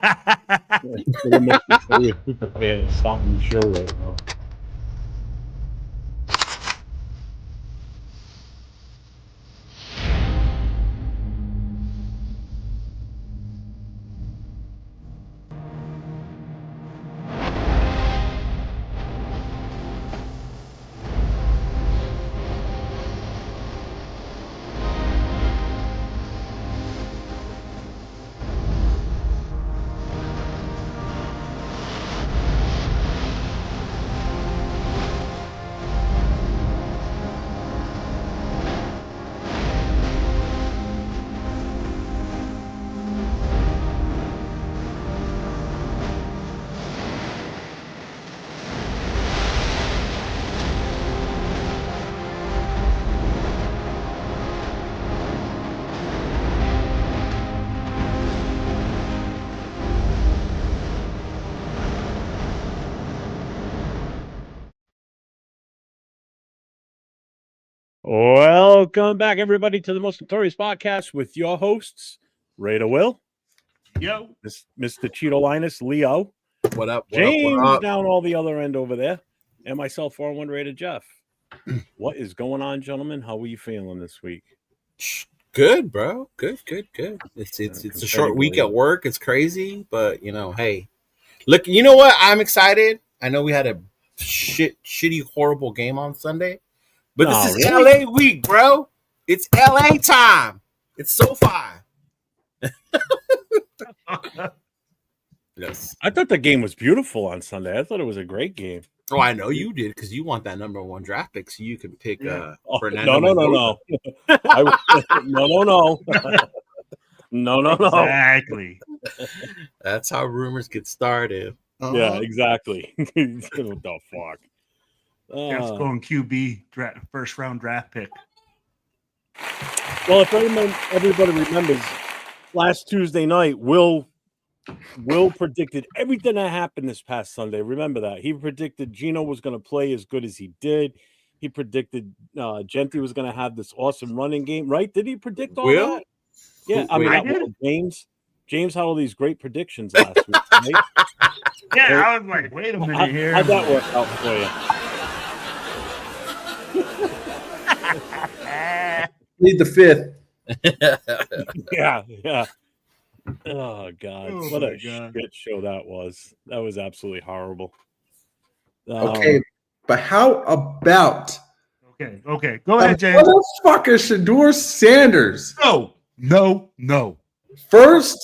The Most Notorious Superfan Song show right now. Welcome back, everybody, to the Most Notorious Podcast with your hosts, Rada Will, Yo, Mr. Cheeto Linus, Leo, What up? James down all the other end over there, and myself, 401 Raider Jeff. What is going on, gentlemen? How are you feeling this week? Good, bro. Good. It's a short week at work. It's crazy, but hey, look. You know what? I'm excited. I know we had a shitty, horrible game on Sunday. But this is really? LA week, bro. It's LA time. It's SoFi. Yes. I thought the game was beautiful on Sunday. I thought it was a great game. Oh, I know you did because you want that number 1 draft pick, so you can pick Fernando. No. No. No. exactly. That's how rumors get started. Yeah, exactly. What the fuck? Jeff's going QB first round draft pick. Well, if everybody remembers, last Tuesday night, Will predicted everything that happened this past Sunday. Remember that. He predicted Gino was going to play as good as he did. He predicted Gentry was going to have this awesome running game, right? Did he predict all that? Yeah, I did. James had all these great predictions last week, right? Yeah, I was like, wait a minute here. How'd that work out for you? Lead the fifth. Yeah. Oh God, what a shit show that was. That was absolutely horrible. Okay, but how about? Okay. Go ahead, James. Motherfucker, Shedeur Sanders. No. First,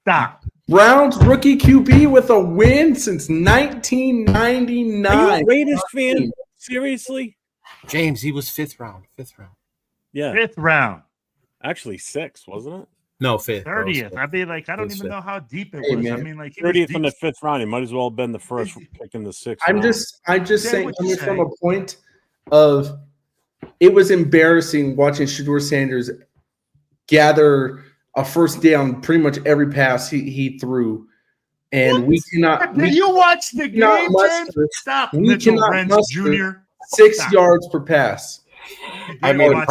Stop. Browns rookie QB with a win since 1999. Are you a Raiders fan? Seriously? James, he was fifth round. Yeah. Fifth round. Actually, 6th, wasn't it? No, 5th. 30th. I mean, I don't even know how deep it was. Man. I mean, 30th in the 5th round. He might as well have been the first pick in the 6th. I'm just saying, coming from a point of it was embarrassing watching Shedeur Sanders gather a first down pretty much every pass he threw. And we cannot. Did you watch the game, James? Stop. Mitchell Rentz Jr. 6 yards per pass. I made a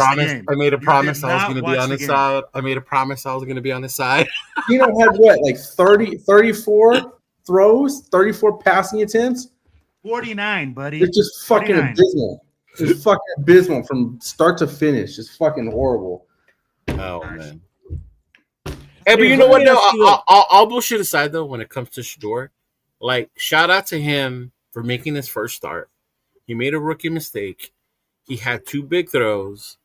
promise I was going to be on his side. I made a promise I was going to be on his side. Gino had what, like 34 throws, 34 passing attempts? 49, buddy. It's just fucking abysmal. It's fucking abysmal from start to finish. It's fucking horrible. Oh, man. Hey, but you know what, though? I'll bullshit aside, though, when it comes to Shedeur. Like, shout out to him for making his first start. He made a rookie mistake. He had 2 big throws,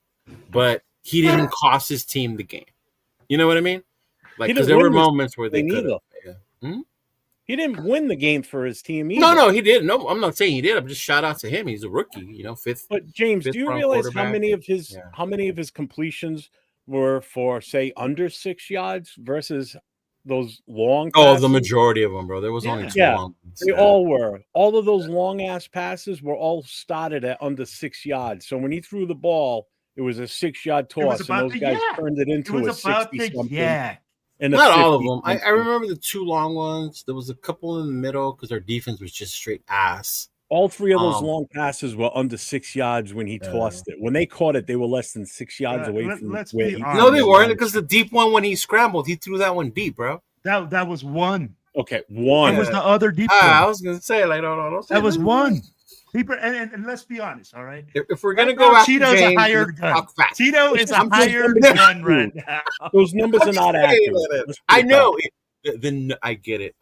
but he didn't cost his team the game. You know what I mean? Like, because there were moments where they could have. He didn't win the game for his team either. No, he didn't. No, I'm not saying he did. I'm just shout out to him. He's a rookie, 5th. But James, do you realize how many of his completions were for, say, under 6 yards versus those long passes? Oh, the majority of them, bro. There was only 2 long ones. They all were. All of those long-ass passes were all started at under 6 yards. So when he threw the ball, it was a 6-yard toss, and those guys turned it into a 60-something. Yeah. Not all of them. I remember the 2 long ones. There was a couple in the middle because our defense was just straight ass. All 3 of those long passes were under 6 yards when he tossed it. When they caught it, they were less than 6 yards away from where he. No, they weren't, because the deep one when he scrambled, he threw that one deep, bro. That was one. Okay, one. That was the other deep I throw. was gonna say like no. That was one. Deeper, and let's be honest, all right. If we're gonna Right go now, after Cheeto's James, a hired gun. talk fast. Cheeto is a I'm just hired saying. gun right now. Those numbers I'm are just not saying accurate. that. Let's I be know. fair. I get it.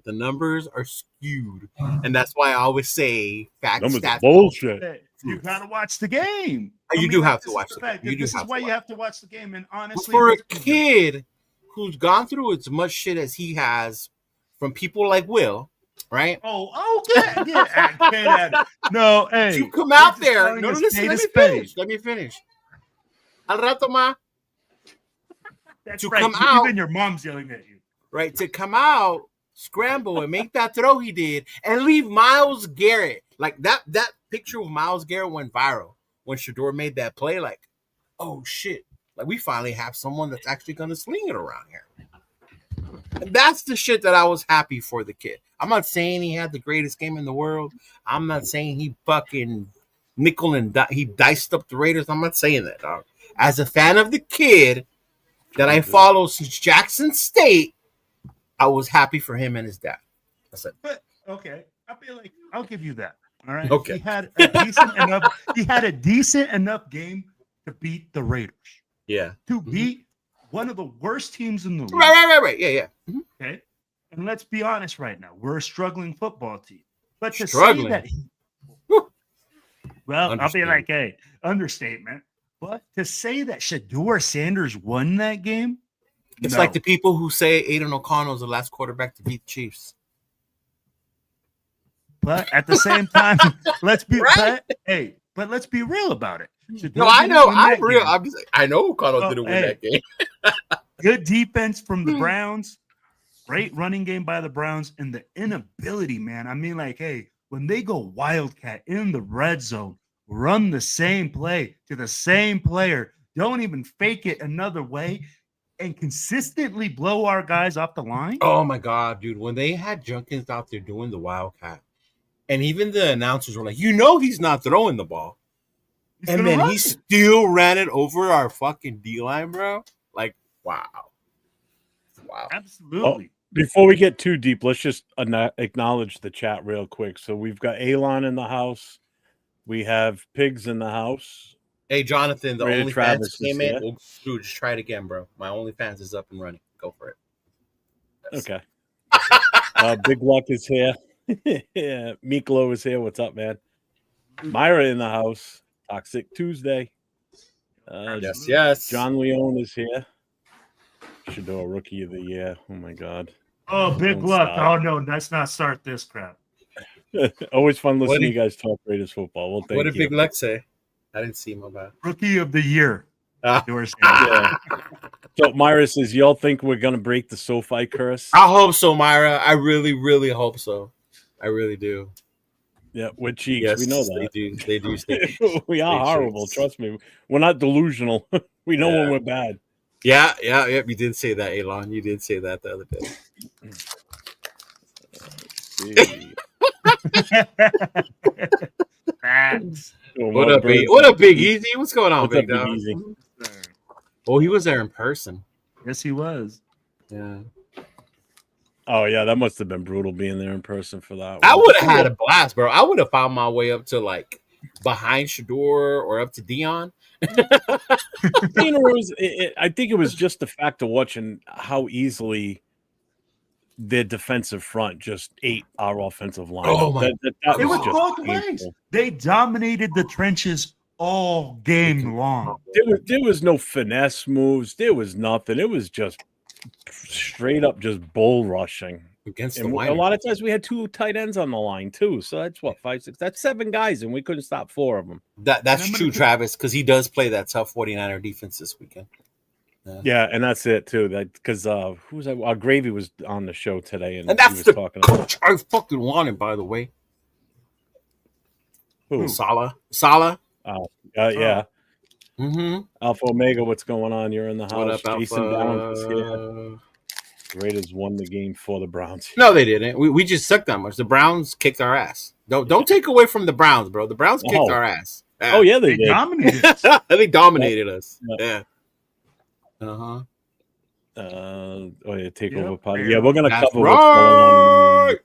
The numbers are skewed, and that's why I always say facts. Numbers are stats. bullshit. Hey, you gotta watch the game. You do have to this watch is the fact. game. You do This is have why to you watch have to watch the game. And honestly, For a let's be real. kid who's gone through as much shit as he has from people like Will, right? Okay. No, hey. You come out we're just there. calling No, a listen. spade Let a me spade. finish. Let me finish. Al rato ma, That's to right. come out- Even your mom's yelling at you. right? To come out, scramble, and make that throw he did, and leave Myles Garrett. Like that picture of Myles Garrett went viral when Shador made that play. Like, oh shit! Like we finally have someone that's actually gonna sling it around here. And that's the shit that I was happy for the kid. I'm not saying he had the greatest game in the world. I'm not saying he fucking nickel and he diced up the Raiders. I'm not saying that, dog. As a fan of the kid that I follow since Jackson State, I was happy for him and his dad. That's it. But okay, I feel like I'll give you that. All right. Okay. He had a decent enough. He had a decent enough game to beat the Raiders. Yeah. To beat one of the worst teams in the league. Right. Yeah. Mhm. Okay. And let's be honest right now. We're a struggling football team. But to Struggling. say that well, I'll be like, hey, understatement. But to say that Shador Sanders won that game, It's no. like the people who say Aiden O'Connell is the last quarterback to beat the Chiefs. But at the same time, let's be Right? but let's be real about it. Shador No, I didn't know. win I'm that real. game. I'm just, I know O'Connell Oh, didn't win hey. that game. Good defense from the Browns, great running game by the Browns, and the inability, man. I mean, like, hey, when they go wildcat in the red zone, run the same play to the same player, don't even fake it another way, and consistently blow our guys off the line. Oh my god, dude! When they had Junkins out there doing the Wildcat, and even the announcers were like, he's not throwing the ball. He's And gonna then run he it. still ran it over our fucking D-line, bro. Like, wow. Absolutely. Before we get too deep, let's just acknowledge the chat real quick. So we've got Alon in the house. We have Pigs in the house. Hey, Jonathan, the Ray OnlyFans Travis came is in. here. Well, dude, just try it again, bro. My OnlyFans is up and running. Go for it. Okay. Big Luck is here. Yeah, Miklo is here. What's up, man? Myra in the house. Toxic Tuesday. Yes. John Leone is here. Shador Rookie of the Year. Oh my God. Oh, big Don't luck. stop. Oh no, let's not start this crap. Always fun listening What to did- you guys talk Raiders football. Well, thank What did you. Big Lex say? I didn't see him about. Rookie of the year. Ah. Yours. Yeah. So Myra says, y'all think we're gonna break the SoFi curse? I hope so, Myra. I really, really hope so. I really do. Yeah, with cheeks. Yes, We know that. They do. We are They horrible. cheeks. Trust me. We're not delusional. We know when Yeah. we're bad. Yeah. You did say that, Elon. You did say that the other day. Facts. What up, Big Easy? What's going on, What's up, Big Big Dog? Easy? Oh, he was there in person. Yes, he was. Yeah. Oh yeah, that must have been brutal being there in person for that. I one. would have had a blast, bro. I would have found my way up to like behind Shador or up to Dion. You know, I think it was just the fact of watching how easily their defensive front just ate our offensive line. Oh, my- that It was just both painful. ways. They dominated the trenches all game long. There was no finesse moves. There was nothing. It was just straight up just bull rushing. Against the And a line. lot of times we had two tight ends on the line too. So that's what 5, 6. That's 7 guys, and we couldn't stop 4 of them. That's And I'm true, gonna- Travis, because he does play that tough 49er defense this weekend. Yeah, and that's it too. That because who was that? Gravy was on the show today, and, And he that's was the talking about coach I fucking wanted, by the way. who? Salah. Yeah, Mm-hmm. Alpha Omega. What's going on? You're in the What house. up, Jason Downs is here. Alpha? Raiders won the game for the Browns. No, they didn't. We just sucked that much. The Browns kicked our ass. Don't take away from the Browns, bro. The Browns kicked Oh. our ass. Oh yeah, they They did. dominated. They dominated us. Yeah. Yeah. Uh-huh. Takeover party. Yep. Yeah, we're gonna That's cover what's going on. right.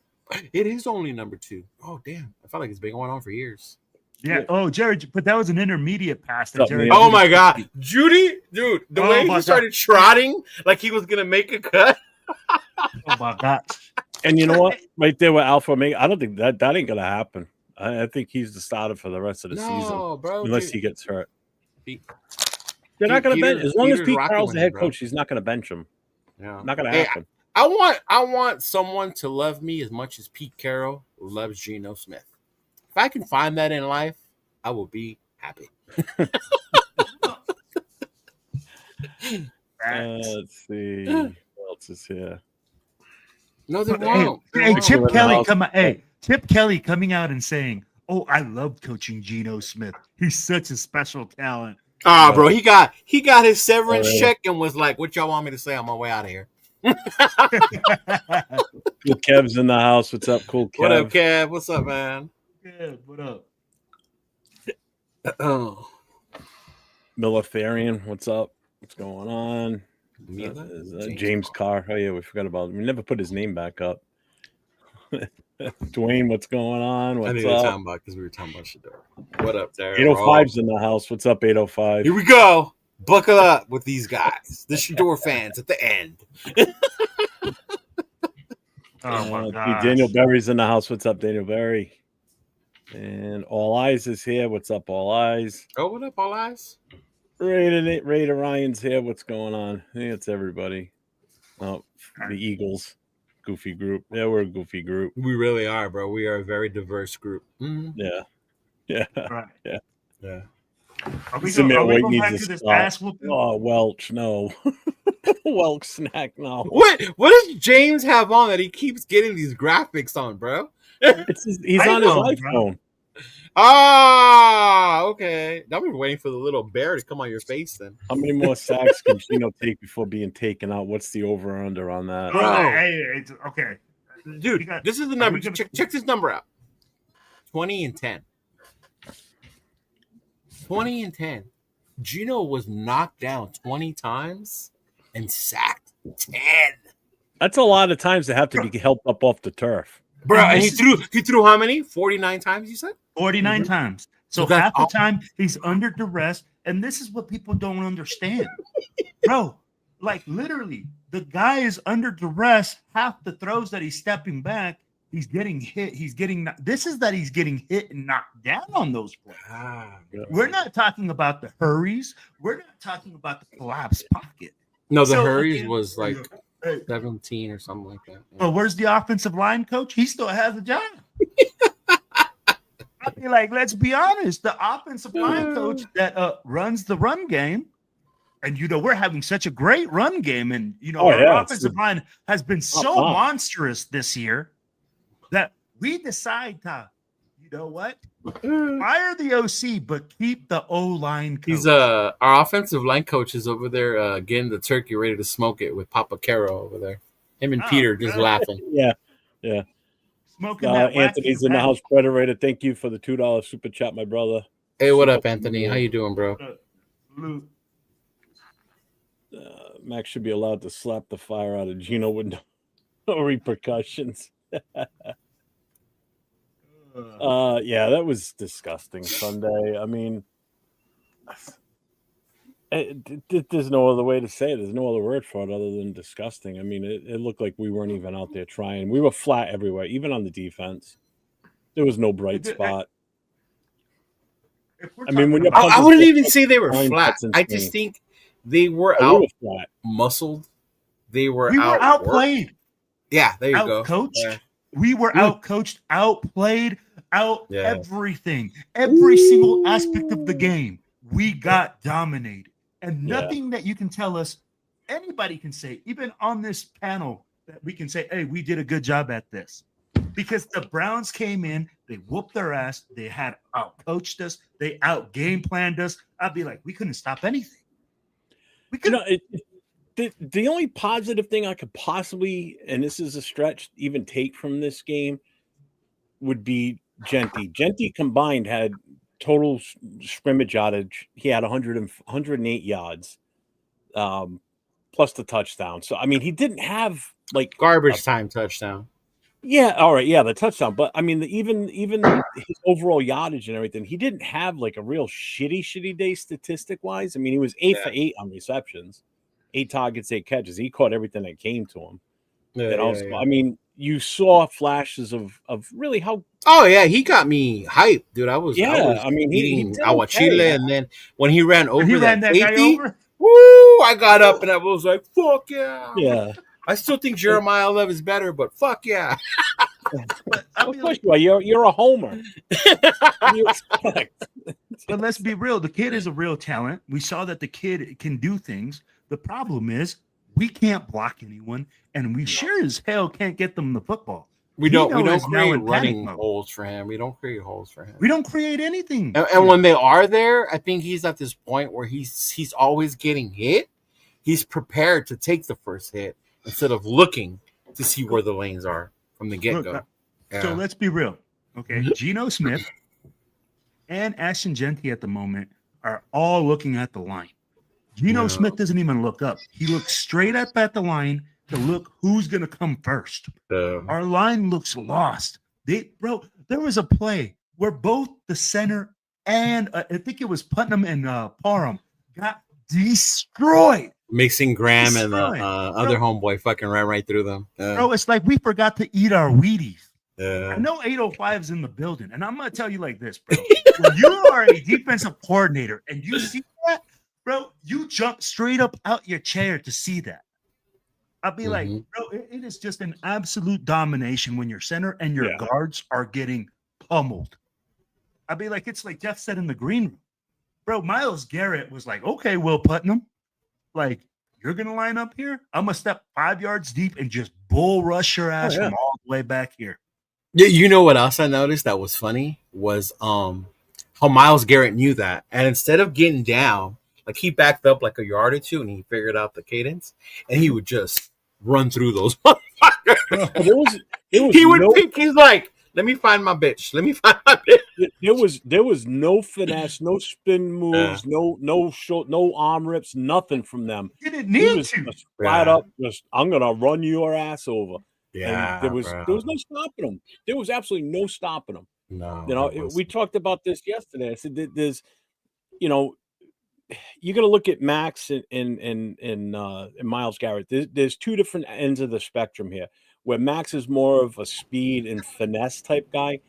It is only number 2. Oh damn! I felt like it's been going on for years. Yeah. Oh, Jared, but that was an intermediate pass. That What's up, Jared man? Oh my god, Judy, dude, the Oh way my he started trotting like he was gonna make a cut. Oh my God. And you know what? Right there with Alpha Omega, I don't think that ain't gonna happen. I think he's the starter for the rest of the season, bro, unless he gets hurt. He- They're not gonna bench as long as Peter's Pete rocking Carroll's with the him, head bro. coach. He's not gonna bench him. Yeah. Not gonna Hey, happen. I want someone to love me as much as Pete Carroll loves Geno Smith. If I can find that in life, I will be happy. Let's see. What else is here? No, they won't. Hey, Chip Well, Kelly, I'll- come on. Hey, Chip Kelly coming out and saying, "Oh, I love coaching Geno Smith. He's such a special talent." Ah, bro, he got his severance Alright. check and was like, "What y'all want me to say on my way out of here?" Cool Kev's in the house. What's up, Cool Kev? What up, Kev? What's up, man? Yeah, what up? Oh, Militarian, what's up? What's going on? Mila? James Carr. Oh yeah, we forgot about him. We never put his name back up. Dwayne, what's going on? I What's knew we were up? talking about because we were talking about Shador. What up, there? 805's in the house. What's up, 805? Here we go. Buckle up with these guys, the Shador fans at the end. Oh my see, God. Daniel Berry's in the house. What's up, Daniel Berry? And All Eyes is here. What's up, All Eyes? Oh, what up, all eyes? Raider Ryan's here. What's going on? Hey, it's everybody. Oh, the Eagles. Goofy group. Yeah, we're a goofy group. We really are, bro. We are a very diverse group. Mhm. Yeah. Yeah. Right. Yeah. Are we Submit going White back needs to to this stop. ass whooping? Oh, Welch, no. Welch snack, no. What does James have on that he keeps getting these graphics on, bro? He's on his iPhone, bro. iPhone. Ah, okay. I've been waiting for the little bear to come on your face then. How many more sacks can Gino take before being taken out? What's the over or under on that? Bro. Hey, okay. Dude, You got- this is the are number. we gonna- Check this number out. 20 and 10. 20 and 10. Gino was knocked down 20 times and sacked 10. That's a lot of times they have to be helped up off the turf. Bro, And and this he threw how many? 49 times, you said? 49 times. So So that's half the all- time he's under duress, and this is what people don't understand, bro. Like literally, the guy is under duress. Half the throws that he's stepping back, he's getting hit. He's getting this is that he's getting hit and knocked down on those plays. We're not talking about the hurries. We're not talking about the collapsed pocket. No, the So, hurries again, was like Hey, 17 or something like that. but where's the offensive line coach? He still has a job. I mean, like, let's be honest. The offensive line coach that runs the run game, and we're having such a great run game, and our offensive line has been so monstrous this year that we decide to, you know what? Fire the OC, but keep the O-line coach. He's our offensive line coach is over there getting the turkey ready to smoke it with Papa Caro over there. Him and Oh, Peter just good. laughing. Yeah. Smoking that Anthony's in the house. Predator. Thank you for the $2 super chat, my brother. Hey, what up, Anthony? How you doing, bro? Max should be allowed to slap the fire out of Gino with no repercussions. Yeah, that was disgusting Sunday. I mean, there's no other way to say it. There's no other word for it other than disgusting. I mean, it looked like we weren't even out there trying. We were flat everywhere, even on the defense. There was no bright spot. If we're I mean, when talking you're about- I wouldn't even say they were Line flat. cuts I insane. just think they were We out were flat. muscled. They were we were outplayed, Yeah, there you go. out-coached. Yeah. We were out-coached, outplayed, Yeah. everything. Every single aspect of the game. We got dominated. And Yeah. nothing that you can tell us, anybody can say, even on this panel, that we can say, hey, we did a good job at this. Because the Browns came in, they whooped their ass, they had out-coached us, they out-game planned us. I'd be like, we couldn't stop anything. We You couldn't. know, the only positive thing I could possibly, and this is a stretch, even take from this game would be Genty. Genty combined had total scrimmage yardage. He had 108 yards. plus the touchdown. So I mean, he didn't have like Garbage time touchdown. Yeah, all right, yeah, the touchdown. But I mean, even his overall yardage and everything, he didn't have like a real shitty day statistic wise. I mean, he was 8 for 8 on receptions, 8 targets, 8 catches. He caught everything that came to him. So, I mean, you saw flashes of really how. Oh yeah, he got me hyped, dude. I was I mean, eating aguachile, and then when he ran over he ran that guy safety, over. woo! I got up and I was like, "Fuck yeah!" Yeah, I still think Jeremiah Love is better, but fuck yeah. But, I of mean, course you are. You're a homer. What do you expect? but let's be real. The kid is a real talent. We saw that the kid can do things. The problem is we can't block anyone, and we sure as hell can't get them the football. We don't Gino is now create in panic running mode. holes for him. We don't create holes for him. We don't create anything. And when they are there, I think he's at this point where he's always getting hit. He's prepared to take the first hit instead of looking to see where the lanes are from the get-go. Look, So let's be real. Okay. Geno Smith and Ashton Genty at the moment are all looking at the line. Geno Smith doesn't even look up. He looks straight up at the line to look who's going to come first. Our line looks lost. There was a play where both the center and I think it was Putnam and Parham got destroyed. Mason Graham and the other homeboy fucking ran right through them. Bro, it's like we forgot to eat our Wheaties. Yeah. I know 805 is in the building, and I'm going to tell you like this, bro. When you are a defensive coordinator and you see that, bro, you jump straight up out your chair to see that. I'll be like, bro, it is just an absolute domination when your center and your guards are getting pummeled. I'll be like, it's like Jeff said in the green room. Bro, Myles Garrett was like, okay, Will Putnam, like, you're going to line up here? I'm going to step 5 yards deep and just bull rush your ass from all the way back here. Yeah, you know what else I noticed that was funny was how Myles Garrett knew that. And instead of getting down, like he backed up like a yard or two and he figured out the cadence and he would just run through those motherfuckers. He's like, let me find my bitch. Let me find my bitch. There was no finesse, no spin moves, no arm rips, nothing from them. You didn't need to. Just flat up, I'm gonna run your ass over. Yeah, and there was no stopping them. There was absolutely no stopping them. No, you know, we talked about this yesterday. I said there's, you know, you got to look at Max and Myles Garrett. There's two different ends of the spectrum here. Where Max is more of a speed and finesse type guy.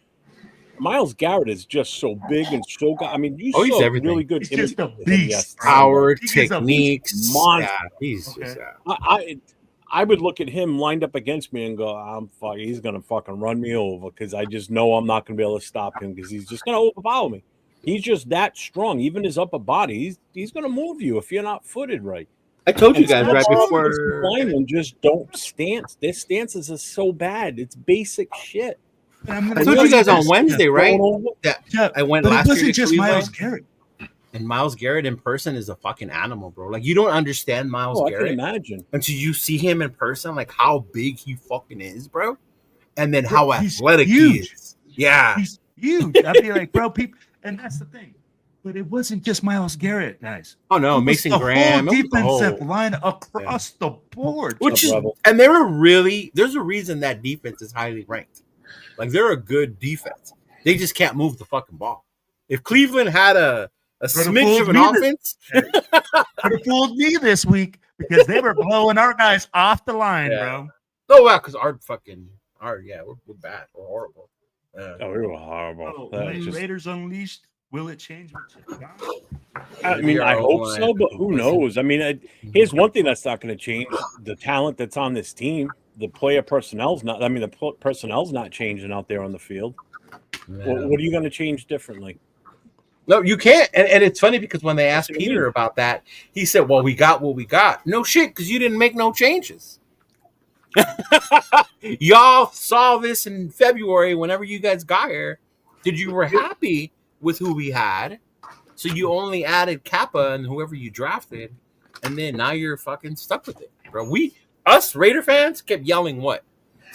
Myles Garrett is just so big and so good. I mean, you saw everything. Really good. He's just a beast. Power, techniques, monster. Yeah, I would look at him lined up against me and go, he's gonna fucking run me over because I just know I'm not gonna be able to stop him because he's just gonna overpower me. He's just that strong. Even his upper body, he's gonna move you if you're not footed right. I told you guys right before. Linemen just don't stance. Their stances are so bad. It's basic shit. I told you guys on Wednesday, right? Yeah, I went but last it wasn't year to just Cleveland, Myles Garrett. and Myles Garrett in person is a fucking animal, bro. Like you don't understand Myles Garrett. I can imagine until you see him in person, like how big he fucking is, bro, and then how athletic he is. Yeah, he's huge. I'd be like, bro, people, and that's the thing. But it wasn't just Myles Garrett, guys. Oh no, Mason Graham, whole defensive line across the board. And there's a reason that defense is highly ranked. Like they're a good defense. They just can't move the fucking ball. If Cleveland had a smidge of an offense, could have fooled me this week because they were blowing our guys off the line, bro. Oh wow, because we're bad, we're horrible. We were horrible. Raiders Unleashed. Will it change? I mean, I hope so, but who knows? I mean, here's one thing that's not going to change: the talent that's on this team. The player personnel's not. I mean, the personnel's not changing out there on the field. Well, what are you going to change differently? No, you can't. And it's funny because when they asked Peter about that, he said, "Well, we got what we got." No shit, because you didn't make no changes. Y'all saw this in February. Whenever you guys got here, you were happy with who we had, so you only added Kappa and whoever you drafted, and then now you're fucking stuck with it, bro. Us Raider fans kept yelling what?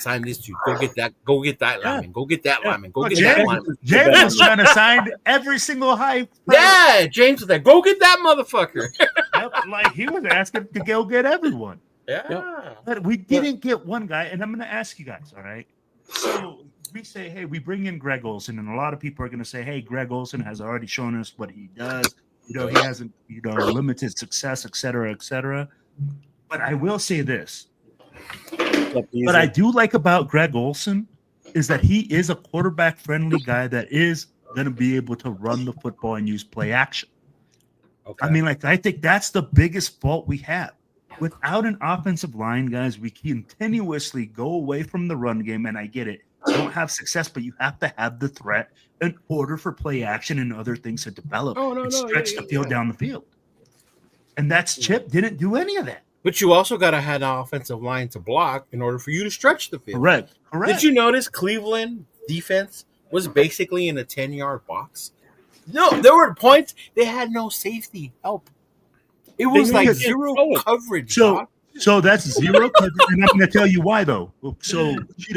sign this dude. Go get that. Go get that lineman. Go get that lineman. Go get James, that lineman. James was trying to sign every single high. Yeah, James was like, go get that motherfucker. Yep, like he was asking to go get everyone. Yeah. But we didn't get one guy, and I'm going to ask you guys, all right? So we say, hey, we bring in Greg Olsen, and a lot of people are going to say, hey, Greg Olsen has already shown us what he does. He hasn't, limited success, et cetera, et cetera. But I will say this. What I do like about Greg Olsen is that he is a quarterback-friendly guy that is going to be able to run the football and use play action. Okay. I mean, I think that's the biggest fault we have. Without an offensive line, guys, we continuously go away from the run game, and I get it. You don't have success, but you have to have the threat in order for play action and other things to develop and stretch the field down the field. And that's Chip didn't do any of that. But you also got to have an offensive line to block in order for you to stretch the field. Correct. Did you notice Cleveland defense was basically in a 10-yard box? No, there were points they had no safety help. It was like zero coverage. So that's zero coverage, and I'm going to tell you why, though. So,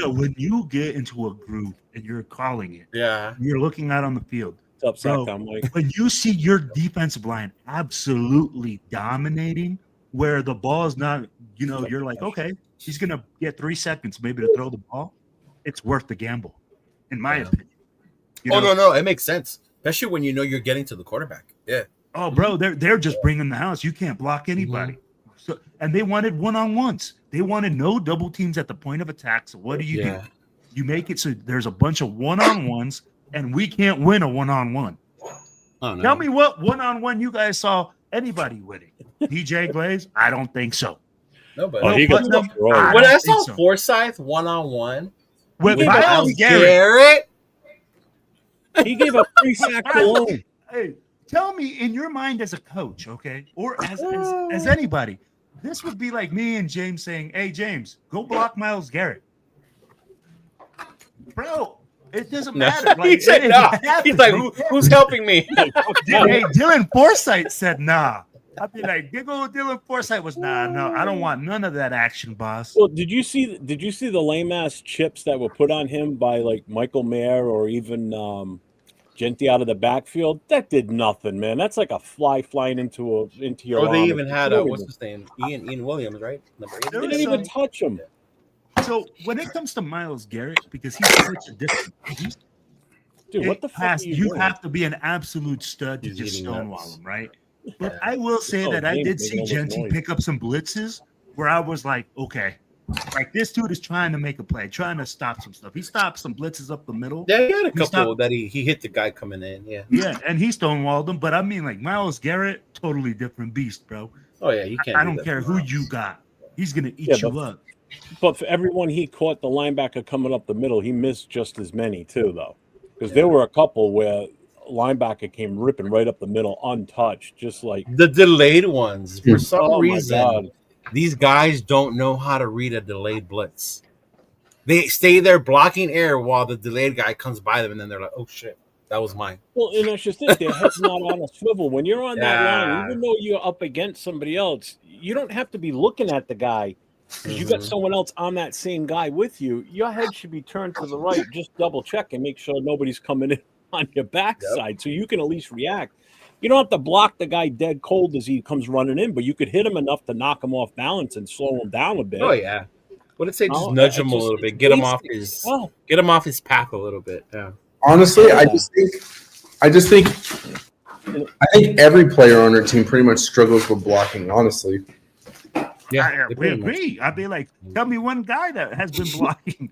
when you get into a group and you're calling it, you're looking out on the field. When you see your defensive line absolutely dominating, where the ball is not, you're like, okay, he's going to get 3 seconds maybe to throw the ball. It's worth the gamble, in my opinion. No, it makes sense, especially when you're getting to the quarterback. Yeah. Oh, bro, they're just bringing the house. You can't block anybody. So, and they wanted one-on-ones. They wanted no double teams at the point of attack. So what do? You make it so there's a bunch of one-on-ones, and we can't win a one-on-one. Oh, no. Tell me what one-on-one you guys saw anybody winning. DJ Glaze? I don't think so. Nobody. When I saw Forsyth one-on-one with Myles Garrett, he gave up 3 sacks alone. Hey. Tell me, in your mind as a coach, okay, or as anybody, this would be like me and James saying, hey, James, go block Myles Garrett. Bro, it doesn't matter. He said no. He's like, who's helping me? Hey, Dylan Forsythe said nah. I'd be like, Dylan Forsythe was no, I don't want none of that action, boss. Well, did you see the lame-ass chips that were put on him by, like, Michael Mayer or even Genty out of the backfield? That did nothing, man. That's like a fly flying into your. Oh, they even had what's his name? Ian Williams, right? They didn't even touch him. So when it comes to Myles Garrett, because he's such a different beast, dude, what the fuck? You have to be an absolute stud to just stonewall him, right? But I will say that I did see Genty pick up some blitzes where I was like, okay. Like, this dude is trying to make a play, trying to stop some stuff. He stopped some blitzes up the middle. Yeah, he had a couple that he hit the guy coming in. Yeah, and he stonewalled him. But I mean, like, Myles Garrett, totally different beast, bro. Oh yeah, he can't. I don't care who you got. He's gonna eat you up. But for everyone he caught the linebacker coming up the middle, he missed just as many too, though, because there were a couple where linebacker came ripping right up the middle untouched, just like the delayed ones. For some reason, these guys don't know how to read a delayed blitz. They stay there blocking air while the delayed guy comes by them, and then they're like, "Oh shit, that was mine." Well, and that's just it. Their head's not on a swivel. When you're on that line, even though you're up against somebody else, you don't have to be looking at the guy. You got someone else on that same guy with you. Your head should be turned to the right. Just double check and make sure nobody's coming in on your backside, so you can at least react. You don't have to block the guy dead cold as he comes running in, but you could hit him enough to knock him off balance and slow him down a bit. Oh yeah, what did say? Just nudge him a little bit, get him off his path a little bit. Yeah. Honestly, I think every player on our team pretty much struggles with blocking. Honestly. Yeah, we agree. I'd be like, tell me one guy that has been blocking.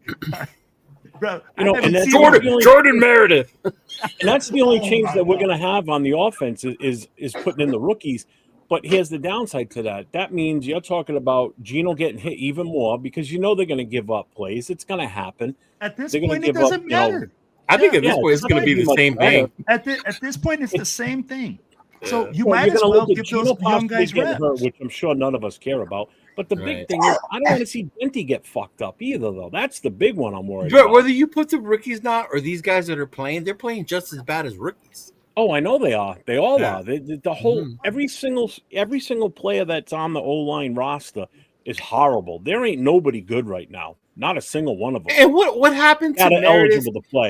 Bro, and that's Jordan Meredith. And that's the only change that we're going to have on the offense is putting in the rookies. But here's the downside to that. That means you're talking about Geno getting hit even more because they're going to give up plays. It's going to happen. At this point, it doesn't matter. I think at this point, it's going to be the same thing. At this point, it's the same thing. So you might as well give those young guys reps. Which I'm sure none of us care about. But the big thing is, I don't want to see Genty get fucked up either, though. That's the big one I'm worried about. Whether you put the rookies not or these guys that are playing, they're playing just as bad as rookies. Oh, I know they are. They all are. The whole every single player that's on the O-line roster is horrible. There ain't nobody good right now. Not a single one of them. And what happened to Meredith eligible to play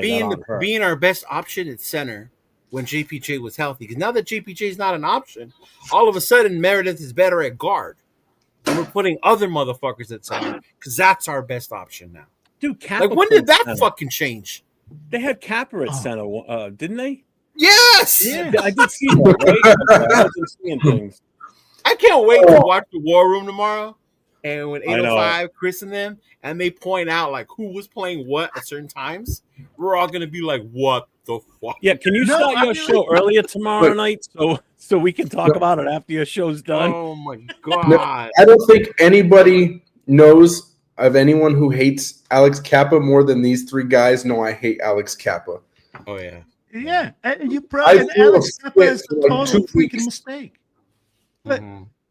being our best option at center when JPJ was healthy? Because now that JPJ is not an option, all of a sudden Meredith is better at guard. And we're putting other motherfuckers at center because that's our best option now. Dude, Kappa like when did that center. fucking change? They had Kappa at center, didn't they? Yes! Yeah, I did see that, right? I wasn't seeing things. I can't wait to watch the War Room tomorrow. And when 805 Chris and them, and they point out like who was playing what at certain times, we're all gonna be like, "What the fuck?" Yeah, can you start your show earlier tomorrow night so we can talk about it after your show's done? Oh my god! No, I don't think anybody knows of anyone who hates Alex Kappa more than these three guys know I hate Alex Kappa. Oh yeah, yeah, and you probably Alex Kappa is a total freaking mistake. But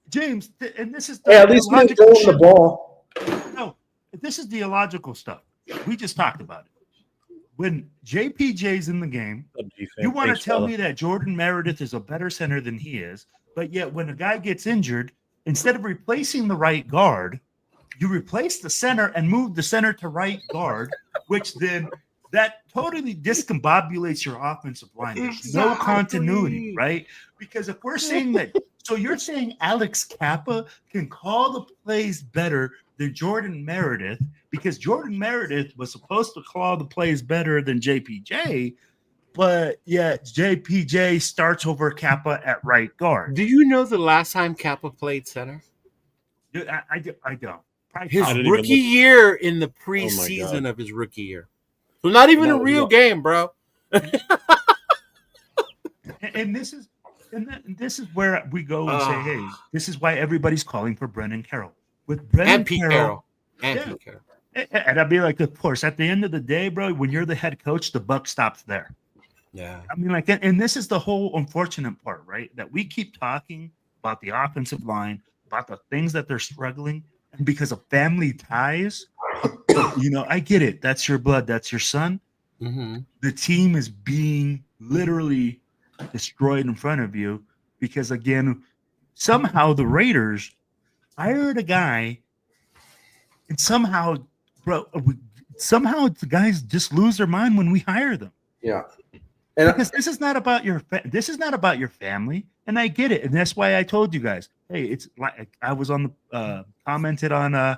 James, and this is the at least we go on the ball. No, this is the illogical stuff. We just talked about it. When JPJ's in the game, you want to tell me that Jordan Meredith is a better center than he is, but yet when a guy gets injured, instead of replacing the right guard, you replace the center and move the center to right guard, which then that totally discombobulates your offensive line. There's no continuity, right? Because if we're saying that, so you're saying Alex Kappa can call the plays better than Jordan Meredith because Jordan Meredith was supposed to call the plays better than JPJ, but yet JPJ starts over Kappa at right guard. Do you know the last time Kappa played center? I don't. His rookie year in the preseason of his rookie year. So not even a real game, bro. And this is where we go and say, hey, this is why everybody's calling for Brennan Carroll. With Brennan and Pete Carroll. Pete Carroll. And I'd be like, of course, at the end of the day, bro, when you're the head coach, the buck stops there. Yeah. I mean, like, and this is the whole unfortunate part, right? That we keep talking about the offensive line, about the things that they're struggling, and because of family ties, I get it. That's your blood. That's your son. Mm-hmm. The team is being literally destroyed in front of you because, again, somehow the Raiders hired a guy, and somehow the guys just lose their mind when we hire them. Yeah, and because this is not about your family, and I get it, and that's why I told you guys, hey, it's like I was on the commented on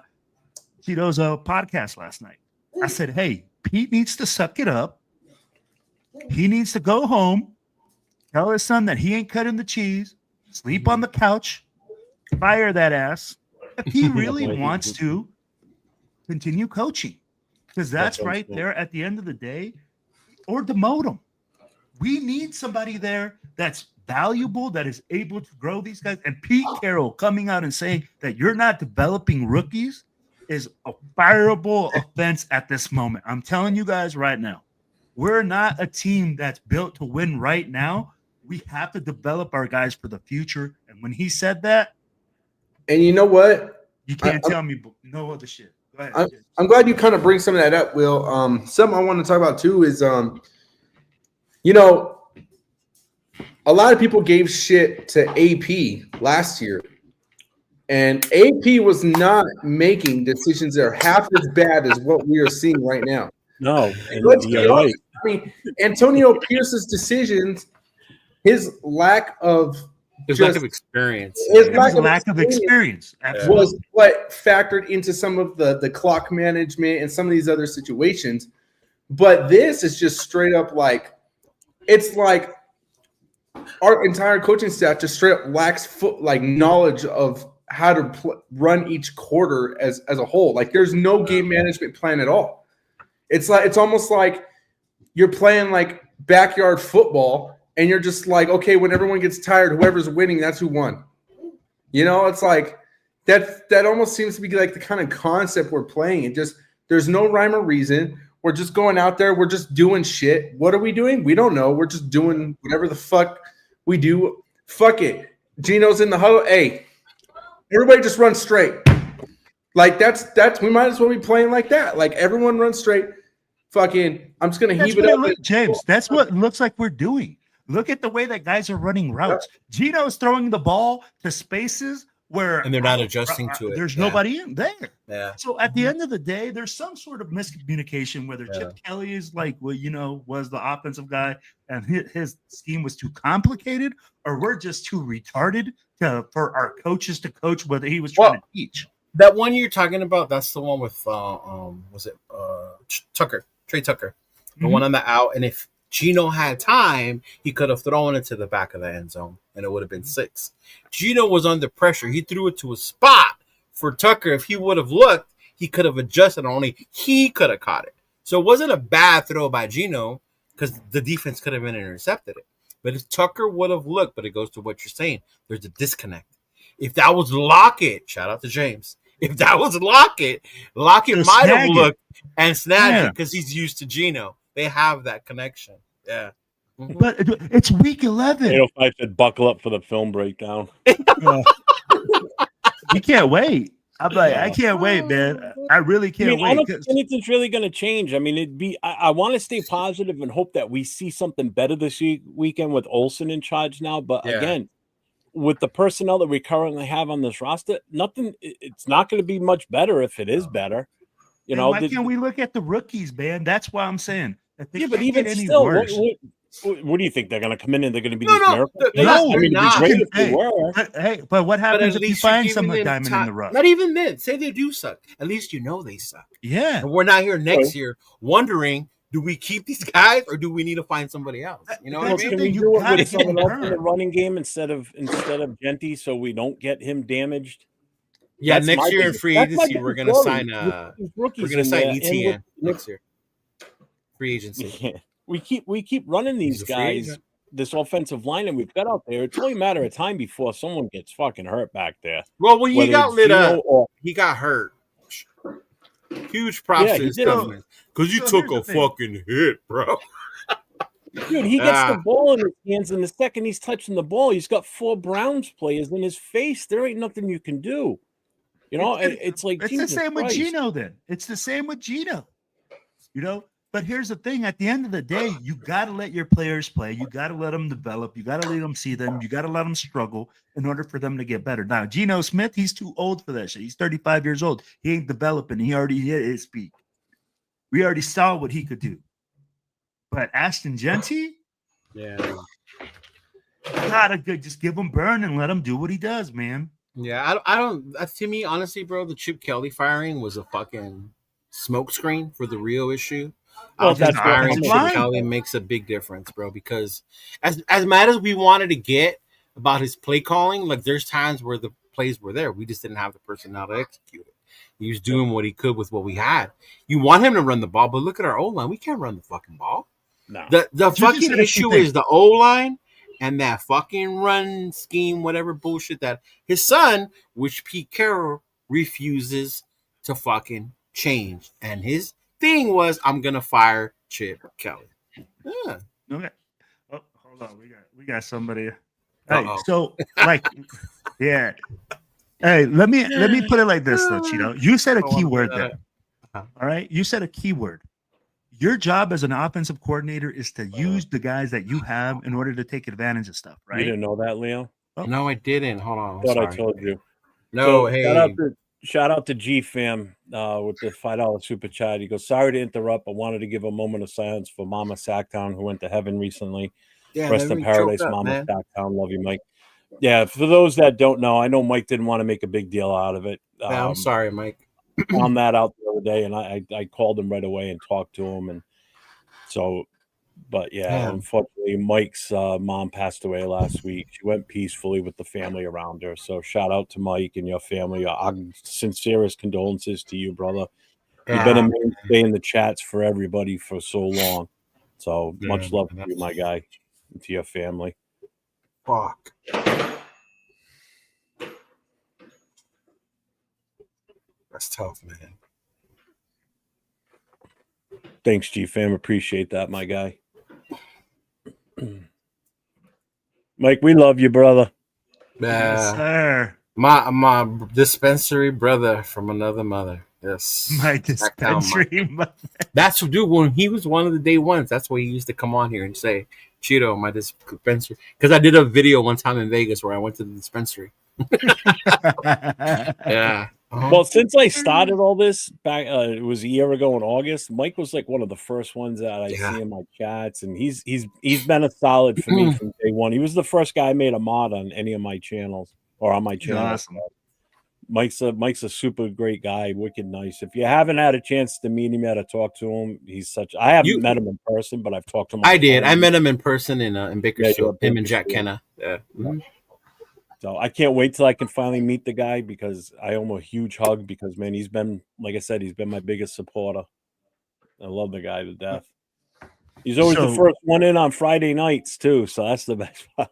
Tito's podcast last night. I said, hey, Pete needs to suck it up. He needs to go home, tell his son that he ain't cutting the cheese, sleep on the couch, fire that ass if he really wants to continue coaching. Because that's right there at the end of the day, or demote him. We need somebody there that's valuable, that is able to grow these guys. And Pete Carroll coming out and saying that you're not developing rookies is a fireable offense at this moment. I'm telling you guys right now, we're not a team that's built to win right now. We have to develop our guys for the future. And when he said that, and you know what? You can't tell me no other shit. Go ahead. I'm glad you kind of bring some of that up, Will. Something I want to talk about too is, a lot of people gave shit to AP last year, and AP was not making decisions that are half as bad as what we are seeing right now. No, let's be honest. I mean, Antonio Pierce's decisions, his lack of experience. His lack of experience was what factored into some of the clock management and some of these other situations. But this is just straight up like, it's like our entire coaching staff just straight up lacks knowledge of how to run each quarter as a whole. Like there's no game management plan at all. It's almost like you're playing like backyard football and you're just like, okay, when everyone gets tired, whoever's winning, that's who won. It's like that almost seems to be like the kind of concept we're playing. It just, there's no rhyme or reason. We're just going out there. We're just doing shit. What are we doing? We don't know. We're just doing whatever the fuck we do. Fuck it. Gino's in the huddle. Hey, everybody just run straight. Like that's we might as well be playing like that. Like everyone run straight. Fucking, I'm just gonna heave it up. James, that's what it looks like we're doing. Look at the way that guys are running routes. Gino's throwing the ball to spaces And they're not adjusting to it. There's nobody in there. Yeah. So at the end of the day, there's some sort of miscommunication, whether Chip Kelly is like, well, was the offensive guy and his scheme was too complicated, or we're just too retarded for our coaches to coach whether he was trying to teach. That one you're talking about, that's the one with was it Tucker, Trey Tucker, the one on the out. And if Gino had time, he could have thrown it to the back of the end zone, and it would have been 6. Gino was under pressure. He threw it to a spot for Tucker. If he would have looked, he could have adjusted. Only he could have caught it. So it wasn't a bad throw by Gino because the defense could have been intercepted it. But if Tucker would have looked, but it goes to what you're saying, there's a disconnect. If that was Lockett, shout out to James. If that was Lockett might have looked and snagged it because he's used to Gino. They have that connection. Yeah. Mm-hmm. But it's week 11. 805 said buckle up for the film breakdown. You can't wait. I'm like, I can't wait, man. I really can't wait. I don't think anything's really going to change. I mean, I want to stay positive and hope that we see something better this weekend with Olsen in charge now. But again, with the personnel that we currently have on this roster, it's not going to be much better if it is better. Why can't we look at the rookies, man? That's why I'm saying. But even still, what do you think? They're going to come in and they're going to be these miracle? They're not. But what happens if you find some diamond in the rough? Not even then. Say they do suck. At least they suck. Yeah. And we're not here next year wondering, do we keep these guys or do we need to find somebody else? You know what I mean? Can we do it with someone else in the running game instead of Genty so we don't get him damaged? Yeah, next year in free agency, we're going to sign ETN next year. Free agency. Yeah. We keep running these guys, this offensive line, and we've got out there. It's only a matter of time before someone gets fucking hurt back there. Well, when he got lit up, he got hurt. Huge props to his government because you took a fucking hit, bro. Dude, he gets the ball in his hands, and the second he's touching the ball, he's got 4 Browns players in his face. There ain't nothing you can do. It's like it's the same with Gino. Then it's the same with Gino. But here's the thing: at the end of the day, you got to let your players play. You got to let them develop. You got to let them see them. You got to let them struggle in order for them to get better. Now, Geno Smith, he's too old for that shit. He's 35 years old. He ain't developing. He already hit his peak. We already saw what he could do. But Ashton Genty, gotta just give him burn and let him do what he does, man. Yeah, I don't. To me, honestly, bro, the Chip Kelly firing was a fucking smokescreen for the real issue. Well, that's firing Chip Kelly makes a big difference, bro. Because as mad as we wanted to get about his play calling, like there's times where the plays were there, we just didn't have the personnel to execute it. He was doing what he could with what we had. You want him to run the ball, but look at our O-line. We can't run the fucking ball. No. The fucking issue is the O-line and that fucking run scheme, whatever bullshit that his son, which Pete Carroll refuses to fucking change. And his thing was, I'm gonna fire Chip Kelly. Yeah. Okay. Oh, hold on. We got somebody. Hey, so yeah. Hey, let me put it like this though, Cheeto. You said a key word there. All right. You said a key word. Your job as an offensive coordinator is to use the guys that you have in order to take advantage of stuff, right? You didn't know that, Leo? Oh. No, I didn't. Hold on. I thought I told you. No, so, hey. Shout out to G Fam with the $5 super chat. He goes, sorry to interrupt, but wanted to give a moment of silence for Mama Sacktown, who went to heaven recently. Yeah, rest in paradise, Mama Sacktown. Love you, Mike. Yeah, for those that don't know, I know Mike didn't want to make a big deal out of it. Yeah, I'm sorry, Mike. Found that out the other day, and I called him right away and talked to him, and so, but yeah, unfortunately, Mike's mom passed away last week. She went peacefully with the family around her. So shout out to Mike and your family. Our sincerest condolences to you, brother. You've been a mainstay in the chats for everybody for so long. So much love to you, my guy, and to your family. Fuck. That's tough, man. Thanks, G-Fam. Appreciate that, my guy. Mike, we love you, brother. Yes, sir. My dispensary brother from another mother. Yes. My dispensary mother. That's dude, when he was one of the day ones, that's why he used to come on here and say, Cheeto, my dispensary. Because I did a video one time in Vegas where I went to the dispensary. Yeah. Well, since I started all this back, it was a year ago in August. Mike was like one of the first ones that I see in my chats, and he's been a solid for me from day one. He was the first guy I made a mod on any of my channels or on my channel. Awesome. Mike's a super great guy, wicked nice. If you haven't had a chance to meet him yet or talk to him, he's such. I haven't met him in person, but I've talked to him. I did. I met him in person in Bakersfield. Him and Jack Kenna. Yeah. So I can't wait till I can finally meet the guy because I owe him a huge hug because, man, he's been, like I said, he's been my biggest supporter. I love the guy to death. He's always the first one in on Friday nights too, so that's the best part.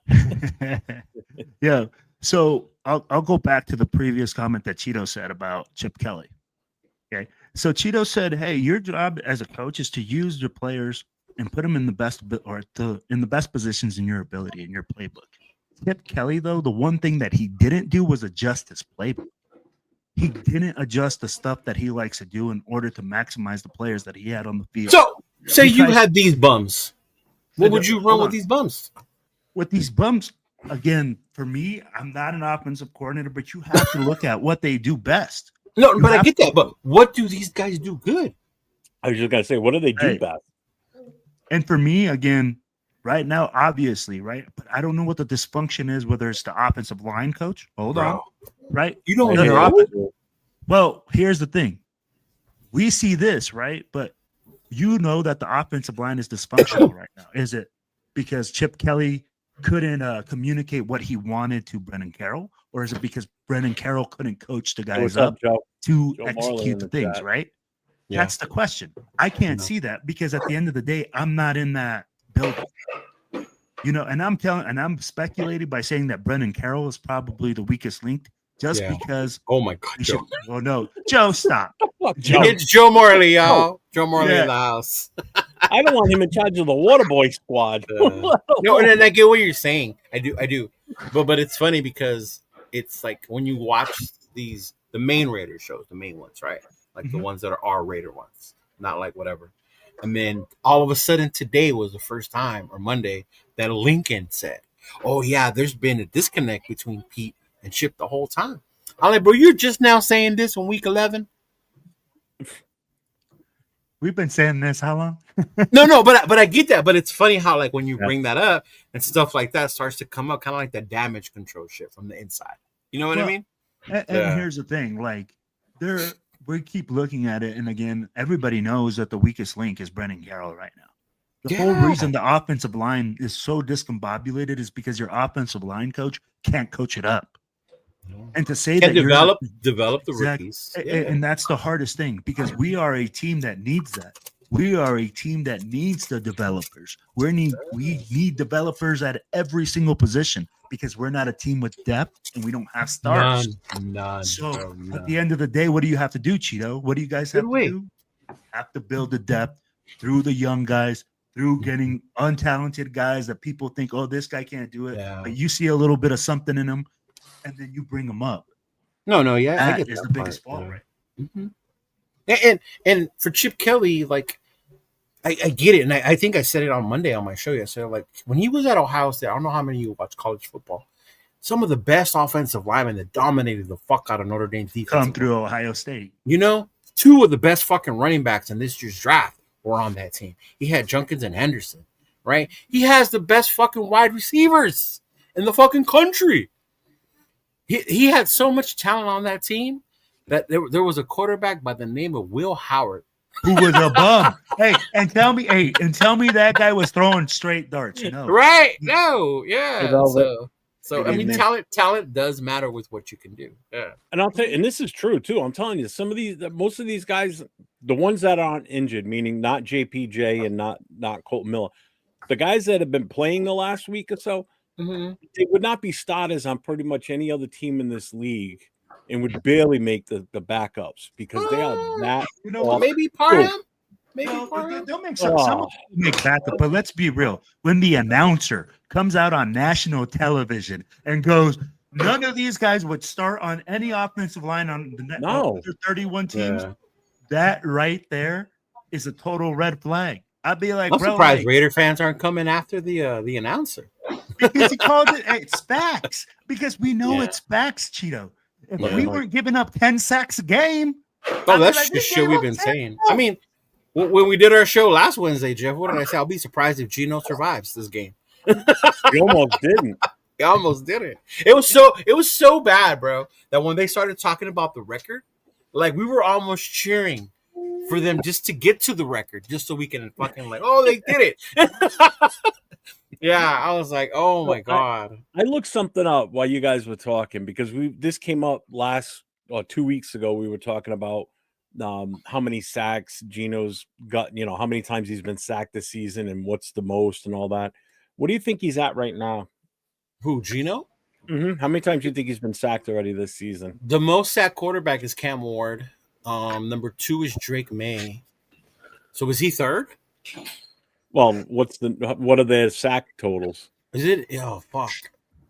Yeah. So I'll go back to the previous comment that Cheeto said about Chip Kelly. Okay. So Cheeto said, "Hey, your job as a coach is to use your players and put them in the best in the best positions in your ability in your playbook." Chip Kelly, though, the one thing that he didn't do was adjust his playbook. He didn't adjust the stuff that he likes to do in order to maximize the players that he had on the field. So, say you had these bums. What would you run with these bums? With these bums, again, for me, I'm not an offensive coordinator, but you have to look at what they do best. No, but I get that. But what do these guys do good? I was just going to say, what do they do best? And for me, again, right now, obviously, right? But I don't know what the dysfunction is, whether it's the offensive line coach. Hold on. Right? You don't know. Well, here's the thing. We see this, right? But you know that the offensive line is dysfunctional right now. Is it because Chip Kelly couldn't communicate what he wanted to Brennan Carroll? Or is it because Brennan Carroll couldn't coach the guys up to execute the things, right? Yeah. That's the question. I can't see that because at the end of the day, I'm not in that building. You know, and I'm speculating by saying that Brennan Carroll is probably the weakest link just because. Oh my God, Joe. Well, no, Joe, stop. Joe. It's Joe Morley, y'all. Joe Morley in the house. I don't want him in charge of the Waterboy squad. No, and I get what you're saying. I do. But it's funny because it's like when you watch the main Raider shows, the main ones, right? Like the ones that are R-rated ones, not like whatever. And then all of a sudden today was the first time, or Monday, that Lincoln said, "Oh yeah, there's been a disconnect between Pete and Chip the whole time." I'm like, bro, you're just now saying this on week 11? We've been saying this how long? No, but I get that. But it's funny how like when you bring that up and stuff like that starts to come up, kind of like that damage control shit from the inside. You know what I mean? And here's the thing, like we keep looking at it, and again, everybody knows that the weakest link is Brennan Carroll right now. The whole reason the offensive line is so discombobulated is because your offensive line coach can't coach it up. And to say that develop the rookies. And that's the hardest thing because we are a team that needs that. We are a team that needs the developers. We need developers at every single position because we're not a team with depth and we don't have stars. None. So at the end of the day, what do you have to do, Cheeto? What do you guys have to do? You have to build the depth through the young guys, through getting untalented guys that people think, oh, this guy can't do it. Yeah. But you see a little bit of something in him, and then you bring them up. I get that the biggest fault, right? Mm-hmm. And for Chip Kelly, like, I get it, and I think I said it on Monday on my show yesterday. Like when he was at Ohio State, I don't know how many of you watch college football. Some of the best offensive linemen that dominated the fuck out of Notre Dame's defense come through Ohio State. You know, two of the best fucking running backs in this year's draft were on that team. He had Junkins and Henderson, right? He has the best fucking wide receivers in the fucking country. He had so much talent on that team that there was a quarterback by the name of Will Howard who was a bum. And tell me that guy was throwing straight darts, you know? Right? No, yeah. So I mean, talent does matter with what you can do. Yeah. And I'll tell you, and this is true too. I'm telling you, most of these guys, the ones that aren't injured, meaning not JPJ and not Colton Miller, the guys that have been playing the last week or so, they would not be starters on pretty much any other team in this league, and would barely make the backups because they are that. You know, maybe Parham. They'll make some make backup, but let's be real. When the announcer comes out on national television and goes, none of these guys would start on any offensive line on the 31 teams. Yeah. That right there is a total red flag. I'd be like, I'm surprised Raider fans aren't coming after the announcer. because he called it Spax. Because we know it's Spax, Cheeto. If we weren't giving up 10 sacks a game, that's the shit we've been saying. I mean, when we did our show last Wednesday, Jeff, what did I say? I'll be surprised if Gino survives this game. He almost didn't. He almost didn't. It was so bad, bro, that when they started talking about the record, like we were almost cheering for them just to get to the record, just so we can fucking like, oh, they did it. Yeah, I was like, oh my god. I looked something up while you guys were talking because this came up 2 weeks ago. We were talking about how many sacks Gino's got, how many times he's been sacked this season and what's the most and all that. What do you think he's at right now? Who, Gino? Mm-hmm. How many times do you think he's been sacked already this season? The most sacked quarterback is Cam Ward. Number 2 is Drake May. So is he third? Well, what are their sack totals? Is it? Oh, fuck.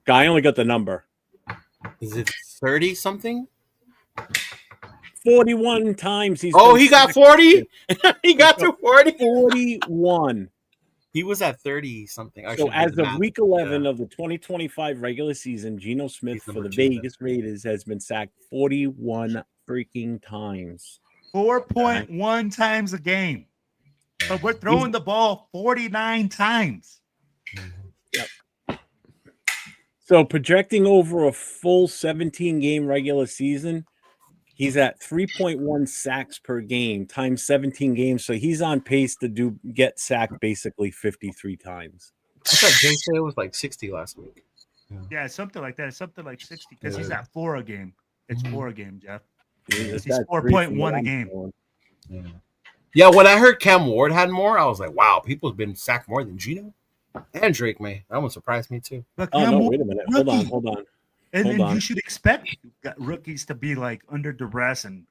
Guy only got the number. Is it 30 something? 41 times he's. Oh, he got 40. He got to 40. 41. He was at 30 something. So as of week 11 of the 2025 regular season, Geno Smith for the Vegas Raiders has been sacked 41 freaking times. 4.1 times a game. But we're throwing the ball 49 times. Yep. So projecting over a full 17-game regular season, he's at 3.1 sacks per game times 17 games. So he's on pace to get sacked basically 53 times. I thought Jay said it was like 60 last week. Yeah, something like that. It's something like 60 because he's at 4 a game. It's 4 a game, Jeff. He's 4.1 a game. Yeah, when I heard Cam Ward had more, I was like, wow, people have been sacked more than Gino and Drake May. That one surprised me too. But no, wait a minute. Hold on. And you should expect rookies to be like under duress, and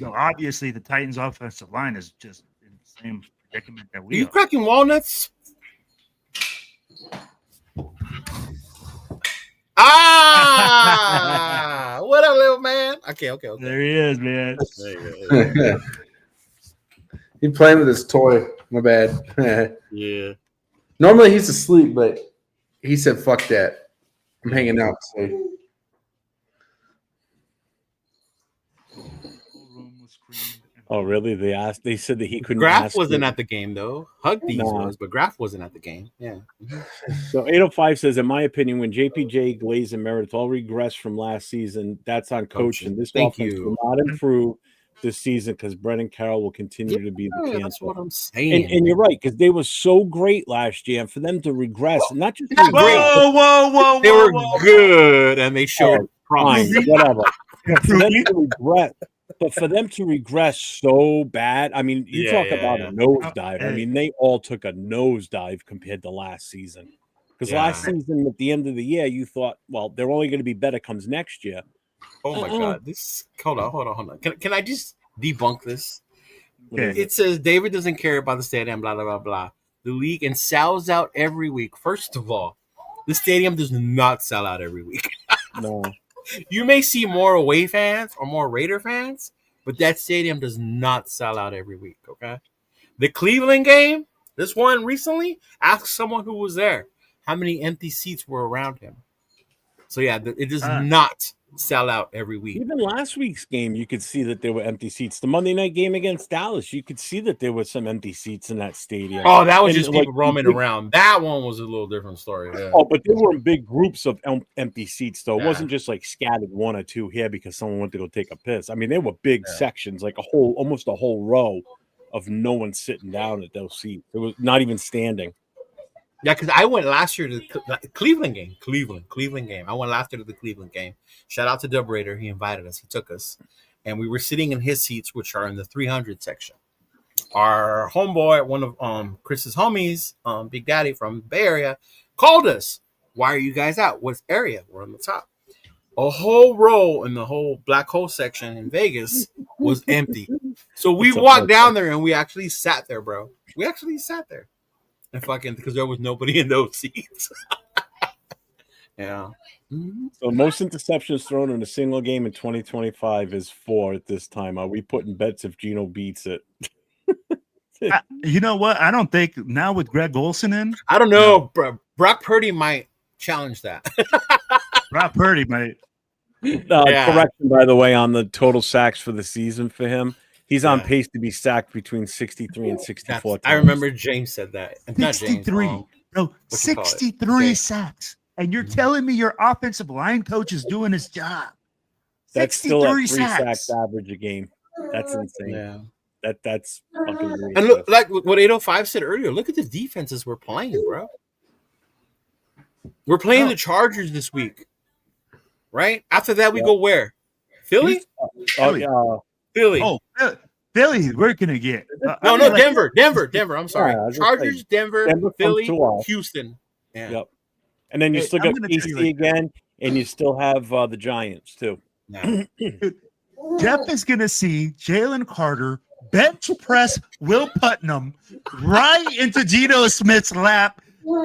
obviously the Titans' offensive line is just in the same predicament that we are. You cracking walnuts? Ah, what up, little man? Okay. There he is, man. He playing with his toy. My bad. Yeah. Normally he's asleep, but he said, "Fuck that. I'm hanging out today." Oh, really? They said that he couldn't. Graf wasn't at the game though. Hugdies was, but Graf wasn't at the game. Yeah. So 805 says, in my opinion, when JPJ, Glaze, and Meredith all regressed from last season, that's on coaching. This offense will not improve this season because Brennan Carroll will continue to be the cancer. That's what I'm saying. And you're right, because they were so great last year, and for them to regress, not just great, whoa, they were good, and they showed promise. Whatever. But for them to regress so bad, I mean, you talk about a nosedive. I mean, they all took a nosedive compared to last season. Because last season, at the end of the year, you thought, well, they're only going to be better comes next year. Oh my God! Hold on. Can I just debunk this? Yeah. It says David doesn't care about the stadium. Blah blah blah blah. The league and sells out every week. First of all, the stadium does not sell out every week. No. You may see more away fans or more Raider fans, but that stadium does not sell out every week. Okay. The Cleveland game, this one recently. Ask someone who was there how many empty seats were around him. So yeah, it does not sell out every week. Even last week's game, you could see that there were empty seats. The Monday night game against Dallas, you could see that there were some empty seats in that stadium. Oh, that was just people roaming around. That one was a little different story. Yeah. Oh, but there were big groups of empty seats, though. It wasn't just like scattered one or two here because someone went to go take a piss. I mean, there were big sections, like almost a whole row of no one sitting down at those seats. It was not even standing. Yeah, because I went last year to the Cleveland game. Cleveland game. I went last year to the Cleveland game. Shout out to Dub Raider. He invited us. He took us. And we were sitting in his seats, which are in the 300 section. Our homeboy, one of Chris's homies, Big Daddy from the Bay Area, called us. Why are you guys out? What area? We're on the top. A whole row in the whole black hole section in Vegas was empty. So we walked down there and we actually sat there, bro. We actually sat there. And fucking because there was nobody in those seats. Yeah. Mm-hmm. So most interceptions thrown in a single game in 2025 is 4 at this time. Are we putting bets if Gino beats it? You know what? I don't think now with Greg Olsen in. I don't know. Brock Purdy might challenge that. Brock Purdy, mate. Correction, by the way, on the total sacks for the season for him. He's on pace to be sacked between 63 and 64 times. I remember James said that. Not 63. James, no, 63 sacks. And you're telling me your offensive line coach is doing his job. That's still at 3 sacks. sacks average a game. That's insane. Yeah. That's fucking weird. And look, like what 805 said earlier, look at the defenses we're playing, bro. We're playing the Chargers this week. Right? After that, we go where? Philly? Philly. Oh, Philly, we're going to get. Denver. I'm sorry. Chargers, Denver, Philly, Houston. Yeah. Yep. And then you still got KC again, and you still have the Giants, too. No. Jeff is going to see Jalen Carter bench press Will Putnam right into Geno Smith's lap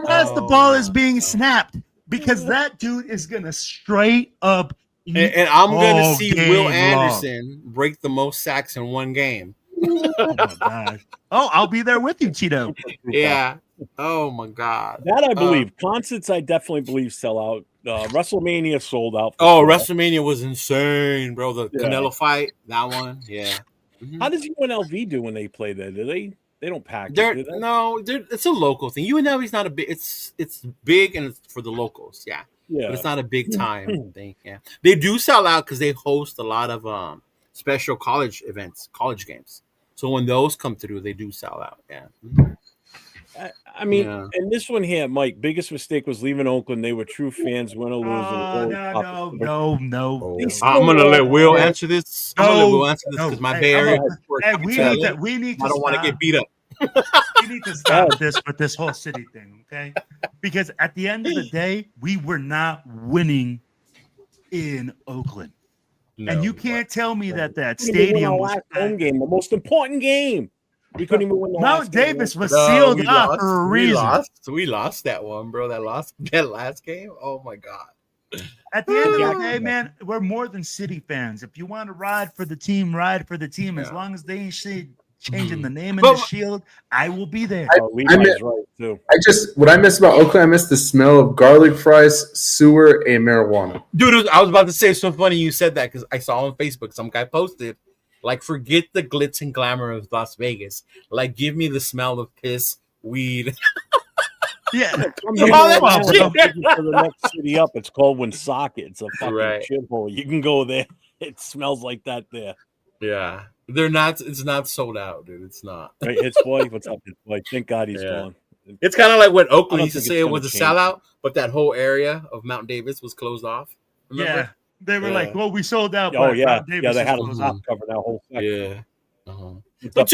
as the ball is being snapped. Because that dude is going to straight up and I'm going to see Will Anderson break the most sacks in one game. Oh, my gosh. Oh, I'll be there with you, Cheeto. Yeah. Oh, my God. That I believe. Concerts, I definitely believe, sell out. WrestleMania sold out. WrestleMania was insane, bro. The Canelo fight, that one. Yeah. Mm-hmm. How does UNLV do when they play there? Do they don't pack it, no, it's a local thing. UNLV's not a big. It's big and it's for the locals. Yeah, but it's not a big time thing. Yeah, they do sell out because they host a lot of special college events, college games. So when those come through, they do sell out. Yeah. I mean, and this one here, Mike, biggest mistake was leaving Oakland. They were true fans, win or lose. No. I'm gonna let Will answer this. I'm gonna let Will answer this because my Bay Area. We need to. I don't want to get beat up. We need to stop this with this whole city thing, okay? Because at the end of the day, we were not winning in Oakland, and you can't tell me that stadium was home game, the most important game. We couldn't even win. Mount Davis was sealed up for a reason. We lost that one, bro. That last game. Oh my God. At the end of the day, man, we're more than City fans. If you want to ride for the team, ride for the team. As long as they ain't changing the name and the shield, I will be there. What I miss about Oakland, I miss the smell of garlic fries, sewer, and marijuana. Dude, I was about to say, it's so funny you said that because I saw on Facebook some guy posted. Like, forget the glitz and glamour of Las Vegas. Like, give me the smell of piss, weed. Yeah. The next city up, it's called Woonsocket. It's a fucking shithole. You can go there. It smells like that there. Yeah. It's not sold out, dude. It's not. Right, it's boy. What's up, it's boy? Thank God he's gone. It's kind of like what Oakland used to say it was a sellout, but that whole area of Mount Davis was closed off. Remember? Yeah. They were like, well, we sold out. Oh, yeah. They had a top cover that whole section. Yeah. But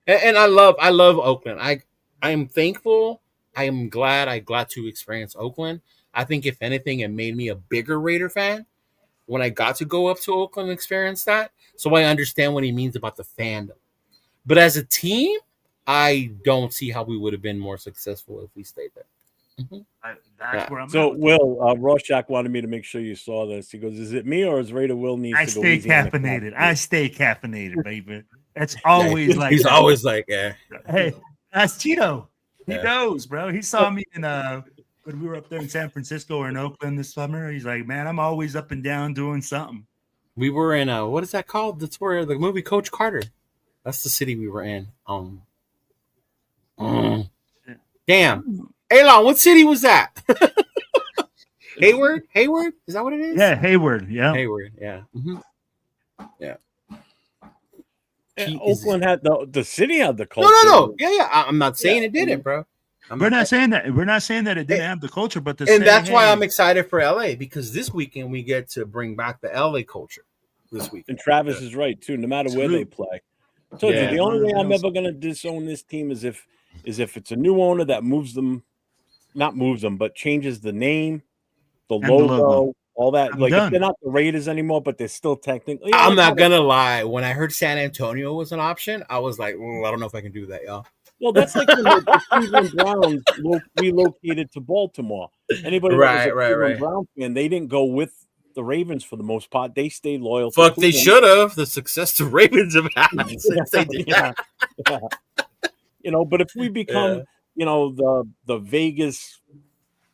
and I love Oakland. I am thankful. I am glad I got to experience Oakland. I think, if anything, it made me a bigger Raider fan when I got to go up to Oakland and experience that. So I understand what he means about the fandom. But as a team, I don't see how we would have been more successful if we stayed there. That's where I'm so Will Rorschach wanted me to make sure you saw this. He goes, "Is it me or is Raider Will needs to go?" I stay caffeinated, baby. It's always like he's always like, yeah. Hey, that's Tito. He knows, bro. He saw me in when we were up there in San Francisco or in Oakland this summer. He's like, man, I'm always up and down doing something. We were in what is that called? That's where the movie Coach Carter. That's the city we were in. Damn. Elon, what city was that? Hayward? Is that what it is? Yeah, Hayward. Yeah. Hayward, yeah. Mm-hmm. Yeah. Oakland had the city had the culture. No. Yeah. I'm not saying it didn't, bro. We're not saying that. We're not saying that it didn't have the culture, but that's why I'm excited for LA, because this weekend we get to bring back the LA culture this week. And Travis is right too. No matter where they play. I told you the only way I'm ever going to disown this team is if it's a new owner that but changes the name, the logo, all that. If they're not the Raiders anymore, but they're still technically. I'm not gonna lie. When I heard San Antonio was an option, I was like, I don't know if I can do that, y'all. Well, that's like when the Cleveland Browns relocated to Baltimore. Anybody that was a Cleveland Brown fan, they didn't go with the Ravens for the most part. They stayed loyal. Fuck, they should have. The success the Ravens have had since they did that. But if we become, the Vegas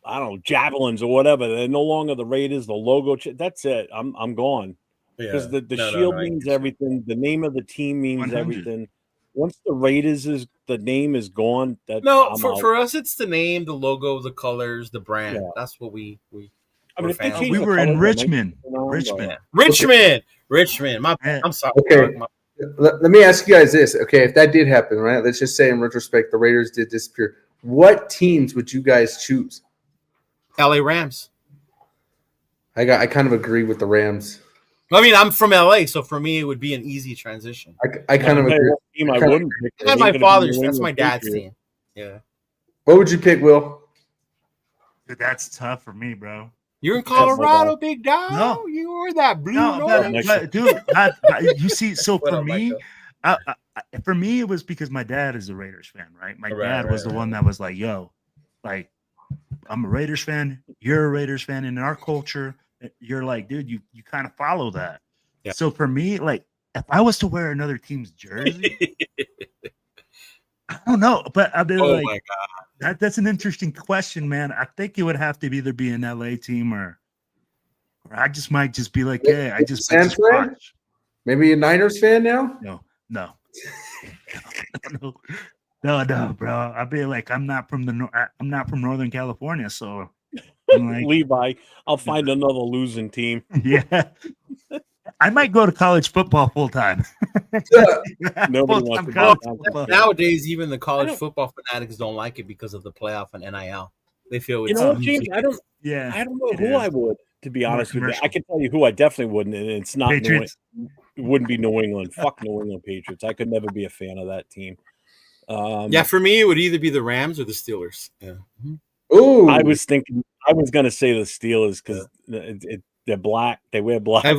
I don't know, javelins or whatever. They're no longer the Raiders. The logo, that's it. I'm gone because the shield means everything. The name of the team means 100. everything. Once the Raiders the name is gone. For us, it's the name, the logo, the colors, the brand. Yeah. That's what we. I mean, we were in Richmond. Richmond. I'm sorry. Okay. Let me ask you guys this. Okay, if that did happen, right? Let's just say in retrospect, the Raiders did disappear. What teams would you guys choose? LA Rams. I kind of agree with the Rams. I mean, I'm from LA, so for me, it would be an easy transition. I kind of agree. That's my father's. That's my dad's team. Yeah. What would you pick, Will? Dude, that's tough for me, bro. You're in Colorado, big dog. No, you were that blue. But dude, you see. So for me, for me, it was because my dad is a Raiders fan, right? My dad was the one that was like, "Yo, like, I'm a Raiders fan. You're a Raiders fan. And in our culture, you're like, dude, you kind of follow that." Yeah. So for me, like, if I was to wear another team's jersey, I don't know, but I'd be like, my God. That's an interesting question, man. I think it would have to either be an LA team or I just might just be like, hey, I just watch. Maybe a Niners fan now? No, bro. I'd be like, I'm not from Northern California, so I'm like, Levi, I'll find another losing team. Yeah. I might go to college football full time. Nowadays, even the college football fanatics don't like it because of the playoff and NIL. They feel it's James, I don't know who I would, to be honest with you. I can tell you who I definitely wouldn't, and it's not Patriots. It wouldn't be New England. Fuck New England Patriots. I could never be a fan of that team. For me, it would either be the Rams or the Steelers. Yeah. Ooh. I was gonna say the Steelers because they're black. They wear black. I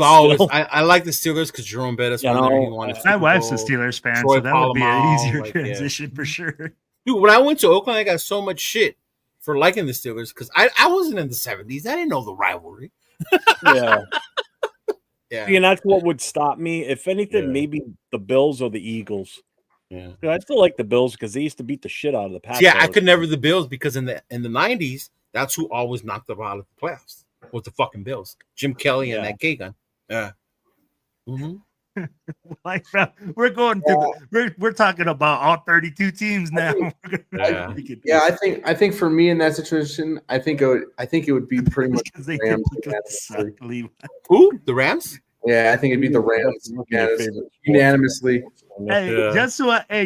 like the Steelers because Jerome Bettis. My wife's a Steelers fan, Troy so that would be an easier transition for sure. Dude, when I went to Oakland, I got so much shit for liking the Steelers because I wasn't in the 70s. I didn't know the rivalry. Yeah. And that's what would stop me. If anything, maybe the Bills or the Eagles. Yeah, I still like the Bills because they used to beat the shit out of the Pats. Yeah, I could never the Bills because in the 90s, that's who always knocked them out of the playoffs. Was the fucking Bills, Jim Kelly and that K gun. Yeah. Mm-hmm. Like, we're going to we're talking about all 32 teams now. I think for me in that situation, I think it would be pretty much the Rams. Who? The Rams? Yeah, I think it'd be the Rams unanimously. Hey,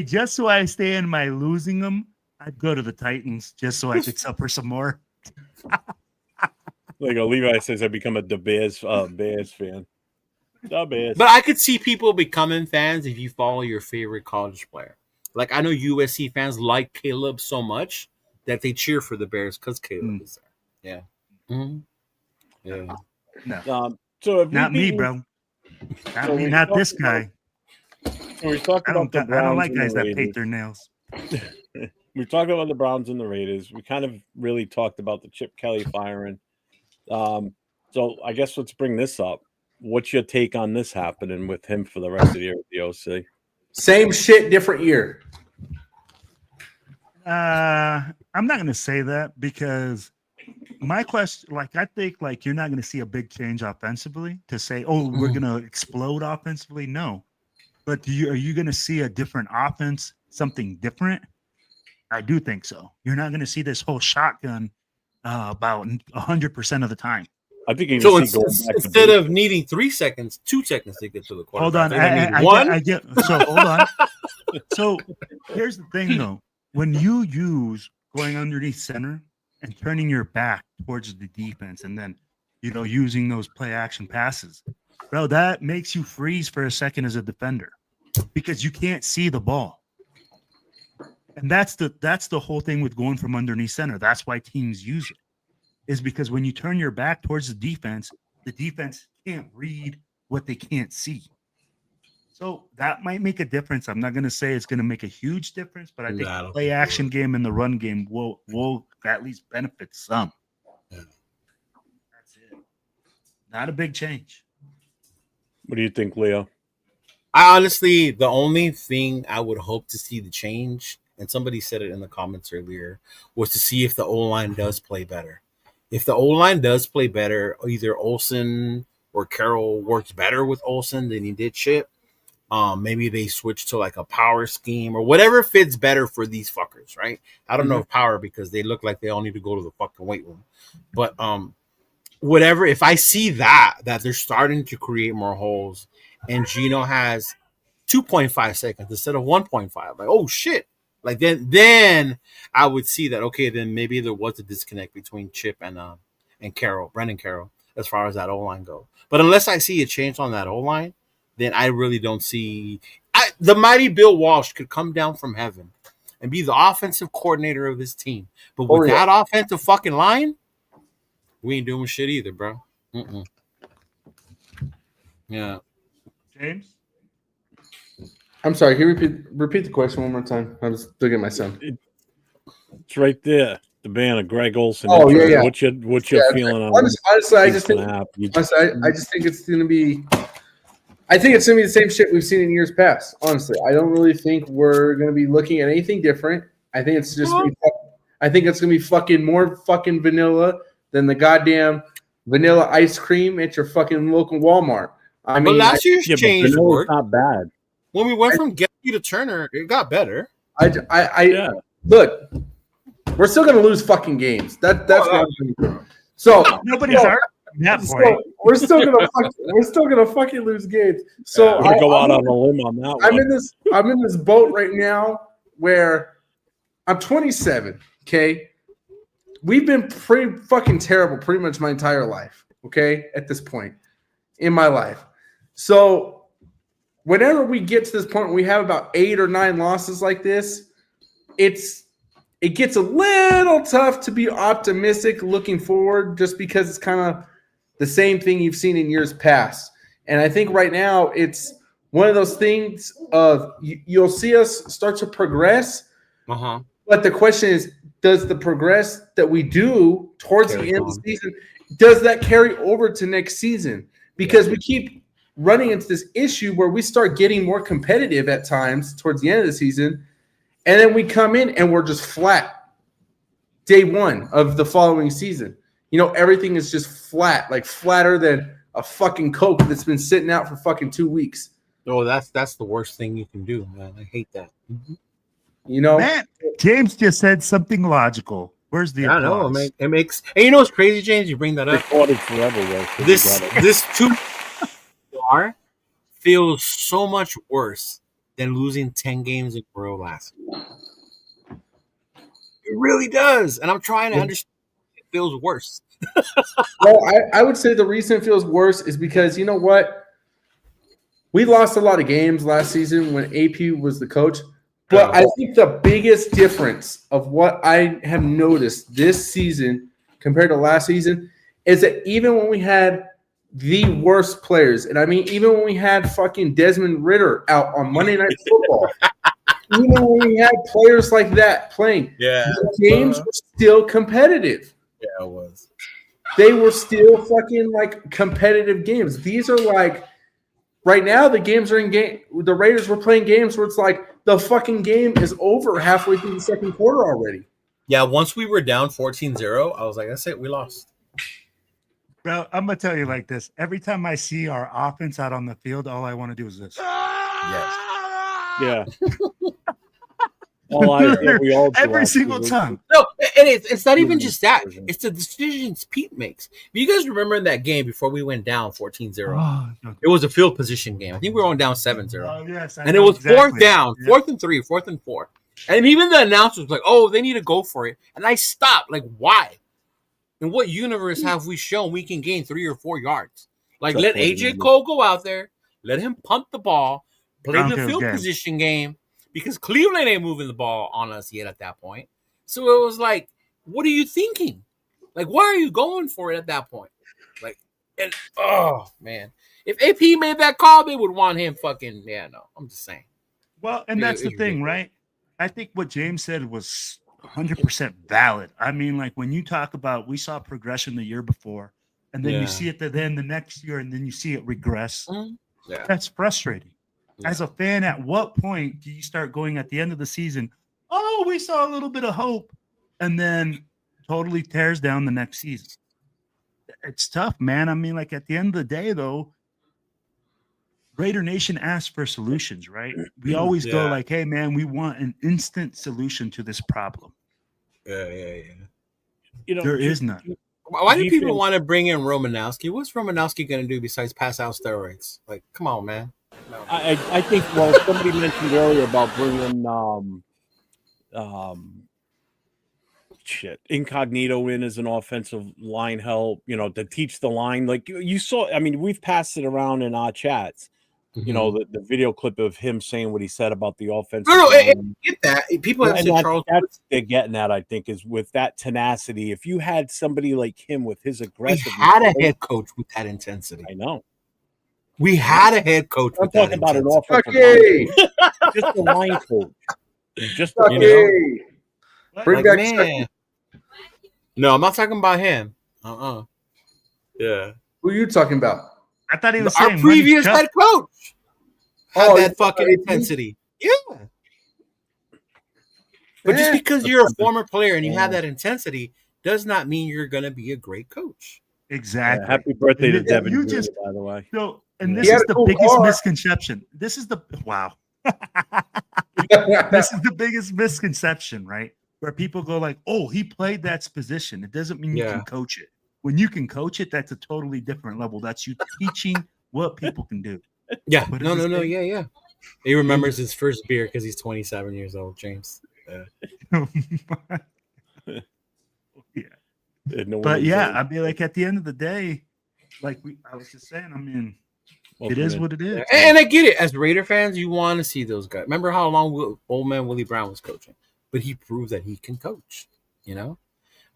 just so I stay in my losing them, I'd go to the Titans just so I could suffer some more. Like Levi says, I become a Bears fan. The Bears. But I could see people becoming fans if you follow your favorite college player. Like I know USC fans like Caleb so much that they cheer for the Bears because Caleb is there. Yeah. Mm-hmm. Yeah. No. So not me, bro. Not me, not this guy. So we talked about the Browns. I don't like guys that paint their nails. We talked about the Browns and the Raiders. We kind of really talked about the Chip Kelly firing. So I guess let's bring this up. What's your take on this happening with him for the rest of the year with the OC? Same shit, different year. I'm not going to say that because my question, I think you're not going to see a big change offensively to say, oh, we're going to explode offensively. No, but are you going to see a different offense, something different? I do think so. You're not going to see this whole shotgun about 100% of the time. I think you so instead of needing 3 seconds, 2 seconds to get to the quarterback. Hold on, I get so hold on. So here's the thing, though. When you use going underneath center and turning your back towards the defense, and then using those play action passes, bro, that makes you freeze for a second as a defender because you can't see the ball. And that's the whole thing with going from underneath center. That's why teams use it. Is because when you turn your back towards the defense can't read what they can't see. So that might make a difference. I'm not going to say it's going to make a huge difference, but I think the play action game and the run game will at least benefit some. Yeah. That's it. Not a big change. What do you think, Leo? I honestly, the only thing I would hope to see the change, and somebody said it in the comments earlier, was to see if the O-line does play better. If the O-line does play better, either Olsen or Carroll works better with Olsen than he did Chip, maybe they switch to like a power scheme or whatever fits better for these fuckers, right? I don't know if power because they look like they all need to go to the fucking weight room. But whatever, if I see that they're starting to create more holes and Gino has 2.5 seconds instead of 1.5, like, oh shit. Like then I would see that, okay, then maybe there was a disconnect between Chip and Carroll, Brendan Carroll, as far as that O-line goes. But unless I see a change on that O-line, then I really don't see the mighty Bill Walsh could come down from heaven and be the offensive coordinator of this team. But with that offensive fucking line, we ain't doing shit either, bro. Yeah. James? I'm sorry. Can you repeat the question one more time? I was looking at my son. It's right there. The band of Greg Olsen. Oh, yeah. What's your feeling on honestly, I just think it's going to be. I think it's going to be the same shit we've seen in years past. Honestly, I don't really think we're going to be looking at anything different. I think it's just. I think it's going to be fucking more fucking vanilla than the goddamn vanilla ice cream at your fucking local Walmart. I mean, but last year's change was not bad. When we went from Getty to Turner, it got better. Look, we're still going to lose fucking games. That's what so nobody's arguing that point. We're still gonna fucking lose games. So I'm gonna go out on a limb on that one. I'm in this boat right now where I'm 27. Okay, we've been pretty fucking terrible pretty much my entire life. Okay, at this point in my life, so whenever we get to this point, we have about 8 or 9 losses like this. It gets a little tough to be optimistic looking forward just because it's kind of the same thing you've seen in years past. And I think right now it's one of those things of you'll see us start to progress. But the question is, does the progress that we do towards the end of the season, does that carry over to next season? Because we keep running into this issue where we start getting more competitive at times towards the end of the season. And then we come in and we're just flat day one of the following season. You know, everything is just flat, like flatter than a fucking Coke that's been sitting out for fucking 2 weeks. Oh, that's the worst thing you can do, man. I hate that. You know, man, James just said something logical. Where's the applause? I know, it makes. And you know what's crazy, James? You bring that up. Recorded forever, though. This 2 feels so much worse than losing 10 games in a row last year. It really does. And I'm trying to understand it feels worse. Well, I would say the reason it feels worse is because, you know what? We lost a lot of games last season when AP was the coach. But I think the biggest difference of what I have noticed this season compared to last season is that even when we had the worst players, and I mean even when we had fucking Desmond Ridder out on Monday Night Football, even when we had players like that playing, the games were still competitive. Yeah, it was. They were still fucking like competitive games. These are like right now the games are in game. The Raiders were playing games where it's like the fucking game is over halfway through the second quarter already. Yeah, once we were down 14-0, I was like, that's it, we lost. Bro, I'm going to tell you like this. Every time I see our offense out on the field, all I want to do is this. Yes. Yeah. We all do every single time. No, and it's not even just that. It's the decisions Pete makes. You guys remember in that game before we went down 14-0? It was a field position game. I think we were on down 7-0. Oh, yes, and it was fourth down, 4th and 3, 4th and 4. And even the announcer was like, oh, they need to go for it. And I stopped. Like, why? In what universe have we shown we can gain 3 or 4 yards? Like, let AJ Cole go out there, let him punt the ball, play the field position game, because Cleveland ain't moving the ball on us yet at that point. So it was like, what are you thinking? Like, why are you going for it at that point? Like, and oh man, if AP made that call, they would want him fucking. Yeah, no, I'm just saying. Well, and that's the thing, right? I think what James said was 100% valid. I mean, like when you talk about, we saw progression the year before, and then you see it then the next year, and then you see it regress. Yeah. That's frustrating. Yeah. As a fan, at what point do you start going at the end of the season, oh, we saw a little bit of hope, and then totally tears down the next season. It's tough, man. I mean, like at the end of the day, though, Raider Nation asks for solutions, right? We always go like, hey, man, we want an instant solution to this problem. Yeah. There is none. Why do people want to bring in Romanowski? What's Romanowski going to do besides pass out steroids? Like, come on, man. No. I think, well, somebody mentioned earlier about bringing Incognito in as an offensive line help, to teach the line. Like you saw, I mean, we've passed it around in our chats. The video clip of him saying what he said about the offense. No, I get that. People have said Charles. That's they're getting at, I think, is with that tenacity. If you had somebody like him with his aggressiveness, we had a head coach with that intensity. I know. We had a head coach with that intensity. I'm talking about an offensive line, just a line coach. Just bring back man. No, I'm not talking about him. Yeah. Who are you talking about? I thought he was our previous head coach had that fucking intensity. Yeah. But just because you're a former player and you have that intensity does not mean you're going to be a great coach. Exactly. Happy birthday to Devin, by the way. No, and this is the biggest misconception. This is the This is the biggest misconception, right? Where people go like, "Oh, he played that position." It doesn't mean you can coach it. When you can coach it, that's a totally different level. That's you teaching what people can do. Yeah. No. Yeah. He remembers his first beer because he's 27 years old, James. Yeah. But yeah, I mean, like at the end of the day, like I was just saying, I mean, it is what it is. And I get it. As Raider fans, you want to see those guys. Remember how long old man Willie Brown was coaching? But he proved that he can coach,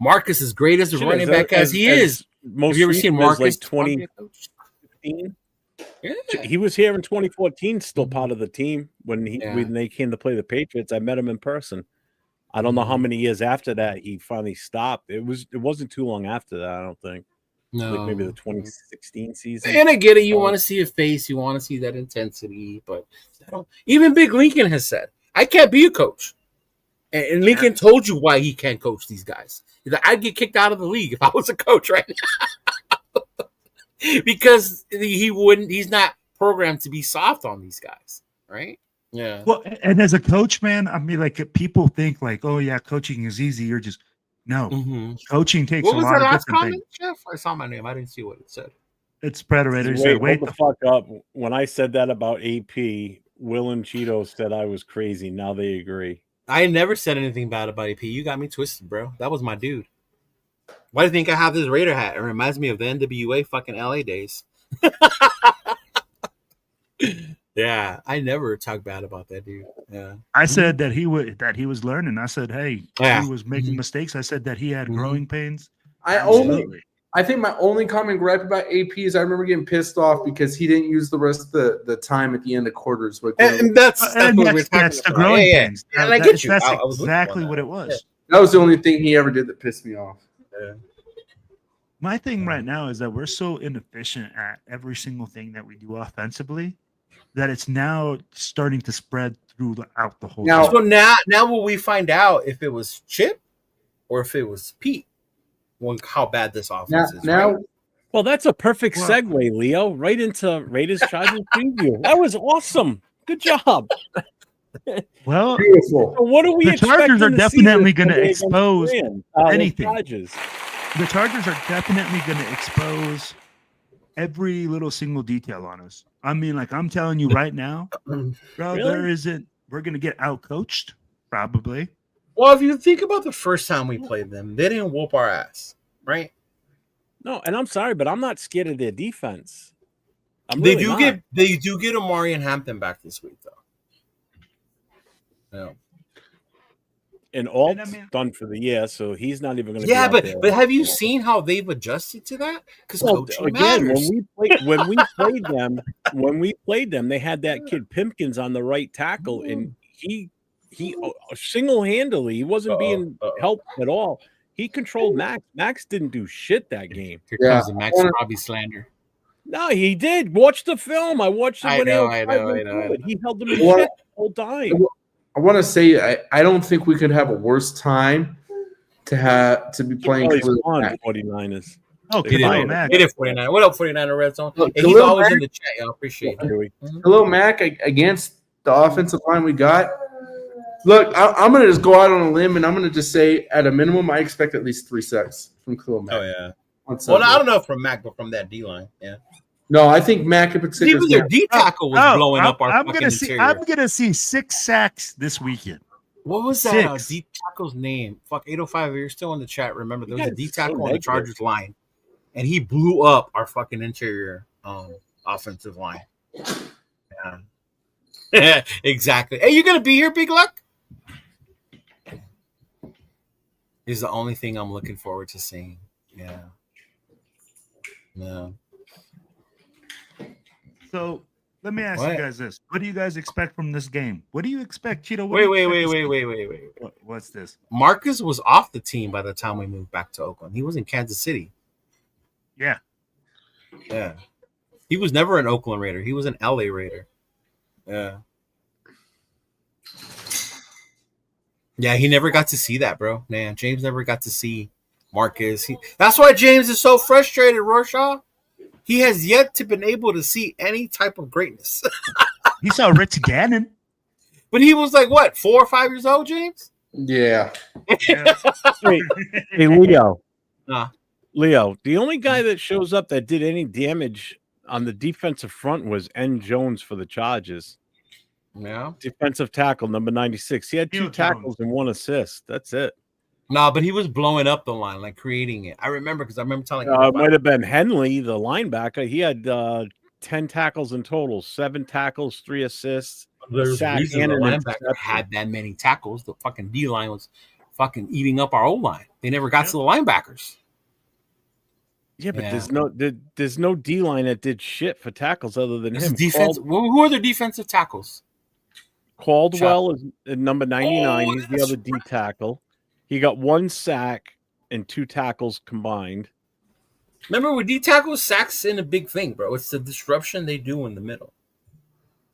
Marcus, as great as a running back as he is. Have you ever seen Marcus? Like 2015? Yeah. He was here in 2014, still part of the team when they came to play the Patriots. I met him in person. I don't know how many years after that he finally stopped. It wasn't too long after that, I don't think. No. Like maybe the 2016 season. And I get it. You want to see a face. You want to see that intensity. But even Big Lincoln has said, I can't be a coach. And Lincoln told you why he can't coach these guys. He's like, I'd get kicked out of the league if I was a coach right now. Because he's not programmed to be soft on these guys, right? Yeah. Well, and as a coach, man, I mean, like people think like, oh yeah, coaching is easy. You're just coaching takes a lot of different things. What was the last comment, Jeff? I saw my name. I didn't see what it said. It's Predator. Wait the fuck up. When I said that about AP, Will and Cheeto said I was crazy. Now they agree. I never said anything bad about AP. You got me twisted, bro. That was my dude. Why do you think I have this Raider hat? It reminds me of the NWA fucking LA days. Yeah, I never talked bad about that dude. Yeah, I said that he was learning. I said, hey, he was making mistakes. I said that he had growing pains. I think my only common gripe about AP is I remember getting pissed off because he didn't use the rest of the time at the end of quarters. And that's what we're talking about. The growing pains. And I get you. That's exactly what it was. Yeah. That was the only thing he ever did that pissed me off. Yeah. My thing right now is that we're so inefficient at every single thing that we do offensively that it's now starting to spread throughout the whole game. So now will we find out if it was Chip or if it was Pete? How bad this offense is. Right? Well, that's a perfect segue, Leo, right into Raiders Chargers preview. That was awesome. Good job. Well, beautiful. So what are we? The Chargers are definitely going to expose anything. The Chargers are definitely going to expose every little single detail on us. I mean, like I'm telling you right now, bro, Really? We're going to get out-coached, probably. Well, if you think about the first time we played them, they didn't whoop our ass, right? No, and I'm sorry, but I'm not scared of their defense. They do get Amari and Hampton back this week, though. Yeah. And Alt's done for the year, so he's not even going to. Yeah, but have you seen how they've adjusted to that? Because coaching matters. when we played them, they had that kid Pimpkins on the right tackle, and he single-handedly, he wasn't being helped at all. He controlled Max. Max didn't do shit that game. Here comes the Max Robbie slander. No, he did. Watch the film. I watched it. I know. He held them in shit the whole time. I want to say I don't think we could have a worse time to be playing. He's Khalil on Mack. 49ers. Oh, They Khalil fired Mack. It is 49. What up, 49er Red Zone? Look, Hey, he's Khalil always Mack- in the chat. Y'all appreciate it. Khalil Mack against the offensive line we got. Look, I'm going to just go out on a limb, and I'm going to just say, at a minimum, I expect at least 3 sacks from Khalil Mack. Oh, yeah. On Well, Sunday. I don't know from Mac, but from that D line. Yeah. No, I think Mack in particular. Even their D tackle was blowing up our I'm fucking gonna see. interior. I'm gonna see 6 sacks this weekend. What was that 6. D tackle's name? Fuck, 805. You're still in the chat. Remember, there was a guys D are so tackle on the negative. Chargers line, and he blew up our fucking interior offensive line. Yeah. Exactly. Hey, you gonna be here, Big Luck? Is the only thing I'm looking forward to seeing. Yeah. No. So let me ask What? you guys this: what do you guys expect from this game? What do you expect, Cheeto? What Wait, do you wait, expect wait, this wait, game- wait, wait, wait. What's this? Marcus was off the team by the time we moved back to Oakland. He was in Kansas City. Yeah, Yeah. He was never an Oakland Raider. He was an LA Raider. Yeah. Yeah, he never got to see that, bro. Man, James never got to see Marcus. That's why James is so frustrated, Rorschach. He has yet to been able to see any type of greatness. he saw Rich Gannon. But he was like, what, 4 or 5 years old, James? Yeah. Yeah. Hey, Leo. Nah. Leo, the only guy that shows up that did any damage on the defensive front was N. Jones for the Chargers. Yeah. Defensive tackle, number 96. He had 2 Neil tackles and 1 assist. That's it. Nah, but he was blowing up the line, like creating it. I remember because I remember telling you. It might have been Henley, the linebacker. He had 10 tackles in total, 7 tackles, 3 assists. There's a sack reason and the an linebacker interception. had that many tackles. The fucking D line was fucking eating up our O line. They never got to the linebackers. Yeah, but Yeah. there's no D line that did shit for tackles other than This him. is defense. Who are their defensive tackles? Caldwell is at number 99. Oh, He's the that's other D tackle. He got 1 sack and 2 tackles combined. Remember, with D tackles, sacks in a big thing, bro. It's the disruption they do in the middle.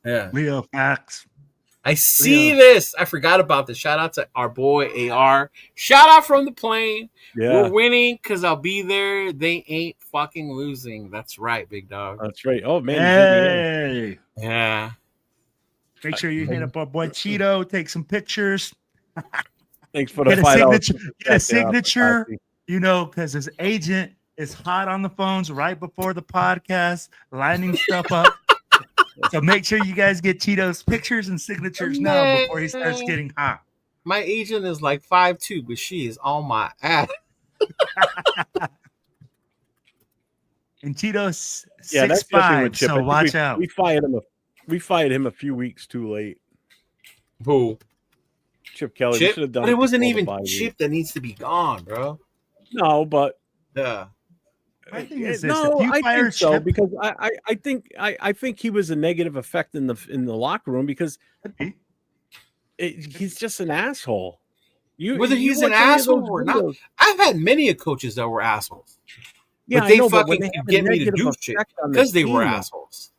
Yeah. Leo facts. I see this. I forgot about this. Shout out to our boy AR. Shout out from the plane. Yeah, We're winning because I'll be there. They ain't fucking losing. That's right, big dog. that's right. Oh man, he's in the Hey, Yeah. make sure you hit up our boy Cheeto. Take some pictures. Thanks for the Get a $5. signature. Get a signature. You know, because his agent is hot on the phones right before the podcast, lining stuff up. So make sure you guys get Cheeto's pictures and signatures now before he starts getting hot. My agent is like 5'2", but she is on my ass. And Cheeto's Yeah, that's definitely 6'5", with Chip. I so think watch out. We fired him a few weeks too late. Who? Chip Kelly. We Chip? should have done But it wasn't before the even bye week. Chip that needs to be gone, bro. No, but Yeah. My thing is this, no, if you I fire think so Chip- because I think he was a negative effect in the locker room because he's just an asshole. Whether he's an asshole or not, I've had many of coaches that were assholes. Yeah, but they I know, but fucking when they have a get me to negative do shit effect on the because they were team, assholes.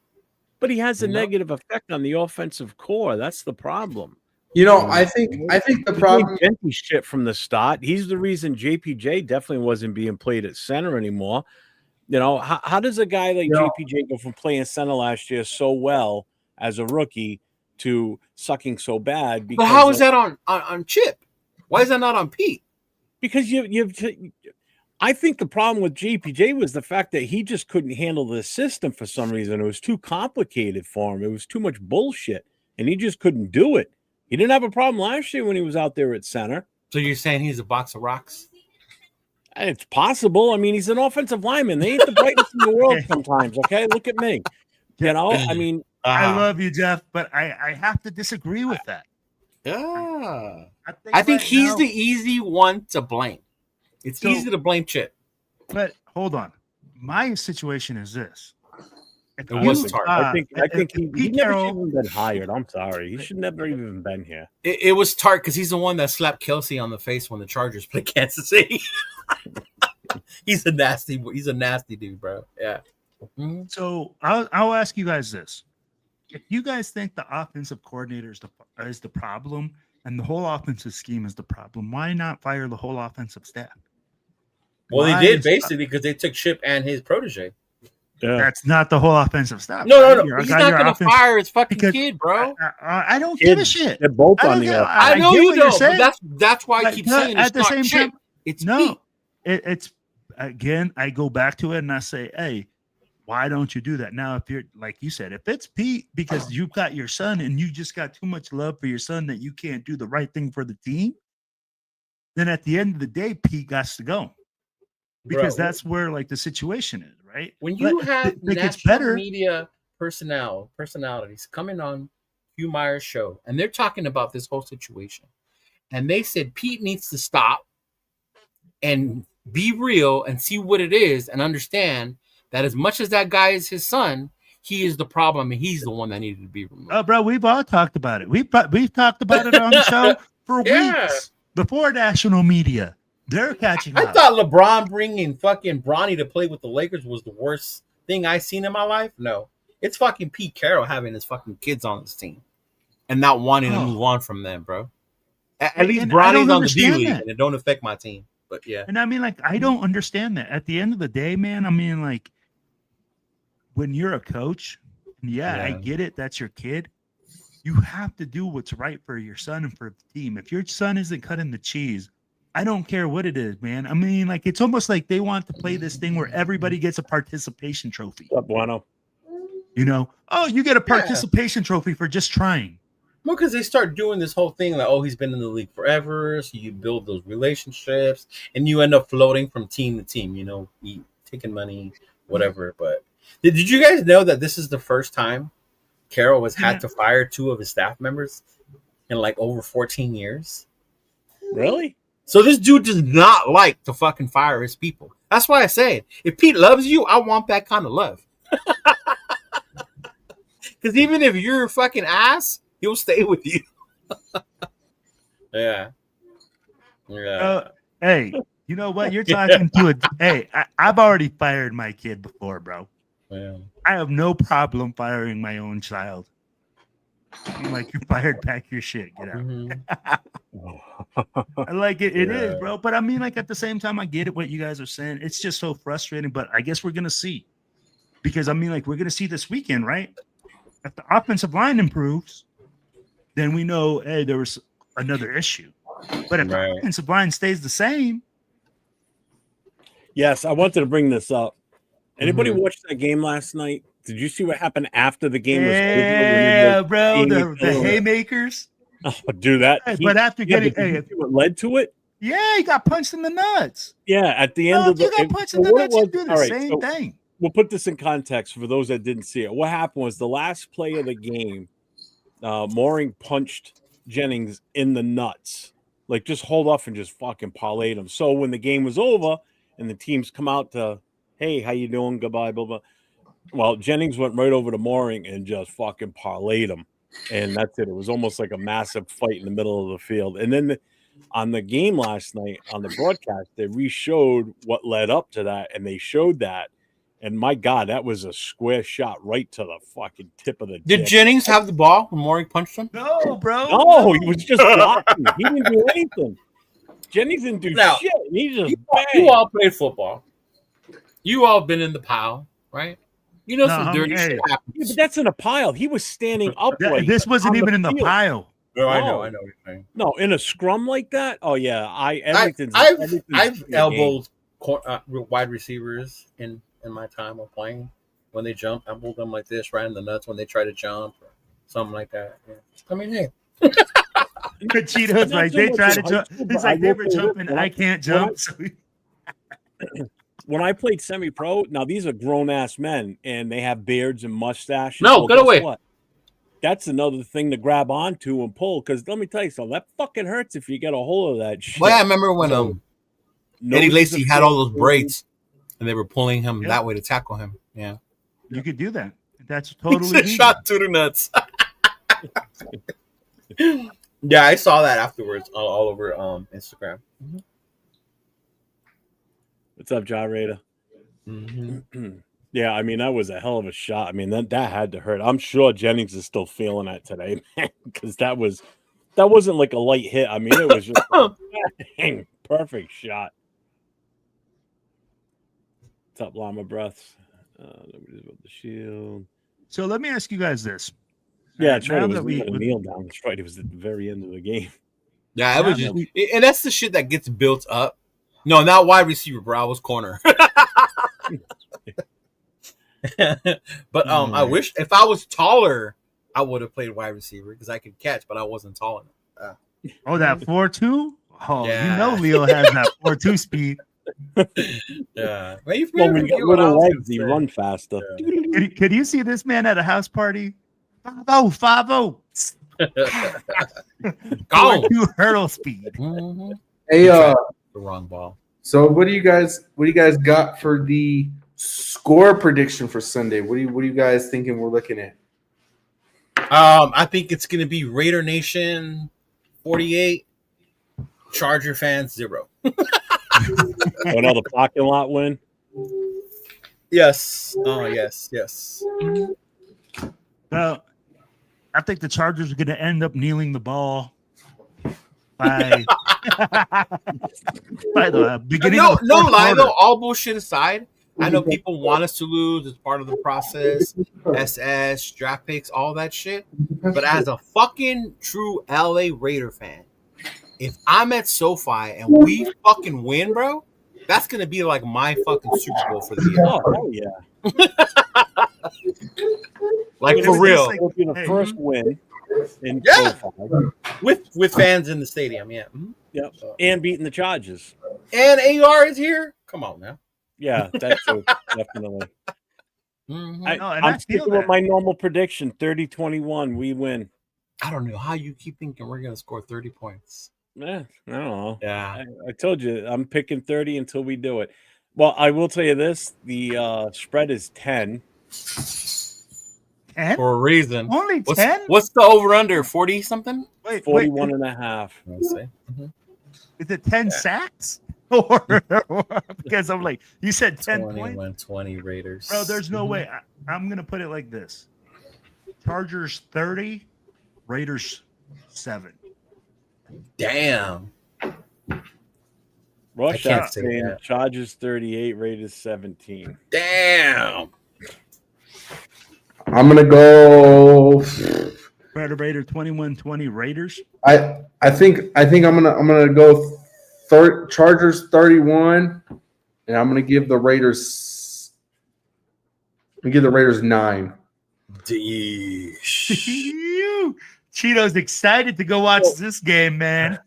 But he has a You know? negative effect on the offensive core. That's the problem. You know, I think the problem. Genty shit from the start. He's the reason JPJ definitely wasn't being played at center anymore. You know, how does a guy like JPJ go from playing center last year so well as a rookie to sucking so bad? But how is that on Chip? Why is that not on Pete? Because I think the problem with JPJ was the fact that he just couldn't handle the system for some reason. It was too complicated for him. It was too much bullshit, and he just couldn't do it. He didn't have a problem last year when he was out there at center. So you're saying he's a box of rocks? It's possible. I mean, he's an offensive lineman. They ain't the brightest in the world sometimes, okay? Look at me. You know, I mean, I love you, Jeff, but I have to disagree with that. Yeah. I think right he's now- the easy one to blame. It's So- easy to blame Chip. But hold on. My situation is this. If It was you- hard. I think if he Pete never Carroll- should have been hired. I'm sorry. He should never even been here. It was Tart because he's the one that slapped Kelsey on the face when the Chargers played Kansas City. He's a nasty dude, bro. Yeah. Mhm. So I'll ask you guys this: if you guys think the offensive coordinator is the problem, And the whole offensive scheme is the problem. Why not fire the whole offensive staff? Well, Why they did is- basically because they took Chip and his protege. Yeah. That's not the whole offensive staff. No, right? He's not going to fire his fucking because- kid, bro. I don't give a Kids, shit. They're both I on don't the get- off. I know get you what you're don't, but saying. that's why I But keep saying at it's the not same Chip. time- It's No, Pete. it's again. I go back to it and I say, hey, why don't you do that now? If you're like you said, if it's Pete because you've got your son and you just got too much love for your son that you can't do the right thing for the team, then at the end of the day, Pete got to go because Bro, that's where like the situation is, right? when you But have it gets national better. media personalities coming on Hugh Meyer's show, and they're talking about this whole situation, and they said Pete needs to stop and be real and see what it is and understand that as much as that guy is his son, he is the problem and he's the one that needed to be removed. Oh, bro, we've all talked about it. We've talked about it on the show for Yeah. weeks before national media. They're catching I up. thought LeBron bringing fucking Bronny to play with the Lakers was the worst thing I seen in my life. No, it's fucking Pete Carroll having his fucking kids on his team and not wanting to move on from them, bro. At least And I Bronny's don't on the D understand League that. and it don't affect my team. But yeah, And I mean, like, I don't understand that. At the end of the day, man, I mean, like, when you're a coach, I Yeah. get it. That's your kid. You have to do what's right for your son and for the team. If your son isn't cutting the cheese, I don't care what it is, man. I mean, like, it's almost like they want to play this thing where everybody gets a participation trophy. What's up, Bueno? You know, oh, you get a participation trophy for just trying. well, because they start doing this whole thing like, oh, he's been in the league forever, so you build those relationships, and you end up floating from team to team. You know, taking money, whatever. But did you guys know that this is the first time Carroll has had to fire 2 of his staff members in like over 14 years? Really? So this dude does not like to fucking fire his people. That's why I say, if Pete loves you, I want that kind of love. Because even if you're a fucking ass, he'll stay with you. Yeah. Hey, you know what? You're talking to a. Hey, I've already fired my kid before, bro. Yeah. I have no problem firing my own child. I'm like, you fired, pack your shit, get out. Mm-hmm. I like it. It is, Yeah. bro. But I mean, like, at the same time, I get it what you guys are saying. It's just so frustrating. But I guess we're gonna see. Because I mean, like, we're gonna see this weekend, right? If the offensive line improves, then we know, hey, there was another issue. But if the offensive line stays the same, Yes, I wanted to bring this up. Anybody watch that game last night? Did you see what happened after the game was over? yeah, bro, the haymakers. Oh, do that. Hey, but after getting, did you see what led to it? yeah, he got punched in the nuts. Yeah, at the end Well, of if the you got punched in the nuts, you do the same thing. We'll put this in context for those that didn't see it. What happened was the last play of the game, Mooring punched Jennings in the nuts. Like, just hold off and just fucking parlayed him. So when the game was over and the teams come out to, hey, how you doing? Goodbye, blah, blah. Well, Jennings went right over to Mooring and just fucking parlayed him. And that's it. It was almost like a massive fight in the middle of the field. And then on the game last night, on the broadcast, they re-showed what led up to that, and they showed that. And my God, that was a square shot right to the fucking tip of the Did dick. Jennings have the ball when Mooring punched him? No, bro. No, he was just blocking. He didn't do anything. Jennings didn't do shit. He just You all played football. You all been in the pile, right? You know some dirty shit happens. Yeah, but that's in a pile. He was standing upright. This wasn't even in the field. pile. No, I know what you're saying. No, in a scrum like that. Oh yeah, everything's I've elbowed wide receivers in my time of playing. When they jump, I elbowed them like this, right in the nuts when they try to jump or something like that. Yeah. I mean, hey. Cheeto's like they try to jump. He's like they were jumping. I can't jump. When I played semi-pro, now these are grown-ass men, and they have beards and mustaches. No, well, get away. What? That's another thing to grab onto and pull, because let me tell you something, that fucking hurts if you get a hold of that shit. Well, I remember when Eddie Lacy had all those braids, and they were pulling him that way to tackle him. Yeah. You could do that. That's totally shot to the nuts. Yeah, I saw that afterwards all over Instagram. Mm-hmm. What's up, Ja Raider? Mm-hmm. Yeah, I mean, that was a hell of a shot. I mean, that had to hurt. I'm sure Jennings is still feeling that today, man, because that was That wasn't like a light hit. I mean, it was just bang, perfect shot. Top llama breaths. Nobody's about the shield. So let me ask you guys this. Yeah, that's right. Now It was that we- a kneel down. That's right. It was at the very end of the game. Yeah, it was just, and that's the shit that gets built up. No, not wide receiver, bro. I was corner. But I wish if I was taller, I would have played wide receiver because I could catch, but I wasn't tall enough. Oh, that 4.2? Oh, Yeah. you know Leo has that 4.2 speed. Yeah. Well, you've Well, never when you got knew what I little was legs, you gonna say. run faster. Could you see this man at a house party? 5-0, 5-0. Gone. 2 hurdle speed. Mhm. Hey, The wrong ball. so what do you guys got for the score prediction for Sunday? What are you guys thinking we're looking at? I think it's gonna be Raider Nation 48, Charger fans 0. Another parking lot win. Yes. Oh yes, yes. Well, I think the Chargers are going to end up kneeling the ball by the beginning. No, of the no fourth lie quarter. though. All bullshit aside, I know people want us to lose. It's part of the process. SS, draft picks, all that shit. But as a fucking true LA Raider fan, if I'm at SoFi and we fucking win, bro, that's gonna be like my fucking Super Bowl for the year. Oh, hell yeah. Like It for was real. just like- It'll be the Hey. first win in Yeah. SoFi. With fans in the stadium, yeah. Mhm. Yep. And beating the Chargers. And AR is here. Come on now. Yeah, that's true. Definitely. Mhm. No, and I I'm feel sticking that. with my normal prediction 30-21. We win. I don't know how you keep thinking we're gonna score 30 points. Yeah, I don't know. Yeah. I told you I'm picking 30 until we do it. Well, I will tell you this: the spread is 10. 10? For a reason. Only 10? What's the over under? 40 something? Wait, 41 and a half. Let's see. is it 10 sacks? Or because I'm like, you said 10 points? 21-20 Raiders. Bro, there's no Mhm. way. I'm going to put it like this. Chargers 30, Raiders 7. Damn. Rush I can't out say saying that. Chargers 38, Raiders 17. Damn. I'm gonna go. Raider 21-20 Raiders. I think I'm gonna go Chargers 31, and I'm gonna give the Raiders. I'm gonna give the Raiders 9. Deesh. Cheeto's excited to go watch this game, man.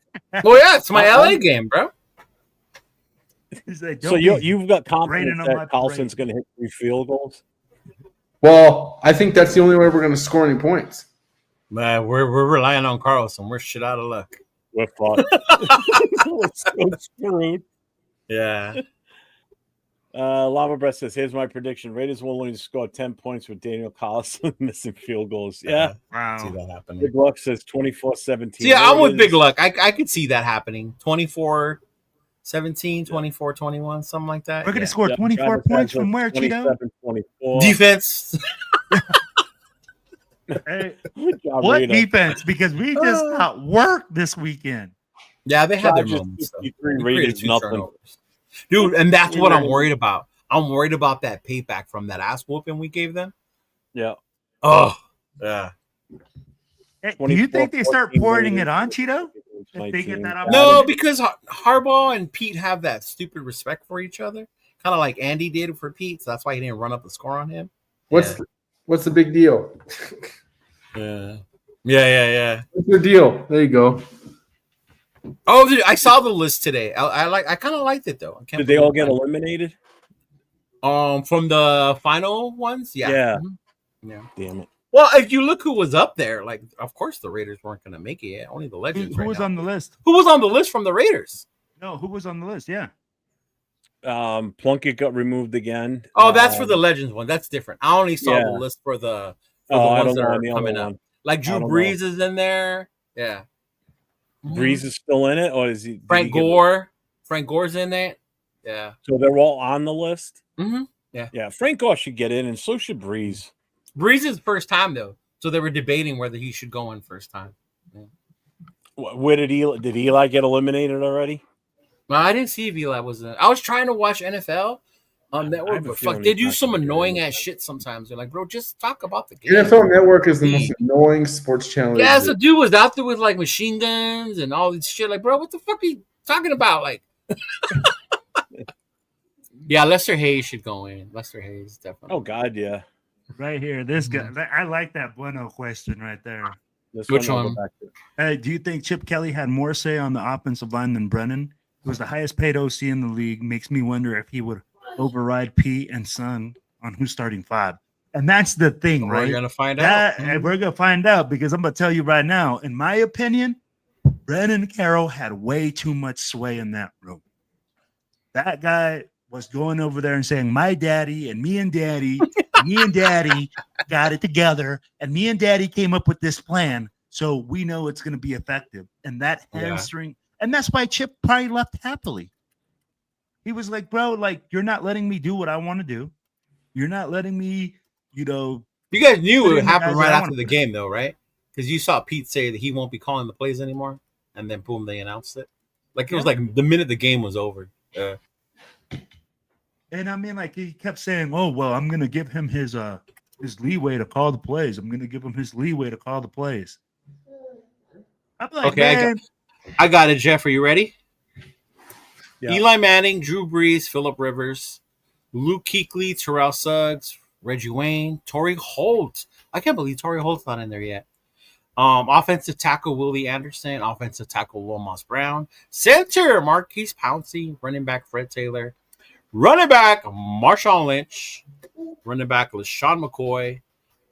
Well, yeah, it's my LA game, bro. He's like, So "Don't be you've got raining confidence on my that Carlson's parade." going to hit 3 field goals? Well, I think that's the only way we're gonna score any points. Man, we're relying on Carlson. We're shit out of luck. We're fucked. We're so screwed. Yeah. Lava Breath says, here's my prediction. Raiders will only score 10 points with Daniel Carlson missing field goals. Yeah. See Wow. that happening. Big Luck says 24-17. See, I'm with Raiders. Big Luck. I could see that happening. 24-17, 24-21, something like that. We're going to Yeah. score Yeah, 24 Travis points says from where, Cheeto? 27-24. Defense. Hey, Good job, what Raider. defense? Because we just got work this weekend. Yeah, they had their Chargers moments. though. 53, We Raiders created 2 nothing. turnovers. Dude, and that's what I'm Raiders. worried about. I'm worried about that payback from that ass whooping we gave them. Yeah. Oh, yeah. Hey, do you think they start 24-14 pouring Raiders. it on, Cheeto? If they 19. get that No, because Harbaugh and Pete have that stupid respect for each other, kind of like Andy did for Pete. So that's why he didn't run up the score on him. What's the big deal? Yeah. Yeah. What's the deal? There you go. Oh, dude, I saw the list today. I kind of liked it though. I can't Did they all believe get it. eliminated? From the final ones? Yeah. Yeah. Mhm. Yeah. Damn it. Well, if you look who was up there, like of course the Raiders weren't going to make it yet. Only the Legends. Who right was now. on the list? Who was on the list from the Raiders? No, who was on the list? Yeah. Plunkett got removed again. Oh, that's for the Legends one. That's different. I only saw yeah. the list for the I ones don't that know are on the other coming up. one. Like I Drew don't Brees is in there. Yeah. Breeze is still in it, or is he? did Frank he get- Gore. Frank Gore's in it. Yeah. So they're all on the list. Mm-hmm. Yeah, Frank Gore should get in, and so should Breeze. Brees is first time though, so they were debating whether he should go in first time. Where did Eli get eliminated already? Well, I didn't see if Eli was in. I was trying to watch NFL on network, but fuck, they do some annoying ass shit sometimes. They're like, bro, just talk about the game. NFL Network is the most annoying sports channel. Yeah, the dude was out there with like machine guns and all this shit. Like, bro, what the fuck are you talking about? Like, yeah, Lester Hayes should go in. Lester Hayes, definitely. Oh God, yeah. Right here, this guy. I like that Bueno question right there. Which one? Hey, do you think Chip Kelly had more say on the offensive line than Brennan, who was the highest paid OC in the league? Makes me wonder if he would override Pete and Son on who's starting 5. And that's the thing, right? We're gonna find out. We're gonna find out because I'm gonna tell you right now. In my opinion, Brennan Carroll had way too much sway in that room. That guy was going over there and saying, "My daddy and me and daddy got it together, and me and daddy came up with this plan, so we know it's going to be effective." And that hamstring, and that's why Chip probably left happily. He was like, "Bro, like you're not letting me do what I want to do. You're not letting me, You guys knew it would happen right after the game, though, right? Because you saw Pete say that he won't be calling the plays anymore, and then boom, they announced it. Like it was like the minute the game was over. And I mean, like he kept saying, "Oh, well, I'm going to give him his leeway to call the plays. I'm going to give him his leeway to call the plays." I'm like, okay, man. I got it, Jeff. Are you ready? Yeah. Eli Manning, Drew Brees, Phillip Rivers, Luke Kuechly, Terrell Suggs, Reggie Wayne, Torrey Holt. I can't believe Torrey Holt's not in there yet. Offensive tackle Willie Anderson, offensive tackle Lomas Brown, center Marquise Pouncey, running back Fred Taylor, running back Marshawn Lynch, running back LaShawn McCoy,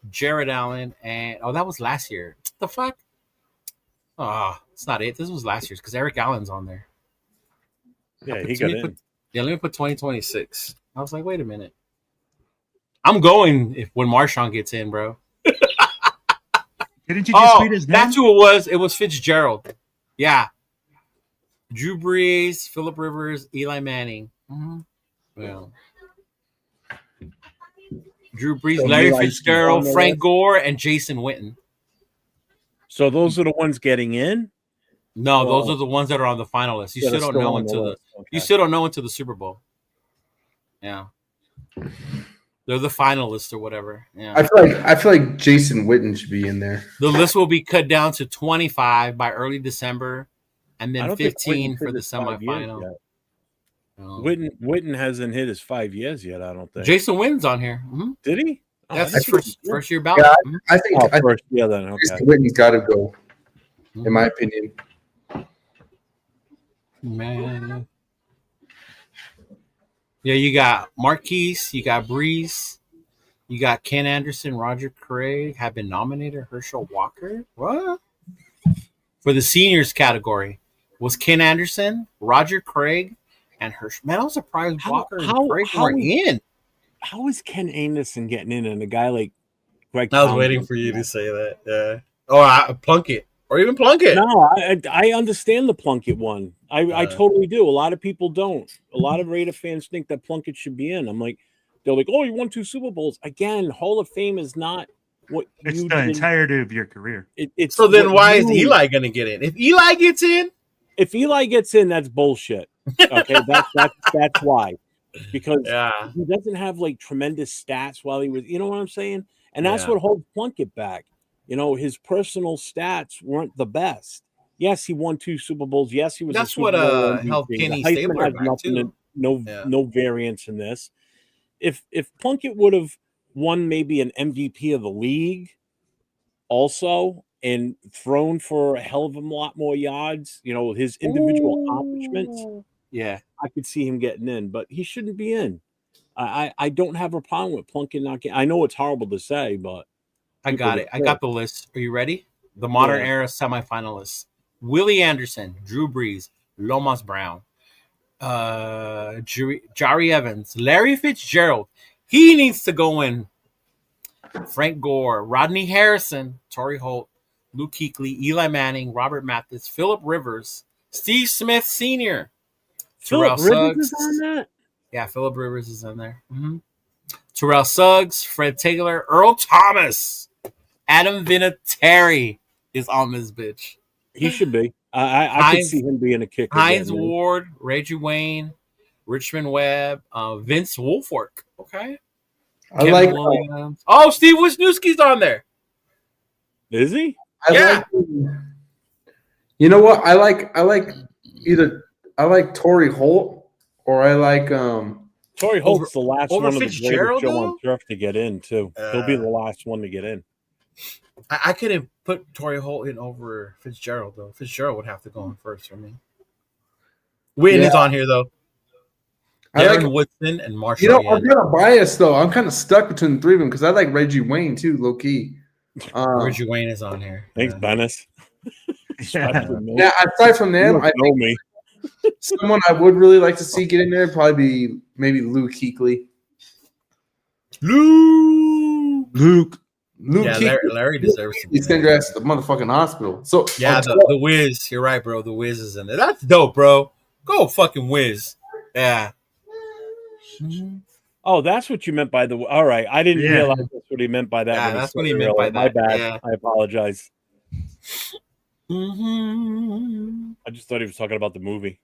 Jared Allen, and that was last year. What the fuck? It's not it. This was last year's because Eric Allen's on there. Yeah, he got in. Let me put 2026. I was like, wait a minute. I'm going when Marshawn gets in, bro. Didn't you just read his name? That's who it was. It was Fitzgerald. Yeah. Drew Brees, Phillip Rivers, Eli Manning. Mm-hmm. Well, Drew Brees, Larry Fitzgerald, Frank Gore, and Jason Witten. So those are the ones getting in? No, those are the ones that are on the finalists. You still don't know until you still don't know until the Super Bowl. Yeah. They're the finalists or whatever. Yeah. I feel like Jason Witten should be in there. The list will be cut down to 25 by early December, and then 15 for the semifinal. Witten hasn't hit his 5 years yet. I don't think. Jason Witten's on here. Mm-hmm. Did he? That's his first year ballot. Yeah, I think first. Yeah, then okay. Jason Witten's got to go, in my opinion. Man. Yeah, you got Marquise, you got Breeze, you got Ken Anderson, Roger Craig have been nominated. Herschel Walker, what? For the seniors category was Ken Anderson, Roger Craig, and Herschel. Man, I was surprised Walker and Craig weren't in. How is Ken Anderson getting in and a guy like Greg? I was waiting for you to say that. Yeah. Or Plunkett. Or even Plunkett. No, I understand the Plunkett one. I totally do. A lot of people don't. A lot of Raider fans think that Plunkett should be in. I'm like, they're like, oh, he won 2 Super Bowls. Again, Hall of Fame is not what it's the entirety of your career. It's so then why is Eli going to get in? If Eli gets in, that's bullshit. Okay, that's why. Because he doesn't have like tremendous stats while he was, you know what I'm saying? And that's what holds Plunkett back. You know, his personal stats weren't the best. Yes, he won 2 Super Bowls. Yes, he was. That's what held Kenny Stabler back too. No variance in this. If Plunkett would have won maybe an MVP of the league, also, and thrown for a hell of a lot more yards, you know, his individual accomplishments. Yeah, I could see him getting in, but he shouldn't be in. I don't have a problem with Plunkett not getting. I know it's horrible to say, but I got it. I got the list. Are you ready? The modern era semifinalists: Willie Anderson, Drew Brees, Lomas Brown, Jari Evans, Larry Fitzgerald. He needs to go in. Frank Gore, Rodney Harrison, Torrey Holt, Luke Kuechly, Eli Manning, Robert Mathis, Phillip Rivers, Steve Smith Sr., Terrell Suggs. Is on that? Yeah, Phillip Rivers is in there. Mm-hmm. Terrell Suggs, Fred Taylor, Earl Thomas, Adam Vinatieri is on this bitch. He should be. I could see him being a kicker. Hines again, man. Ward, Reggie Wayne, Richmond Webb, Vince Wolfork. Okay. I Kevin like. Williams. Oh, Steve Wisniewski's on there. Is he? Yeah. You know what? I like Torrey Holt or I like Torrey Holt's the last over one of the Fitzgerald, greatest show though? on turf to get in too. He'll be the last one to get in. I couldn't put Torrey Holt in over Fitzgerald, though. Fitzgerald would have to go in first for me. Witten is on here, though. I like Darren Woodson and Marshall. You know, I'm kind of biased though. I'm kind of stuck between the three of them because I like Reggie Wayne too, low key. Reggie Wayne is on here. Thanks, Bennis. Yeah, aside from them, I think me. someone I would really like to see get in there would probably be maybe Luke Kuechly. Luke. Yeah, Kuechly. Larry deserves to be He's sent your ass to the motherfucking hospital. So yeah, the Wiz. You're right, bro. The Wiz is in there. That's dope, bro. Go fucking Wiz. Yeah. Oh, that's what you meant by the. All right, I didn't realize that's what he meant by that. Yeah, that's what he meant by that. My bad. Yeah. I apologize. Mm-hmm. I just thought he was talking about the movie.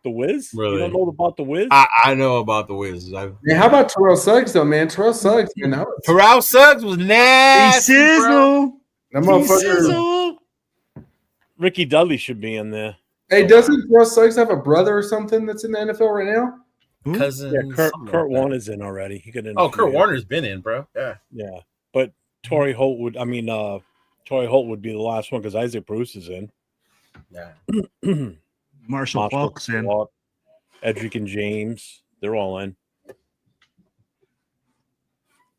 The Wiz? Really? You don't know about the Wiz? I know about the Wiz. Man, how about Terrell Suggs though, man? Terrell Suggs, man. Terrell Suggs was nasty. Sizzle. That motherfucker. Ricky Dudley should be in there. Hey, doesn't Terrell Suggs have a brother or something that's in the NFL right now? Cousin. Yeah, Kurt Warner's in already. He could. Kurt Warner's been in, bro. Yeah. Yeah, but Torrey Holt would. I mean, Torrey Holt would be the last one because Isaac Bruce is in. Yeah. Marshall Falk's in. Edric and James, they're all in.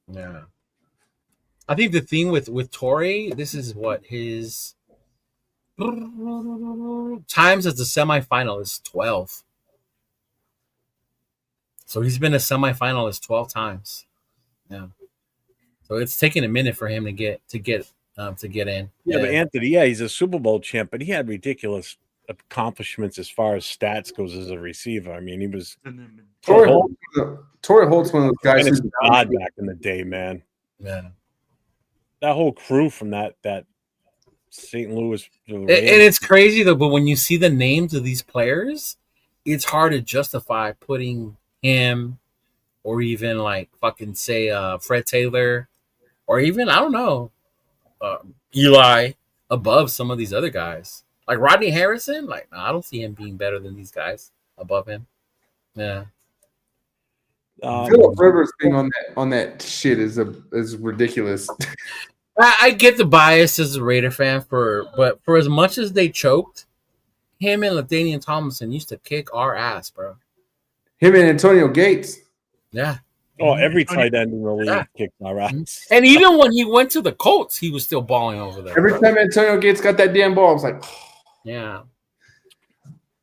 Yeah. I think the thing with Torrey, this is what his times as a semifinalist 12. So he's been a semifinalist 12 times. Yeah. So it's taking a minute for him to get in. Yeah, but Anthony, he's a Super Bowl champ, but he had ridiculous accomplishments as far as stats goes as a receiver. I mean, he was Torrey Holt's one of those guys who's God back in the day, man. Yeah. That whole crew from that St. Louis. And it's crazy though, but when you see the names of these players, it's hard to justify putting him or even like fucking say Fred Taylor or even I don't know Eli above some of these other guys. Like Rodney Harrison, like I don't see him being better than these guys above him. Yeah. Philip Rivers being on that shit is ridiculous. I get the bias as a Raider fan but for as much as they choked, him and LaDainian Tomlinson used to kick our ass, bro. Him and Antonio Gates. Yeah. Oh, every tight end in the league kicked our ass. And even when he went to the Colts, he was still balling over there. Every time Antonio Gates got that damn ball, I was like, yeah.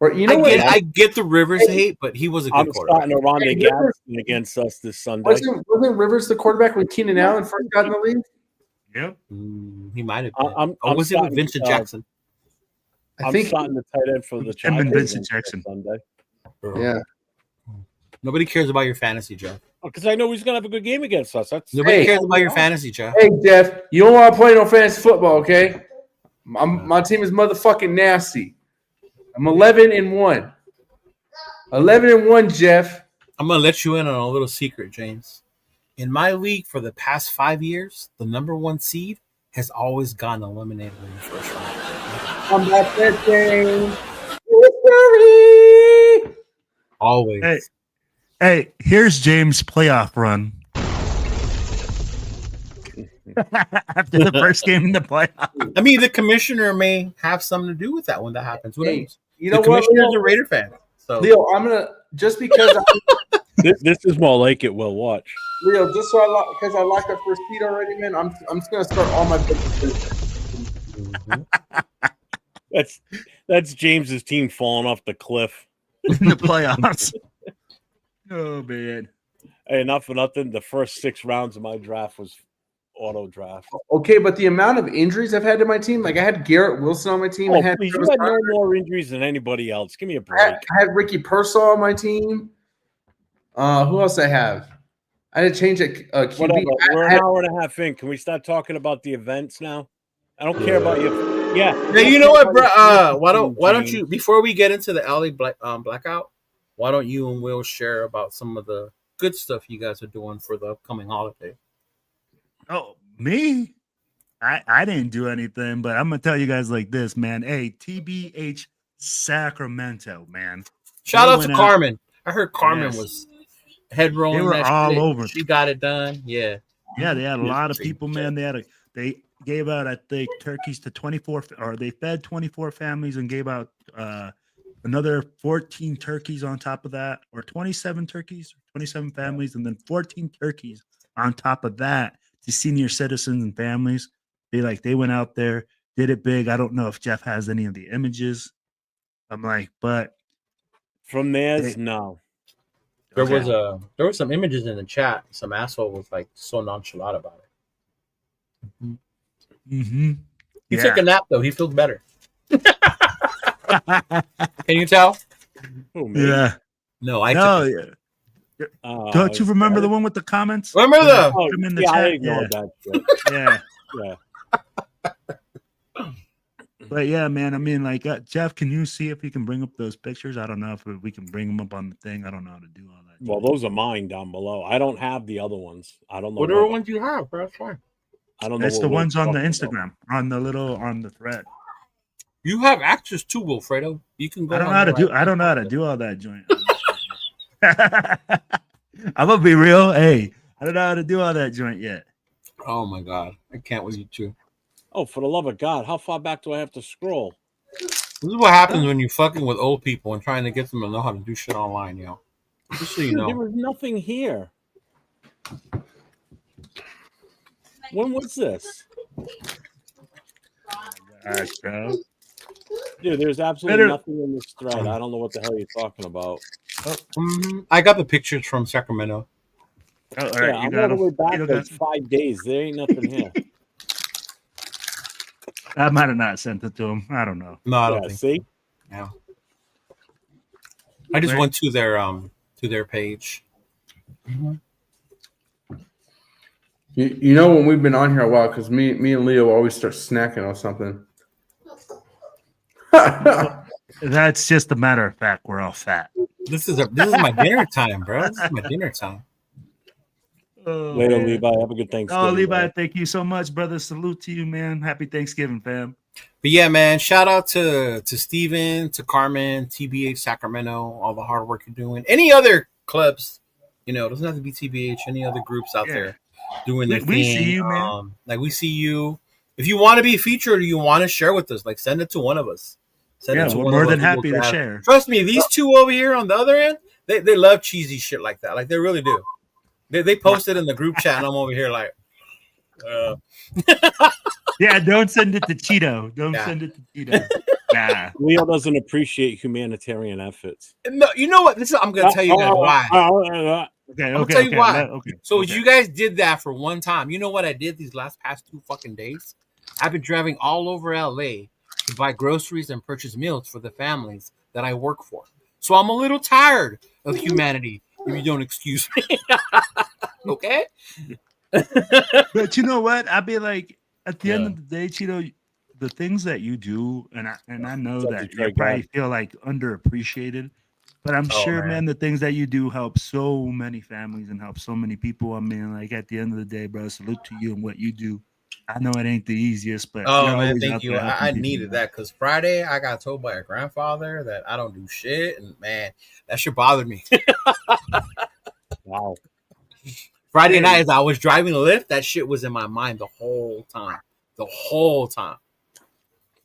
Or you know I get the Rivers hate, but he was a good quarterback. I'm starting Oronde Gadsden against us this Sunday. Wasn't Rivers the quarterback when Keenan Allen first got in the league? Yep. He might have been. I'm was it with Vincent Jackson? I think starting the tight end for the Him and Chargers Vincent Jackson. Sunday. Yeah. Nobody cares about your fantasy, Jeff. Because I know he's gonna have a good game against us. Nobody cares about your fantasy, Jeff. Hey, Jeff, you don't want to play no fantasy football, okay? My team is motherfucking nasty. I'm 11-1. 11-1, Jeff. I'm gonna let you in on a little secret, James. In my league for the past 5 years, the number one seed has always gotten eliminated in the first round. I'm back that game. History. Always. Hey, here's James' playoff run. After the first game in the playoff. I mean, the commissioner may have something to do with that when that happens. Who knows? You know the what, commissioner's Leo? a Raider fan. So Leo, I'm gonna just because This is more like it. We'll watch. Leo, just so because I locked up first seed already, man. I'm just gonna start all my businesses. That's James's team falling off the cliff. In the playoffs. Oh, man. Hey, not for nothing. The first 6 rounds of my draft was auto draft. Okay, but the amount of injuries I've had to my team, like I had Garrett Wilson on my team. Oh, I had please, you had no more injuries than anybody else. Give me a break. I had Ricky Pearsall on my team. Who else I have? I had to change a QB. Whatever. We're an hour and a half in. Can we start talking about the events now? I don't care about you. Yeah. Now, you know what, bro? Why don't you, before we get into the LA Blackout, why don't you and Will share about some of the good stuff you guys are doing for the upcoming holiday? Oh, me? I didn't do anything, but I'm gonna tell you guys like this, man. Hey, TBH Sacramento, man. Shout They out to went Carmen. I heard Carmen Yes. was head rolling. They were that all shit. over. She got it done. Yeah. Yeah, they had a lot of people, man. They gave out, I think, turkeys to 24, or they fed 24 families and gave out another 14 turkeys on top of that, or 27 turkeys, 27 families, and then 14 turkeys on top of that to senior citizens and families. They went out there, did it big. I don't know if Jeff has any of the images. I'm like, but from theirs, no. There was some images in the chat. Some asshole was like so nonchalant about it. Mm-hmm. He took a nap though. He feels better. Can you tell? Oh, man. Yeah. No, I No. took Don't you remember the one with the comments? Remember the? Oh, in the yeah, I chat? ignored that shit. Yeah. Yeah. But yeah, man, I mean, like, Jeff, can you see if you can bring up those pictures? I don't know if we can bring them up on the thing. I don't know how to do all that. Well, those are mine down below. I don't have the other ones. I don't know. Whatever ones you have, bro. That's fine. I don't know. It's what the we're ones on the talking Instagram, on the thread. You have access to Wilfredo. You can go. I don't know how to do all that joint. I'm gonna be real. Hey, I don't know how to do all that joint yet. Oh my god, I can't with you too. Oh, for the love of God, how far back do I have to scroll? This is what happens when you're fucking with old people and trying to get them to know how to do shit online, yo. Just so you Dude, know. there was nothing here. When was this? Gosh, bro. Dude, there's absolutely nothing in this thread. I don't know what the hell you're talking about. I got the pictures from Sacramento. Oh, all Yeah, right, I'm all the way back like 5 days. There ain't nothing here. I might have not sent it to him. I don't know. No, I don't think. See? Yeah. I just went to their page. You know when we've been on here a while, because me and Leo always start snacking on something. That's just a matter of fact. We're all fat. This is my dinner time, bro. This is my dinner time. Later, Levi. Have a good Thanksgiving. Oh, Levi, bro. thank you so much, brother. Salute to you, man. Happy Thanksgiving, fam. But yeah, man, shout out to Steven, to Carmen, TBH Sacramento, all the hard work you're doing. Any other clubs, it doesn't have to be TBH, any other groups out there doing their thing. We see you, man. We see you. If you want to be featured or you want to share with us, send it to one of us. We're more than happy to share. Trust me, these two over here on the other end, they love cheesy shit like that. Like, they really do. They posted in the group chat, and I'm over here like, yeah, don't send it to Cheeto. Send it to Cheeto. Nah. Leo doesn't appreciate humanitarian efforts. No, you know what? I'm going to tell you guys why. Okay, I'll tell you why. Okay. So if you guys did that for one time, you know what I did these past 2 fucking days? I've been driving all over LA to buy groceries and purchase meals for the families that I work for. So I'm a little tired of humanity, if you don't excuse me. Okay? But you know what? I'd be like, at the end of the day, Cheeto, the things that you do, and I know that you probably feel like underappreciated, but I'm sure, man, the things that you do help so many families and help so many people. I mean, like, at the end of the day, bro, salute to you and what you do. I know it ain't the easiest, but man, thank you. I needed that because Friday I got told by a grandfather that I don't do shit, and man, that shit bothered me. Wow. Friday night, as I was driving Lyft, that shit was in my mind the whole time.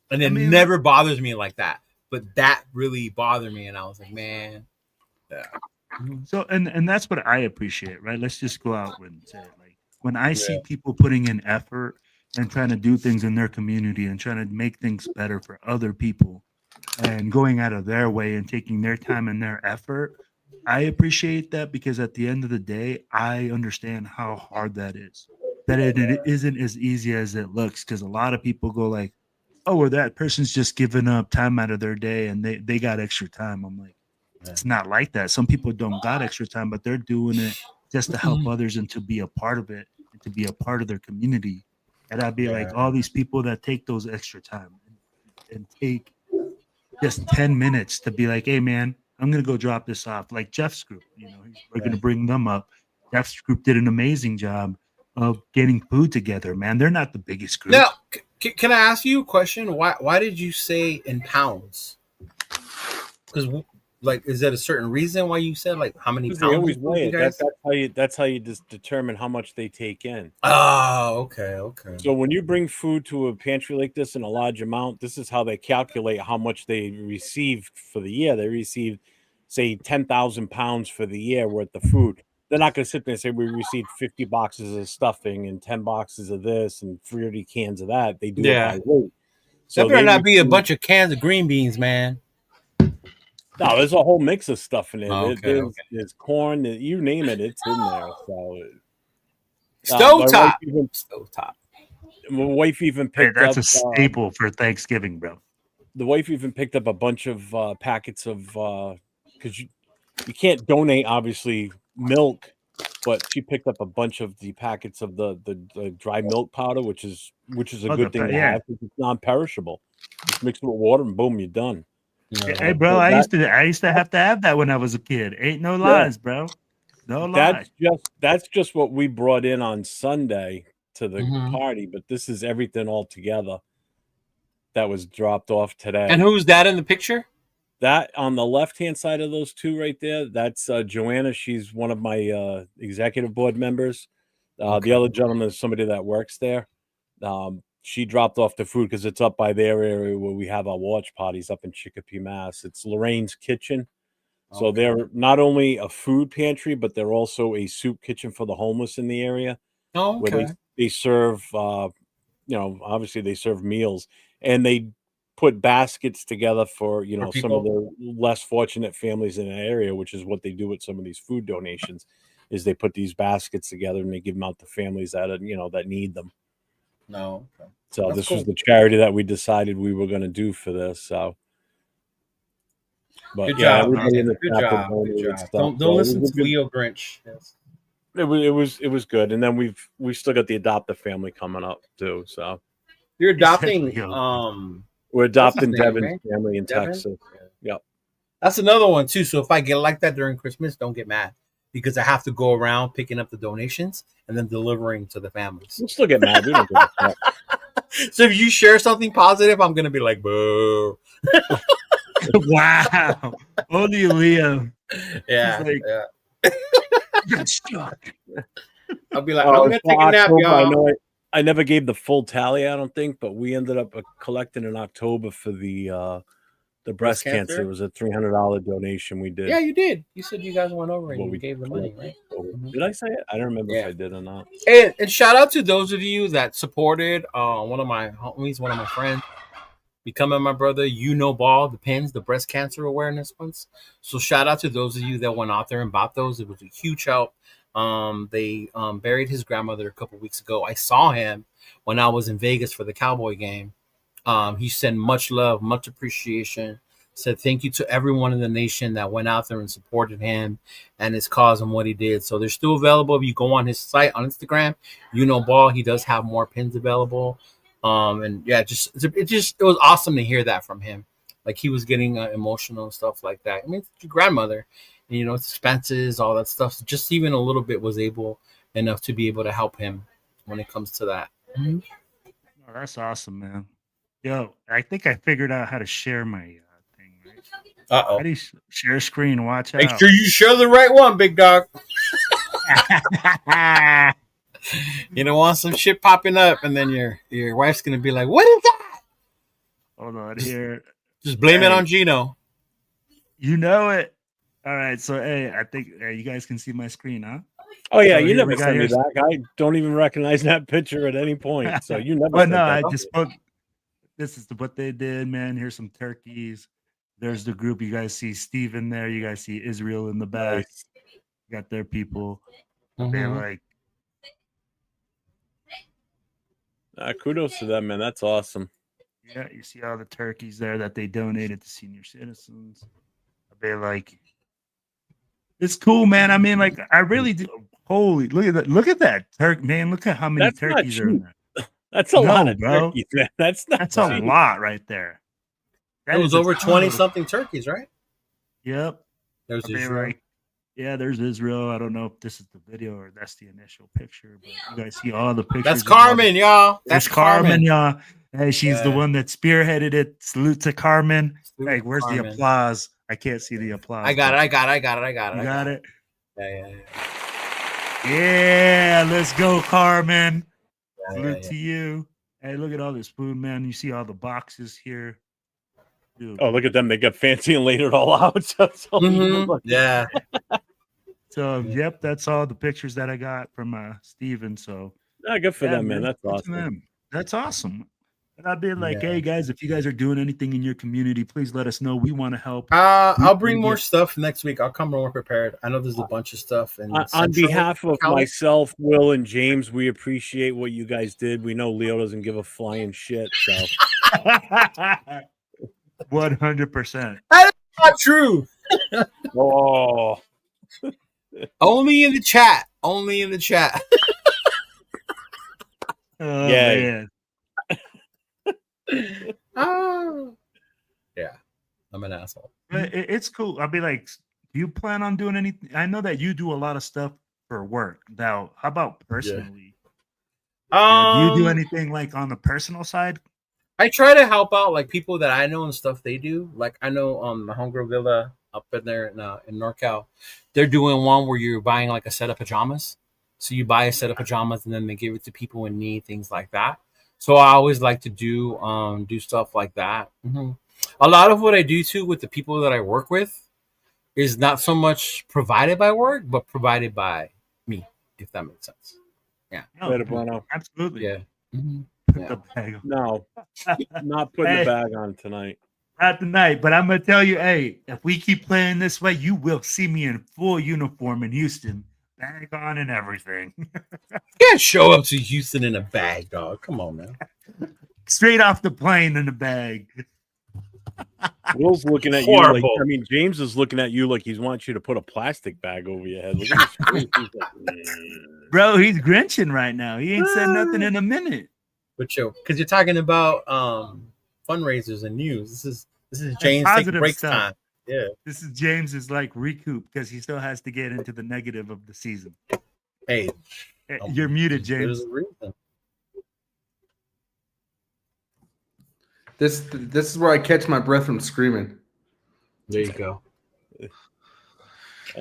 And it never bothers me like that. But that really bothered me, and I was like, man. Yeah. So, and that's what I appreciate, right? Let's just go out and say it. Like, when I see people putting in effort and trying to do things in their community and trying to make things better for other people and going out of their way and taking their time and their effort, I appreciate that, because at the end of the day, I understand how hard that is. That it isn't as easy as it looks, because a lot of people go like, oh, well, that person's just giving up time out of their day and they got extra time. I'm like, it's not like that. Some people don't got extra time, but they're doing it just to help others and to be a part of it and to be a part of their community. And I'd be like, all these people that take those extra time and take just 10 minutes to be like, hey, man, I'm going to go drop this off. Like Jeff's group, we're going to bring them up. Jeff's group did an amazing job of getting food together, man. They're not the biggest group. Now, can I ask you a question? Why did you say in pounds? Because is that a certain reason why you said how many pounds? They always weigh it. That's how you just determine how much they take in. Oh, okay. So when you bring food to a pantry like this in a large amount, this is how they calculate how much they receive for the year. They receive, say, 10,000 pounds for the year worth of food. They're not going to sit there and say we received 50 boxes of stuffing and 10 boxes of this and 30 cans of that. They do it by weight. So there better not be a bunch of cans of green beans, man. No, there's a whole mix of stuff in there. Okay, there's corn, you name it, it's in there. So Stovetop. My wife even picked that's up. That's a staple for Thanksgiving, bro. The wife even picked up a bunch of packets of because you can't donate obviously milk, but she picked up a bunch of the packets of the dry milk powder, which is a good thing to have because it's non-perishable. Just mix it with water and boom, you're done. Hey, bro, I used to have that when I was a kid. Ain't no lies, bro. No lies. That's just what we brought in on Sunday to the party, but this is everything all together that was dropped off today. And who's that in the picture? That on the left-hand side of those two right there, that's Joanna. She's one of my executive board members. The other gentleman is somebody that works there. She dropped off the food because it's up by their area where we have our watch parties up in Chicopee, Mass. It's Lorraine's Kitchen. So they're not only a food pantry, but they're also a soup kitchen for the homeless in the area. Oh, okay. Where they serve, obviously they serve meals. And they put baskets together for some of the less fortunate families in the area, which is what they do with some of these food donations, is they put these baskets together and they give them out to families that that need them. No. Okay. So this was the charity that we decided we were going to do for this. So, but good job. Good job. Don't listen to Leo Grinch. Yes. It was good, and then we still got the adoptive family coming up too. So you're adopting. We're adopting Devin's family in Texas. Yep. That's another one too. So if I get like that during Christmas, don't get mad because I have to go around picking up the donations and then delivering to the families. We'll still get mad. We don't give a crap. So if you share something positive, I'm gonna be like, boo. Wow. Only Leo. Yeah. I'll be like, I'm gonna take a nap, y'all. I never gave the full tally, I don't think, but we ended up collecting in October for the breast cancer. It was a $300 donation we did. Yeah, you did. You said you guys went over and you gave the money, right? Did I say it? I don't remember if I did or not. And shout out to those of you that supported one of my homies, one of my friends, becoming my brother, Ball, the pins, the breast cancer awareness ones. So shout out to those of you that went out there and bought those. It was a huge help. They buried his grandmother a couple weeks ago. I saw him when I was in Vegas for the Cowboy game. He sent much love, much appreciation, said thank you to everyone in the nation that went out there and supported him and his cause and what he did. So they're still available. If you go on his site on Instagram, Ball, he does have more pins available. And yeah, it was awesome to hear that from him. Like he was getting emotional and stuff like that. I mean, it's your grandmother, and it's expenses, all that stuff. So just even a little bit was enough to be able to help him when it comes to that. Oh, that's awesome, man. Yo, I think I figured out how to share my thing. Right? How do you share screen? Watch out. Make sure you share the right one, big dog. You don't want some shit popping up, and then your wife's gonna be like, "What is that?" Hold on here. Just blame it on Gino. You know it. All right, so hey, I think you guys can see my screen, huh? Oh yeah, so you never sent me that. I don't even recognize that picture at any point. So you never. But no, I just put. This is what they did, man. Here's some turkeys. There's the group. You guys see Steve in there. You guys see Israel in the back. Nice. Got their people. They're like. Kudos to them, man. That's awesome. Yeah, you see all the turkeys there that they donated to senior citizens. They're like, it's cool, man. I mean, like, I really do. Holy, look at that turkey, man. Look at how many turkeys are in there. That's a lot of bro. turkeys, man. That's a lot right there. It was over 20-something turkeys, right? Yep. There's Israel. There's Israel. I don't know if this is the video or that's the initial picture, but you guys see all the pictures. That's Carmen, y'all. That's Carmen, y'all. Hey, she's the one that spearheaded it. Salute to Carmen. Hey, where's the applause? I can't see the applause. I got it. You got it? Yeah. Yeah, let's go, Carmen. Salute to you. Hey, look at all this food, man. You see all the boxes here. Dude. Oh, look at them. They got fancy and laid it all out. Yeah. So, yep, that's all the pictures that I got from Steven. So, good for them, man. That's awesome. That's awesome. And I'd be like, hey, guys, if you guys are doing anything in your community, please let us know. We want to help. I'll bring more stuff next week. I'll come more prepared. I know there's a bunch of stuff. And on behalf of myself, Will, and James, we appreciate what you guys did. We know Leo doesn't give a flying shit. So 100%. That is not true. Oh. Only in the chat. Only in the chat. Oh, man. Oh. Yeah. I'm an asshole. It's cool. I'll be like, do you plan on doing anything? I know that you do a lot of stuff for work. Now, how about personally? Do you do anything like on the personal side? I try to help out like people that I know and stuff they do. Like I know my homegirl Villa up in there in NorCal, they're doing one where you're buying like a set of pajamas. So you buy a set of pajamas and then they give it to people in need, things like that. So I always like to do stuff like that. Mm-hmm. A lot of what I do too with the people that I work with is not so much provided by work, but provided by me, if that makes sense. Yeah. Absolutely. Yeah. Mm-hmm. Put the bag on. No, not putting the bag on tonight. Not tonight, but I'm going to tell you, hey, if we keep playing this way, you will see me in full uniform in Houston. Bag on and everything. You can't show up to Houston in a bag, dog. Come on, man. Straight off the plane in a bag. Will's looking at you like, I mean, James is looking at you like he's wants you to put a plastic bag over your head. Look at his Bro, he's grinching right now. He ain't said nothing in a minute. But because you're talking about fundraisers and news. This is James take break time. Yeah. This is James's like recoup because he still has to get into the negative of the season. Hey, you're muted, James. There's a reason. This is where I catch my breath from screaming. There you go.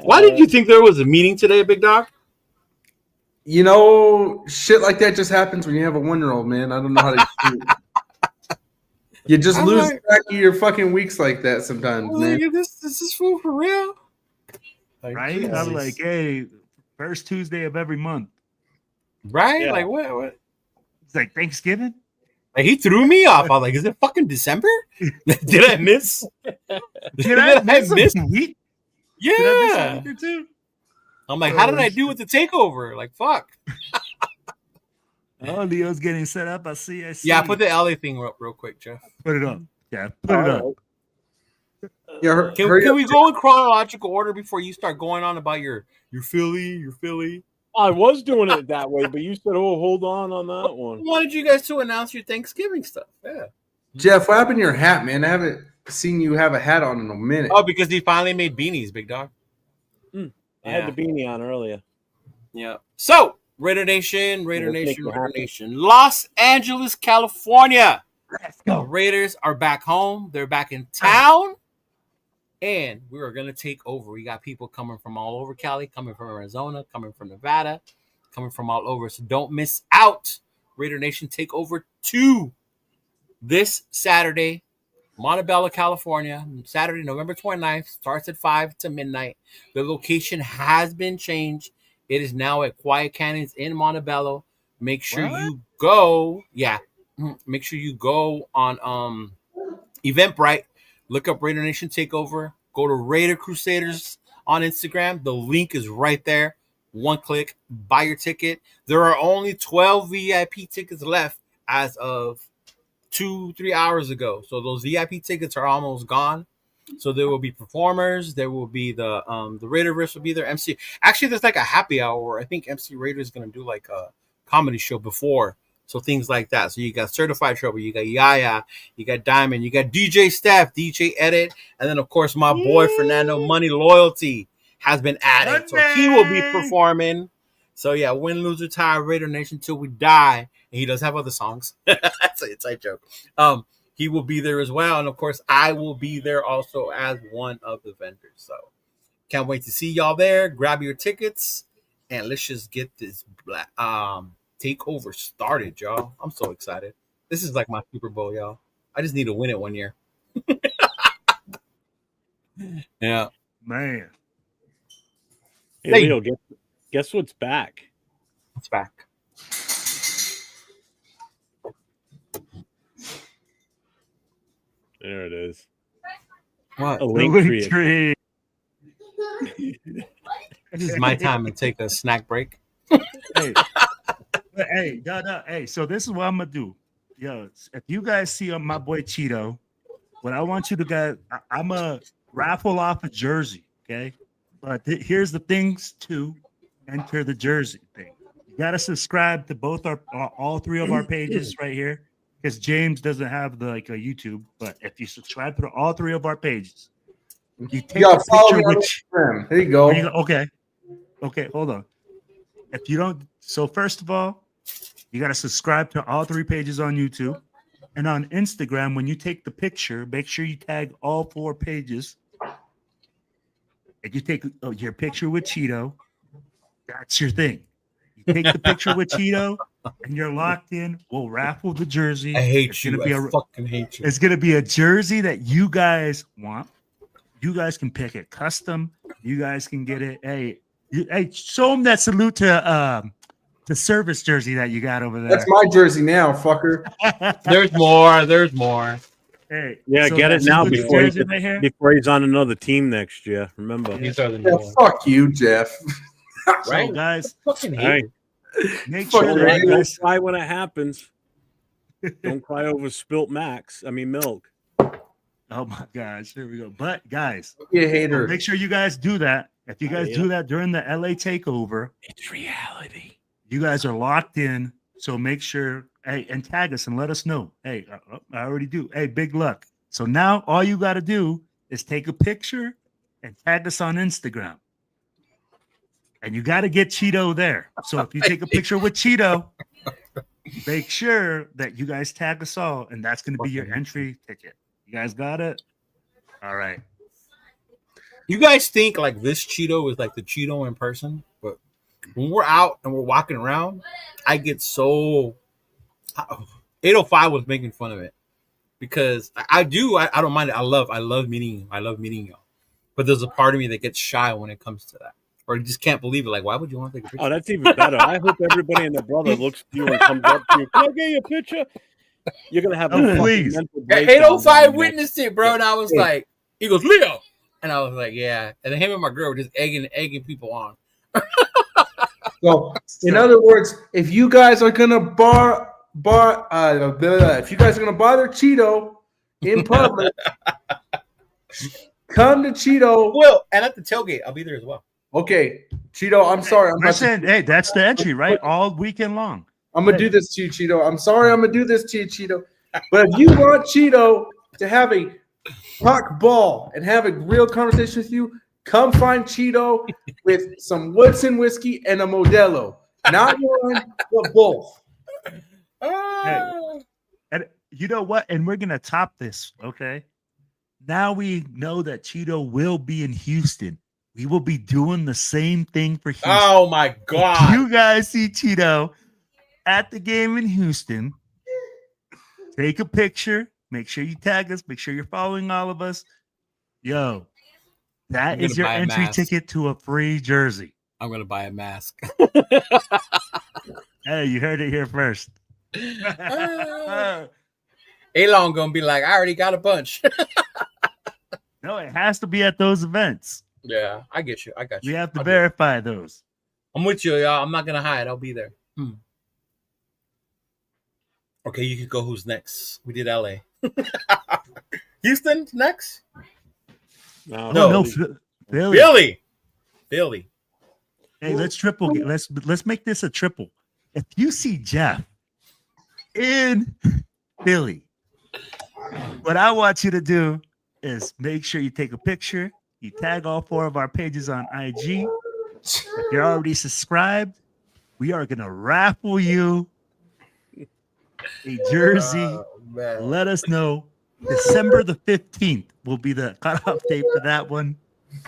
Why did you think there was a meeting today, Big Dog? You know, shit like that just happens when you have a 1-year-old, man. I don't know how to do it. You just lose track of your fucking weeks like that sometimes, man. Like, this is food for real? Like, right? Jesus. I'm like, hey, first Tuesday of every month. Right? Yeah. Like, what? It's like Thanksgiving? Like, he threw me off. I was like, is it fucking December? Did I miss? Did I miss a week? Yeah. Did I miss a week or two? I'm like, how did I do with the takeover? Like, fuck. Oh, Leo's getting set up. I see. Yeah, put the LA thing real quick, Jeff. Put it up. Yeah, put it up. Yeah, can we go in chronological order before you start going on about your Philly? I was doing it that way, but you said, "Oh, hold on that one." I wanted you guys to announce your Thanksgiving stuff. Yeah, Jeff, what happened to your hat, man? I haven't seen you have a hat on in a minute. Oh, because he finally made beanies, Big Dog. I had the beanie on earlier. Yeah. So, Raider Nation. Los Angeles, California. Let's go. The Raiders are back home. They're back in town. And we are going to take over. We got people coming from all over Cali, coming from Arizona, coming from Nevada, coming from all over. So don't miss out. Raider Nation Takeover 2 this Saturday, Montebello, California. Saturday, November 29th. Starts at 5 to midnight. The location has been changed. It is now at Quiet Canyons in Montebello. Make sure you go. Yeah. Make sure you go on Eventbrite. Look up Raider Nation Takeover. Go to Raider Crusaders on Instagram. The link is right there. One click. Buy your ticket. There are only 12 VIP tickets left as of 2-3 hours ago. So those VIP tickets are almost gone. So there will be performers. There will be the Raiderverse will be there. MC. Actually, there's like a happy hour where I think MC Raider is going to do like a comedy show before So things like that. So you got Certified Trouble, you got Yaya, you got Diamond, you got DJ Steph, DJ Edit, and then of course my boy Fernando Money Loyalty has been added. So he will be performing. So yeah, win, lose, or tie, Raider Nation till we die. And he does have other songs. That's a tight joke. He will be there as well, and of course I will be there also as one of the vendors. So can't wait to see y'all there. Grab your tickets, and let's just get this takeover started, y'all. I'm so excited. This is like my Super Bowl, y'all. I just need to win it one year. Yeah, man. Hey, Leo, guess what's back? It's back. There it is. What? A link tree. This is my time to take a snack break. Hey, hey, so this is what I'm gonna do. Yo, if you guys see my boy Cheeto, what I want you to guys, I'm gonna raffle off a jersey, okay? But here's the things to enter the jersey thing. You gotta subscribe to all three of our pages right here, because James doesn't have a YouTube. But if you subscribe to all three of our pages, you take a picture with Instagram. There you go. Okay, hold on. If you don't, so first of all, you got to subscribe to all three pages on YouTube. And on Instagram, when you take the picture, make sure you tag all 4 pages. If you take your picture with Cheeto, that's your thing. You take the picture with Cheeto, and you're locked in. We'll raffle the jersey. I hate you. I fucking hate you. It's going to be a jersey that you guys want. You guys can pick it custom. You guys can get it. Hey, show them that salute to service jersey that you got over there. That's my jersey now, fucker. There's more. Hey, yeah, so get it now before he's on another team next year. Remember, fuck you, Jeff. Right, so guys. Fucking hate. Make sure that don't cry when it happens. Don't cry over spilt milk. Oh my gosh, here we go. But guys, you hater. Make sure you guys do that. If you guys do that during the LA Takeover, it's reality. You guys are locked in. So make sure, hey, and tag us and let us know. Hey, I already do. Hey, big luck. So now all you got to do is take a picture and tag us on Instagram. And you got to get Cheeto there. So if you take a picture with Cheeto, make sure that you guys tag us all, and that's going to be your entry ticket. You guys got it? All right. You guys think like this Cheeto is like the Cheeto in person, but when we're out and we're walking around, I get so 805 was making fun of it because I don't mind it. I love meeting y'all. But there's a part of me that gets shy when it comes to that. Or just can't believe it. Like, why would you want to take a picture? Oh, that's even better. I hope everybody and their brother looks to you and comes up to you. Can I get you a picture? You're gonna have please. 805 witnessed it, bro. And I was like, he goes, Leo. And I was like, yeah. And then him and my girl were just egging people on. So, in other words, if you guys are gonna if you guys are gonna bother Cheeto in public, come to Cheeto. Well, and at the tailgate, I'll be there as well. Okay, Cheeto, I'm sorry. Hey, that's the entry, right? All weekend long. I'm gonna do this to you, Cheeto. I'm sorry, I'm gonna do this to you, Cheeto. But if you want Cheeto to have a talk ball and have a real conversation with you, come find Cheeto with some Woodson whiskey and a Modelo. Not one, but both. Hey, and you know what? And we're gonna top this, okay? Now we know that Cheeto will be in Houston. We will be doing the same thing for Houston. Oh my God! If you guys see Cheeto at the game in Houston, take a picture. Make sure you tag us. Make sure you're following all of us. Yo, that is your entry ticket to a free jersey. I'm gonna buy a mask. Hey, you heard it here first. Elon gonna be like, I already got a bunch. No, it has to be at those events. Yeah, I get you. I got you. We have to verify those. I'm with you, y'all. I'm not gonna hide. I'll be there. Okay, you can go. Who's next? We did LA. Houston next? No, Philly. Hey, let's triple. Let's make this a triple. If you see Jeff in Philly, what I want you to do is make sure you take a picture. You tag all 4 of our pages on IG. If you're already subscribed, we are going to raffle you a jersey. Let us know. December the 15th will be the cutoff date for that one.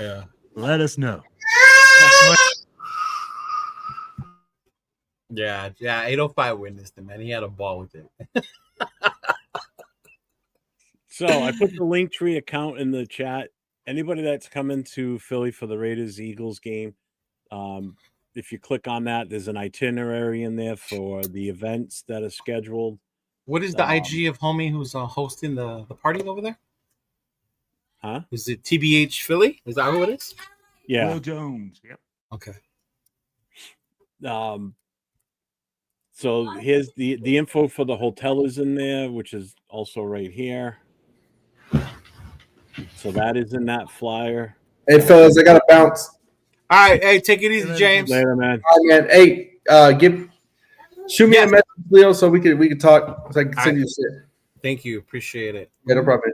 Yeah. Let us know. Yeah. 805 witnessed him, man. He had a ball with it. So I put the Linktree account in the chat. Anybody that's coming to Philly for the Raiders-Eagles game, if you click on that, there's an itinerary in there for the events that are scheduled. What is the IG of homie who's hosting the party over there? Huh? Is it TBH Philly? Is that who it is? Yeah. Will Jones. Yep. Okay. So here's the info for the hotel is in there, which is also right here. So that is in that flyer. Hey, fellas, I got to bounce. All right. Hey, take it easy, James. Later, man. All right, man. Hey, shoot me a message, Leo, so we can talk. So I can send you shit. Thank you. Appreciate it. Yeah, no problem.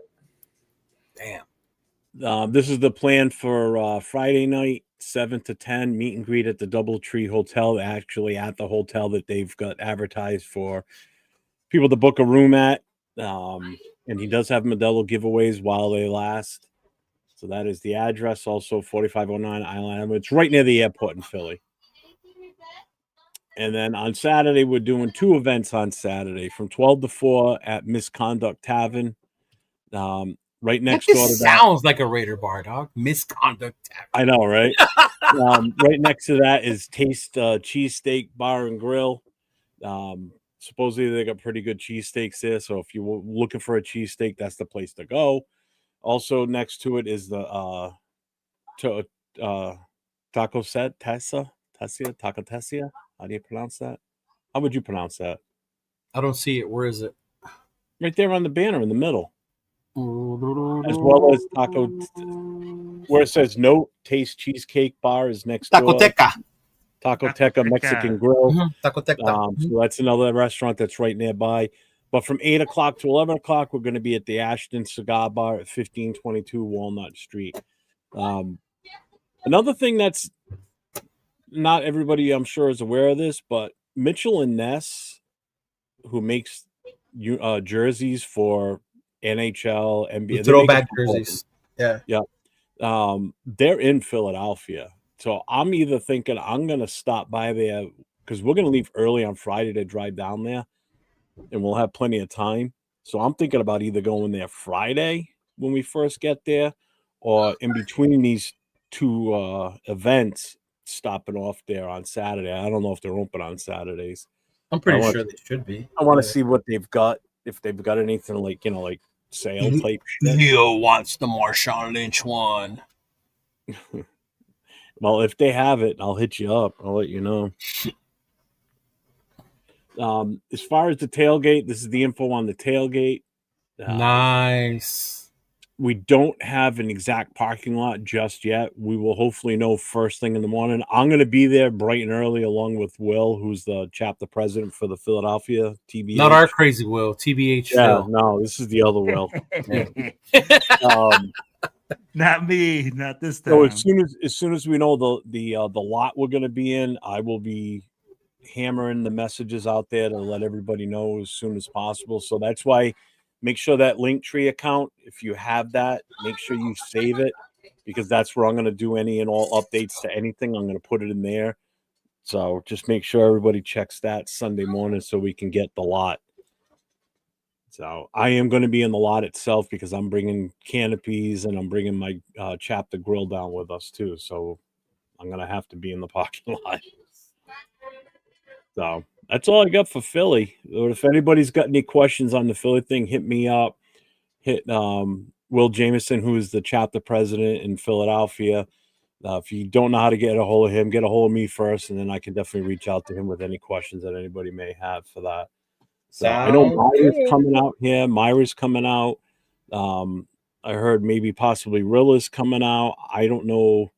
Damn. This is the plan for Friday night, 7 to 10, meet and greet at the Doubletree Hotel, actually at the hotel that they've got advertised for people to book a room at. And he does have Modelo giveaways while they last. So that is the address, also 4509 Island Avenue. It's right near the airport in Philly. And then on Saturday, we're doing 2 events on Saturday from 12 to 4 at Misconduct Tavern. Right next door to that. Sounds like a Raider bar, dog. Misconduct Tavern. I know, right? Right next to that is Taste Cheesesteak Bar and Grill. Supposedly they got pretty good cheesesteaks there. So if you're looking for a cheesesteak, that's the place to go. Also next to it is the Taco Set Tessa. Taco Tessia. How do you pronounce that? How would you pronounce that? I don't see it. Where is it? Right there on the banner in the middle. As well as Taco, where it says no Taste Cheesecake Bar is next door. Tacoteca Mexican Grill. Tacoteca. So that's another restaurant that's right nearby. But from 8 o'clock to 11 o'clock, we're going to be at the Ashton Cigar Bar at 1522 Walnut Street. Another thing that's not everybody, I'm sure, is aware of this, but Mitchell and Ness, who makes jerseys for NHL, NBA, throwback jerseys. Yeah. They're in Philadelphia. So I'm either thinking I'm going to stop by there because we're going to leave early on Friday to drive down there and we'll have plenty of time. So I'm thinking about either going there Friday when we first get there or in between these 2 events, stopping off there on Saturday. I don't know if they're open on Saturdays. I'm pretty sure they should be. I want to see what they've got, if they've got anything like, like sale type shit. Leo wants the Marshawn Lynch one. Well, if they have it, I'll hit you up. I'll let you know. As far as the tailgate, this is the info on the tailgate. Nice. We don't have an exact parking lot just yet. We will hopefully know first thing in the morning. I'm going to be there bright and early along with Will, who's the chapter president for the Philadelphia TBH. Not our crazy Will, TBH. Yeah, Phil. no, this is the other Will. Not me, not this time. So as soon as we know the lot we're going to be in, I will be hammering the messages out there to let everybody know as soon as possible. So that's why make sure that Linktree account, if you have that, make sure you save it because that's where I'm going to do any and all updates to anything. I'm going to put it in there. So just make sure everybody checks that Sunday morning so we can get the lot. So I am going to be in the lot itself because I'm bringing canopies and I'm bringing my chapter grill down with us too. So I'm going to have to be in the parking lot. So that's all I got for Philly. If anybody's got any questions on the Philly thing, hit me up. Hit Will Jameson, who is the chapter president in Philadelphia. If you don't know how to get a hold of him, get a hold of me first, and then I can definitely reach out to him with any questions that anybody may have for that. So I know Myra's coming out here. Myra's coming out. I heard maybe possibly Rilla's coming out. I don't know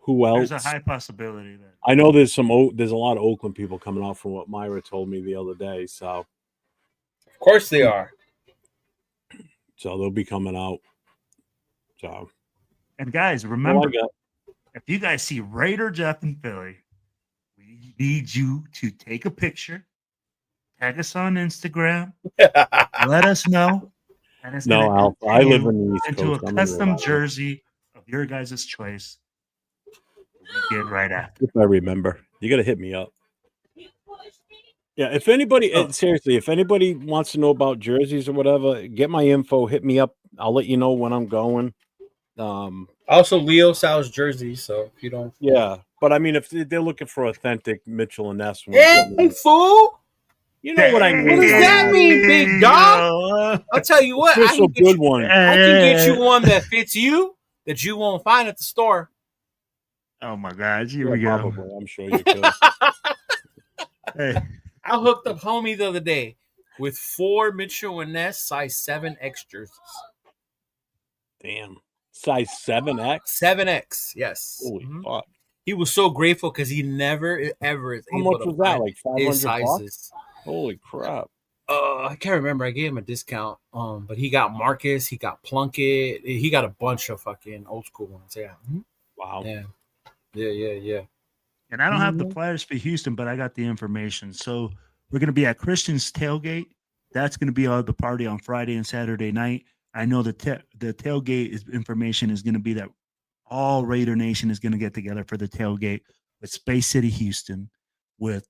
who else. There's a high possibility that I know there's a lot of Oakland people coming out from what Myra told me the other day. So Of course they are. So they'll be coming out. So, And guys, remember, if you guys see Raider Jeff in Philly, we need you to take a picture, tag us on Instagram, let us know. And it's no, Alpha. I live in the East into Coast. a custom jersey of your guys' choice. We get right after. If I remember, you got to hit me up. Yeah, if anybody, seriously, if anybody wants to know about jerseys or whatever, get my info, hit me up. I'll let you know when I'm going. Also, Leo sells jerseys, so if you don't. Yeah, but I mean, if they're looking for authentic Mitchell and Ness ones, Hey, fool! you know what I mean. What does that mean, big dog? I'll tell you what. I can get you one that fits you that you won't find at the store. Oh my gosh, here we go. Probably, I'm sure you could. Hey. I hooked up homie the other day with 4 Mitchell and Ness size 7X jerseys. Damn. Size 7X? 7X, yes. Holy fuck. He was so grateful because he never, ever is How able much to was that? Like his 500 sizes. bucks? Holy crap. I can't remember. I gave him a discount. But he got Marcus, he got Plunkett, he got a bunch of fucking old school ones. Yeah. Wow. Yeah. And I don't have the flyers for Houston, but I got the information. So we're going to be at Christian's Tailgate. That's going to be the party on Friday and Saturday night. I know the tailgate information is going to be that all Raider Nation is going to get together for the tailgate with Space City Houston, with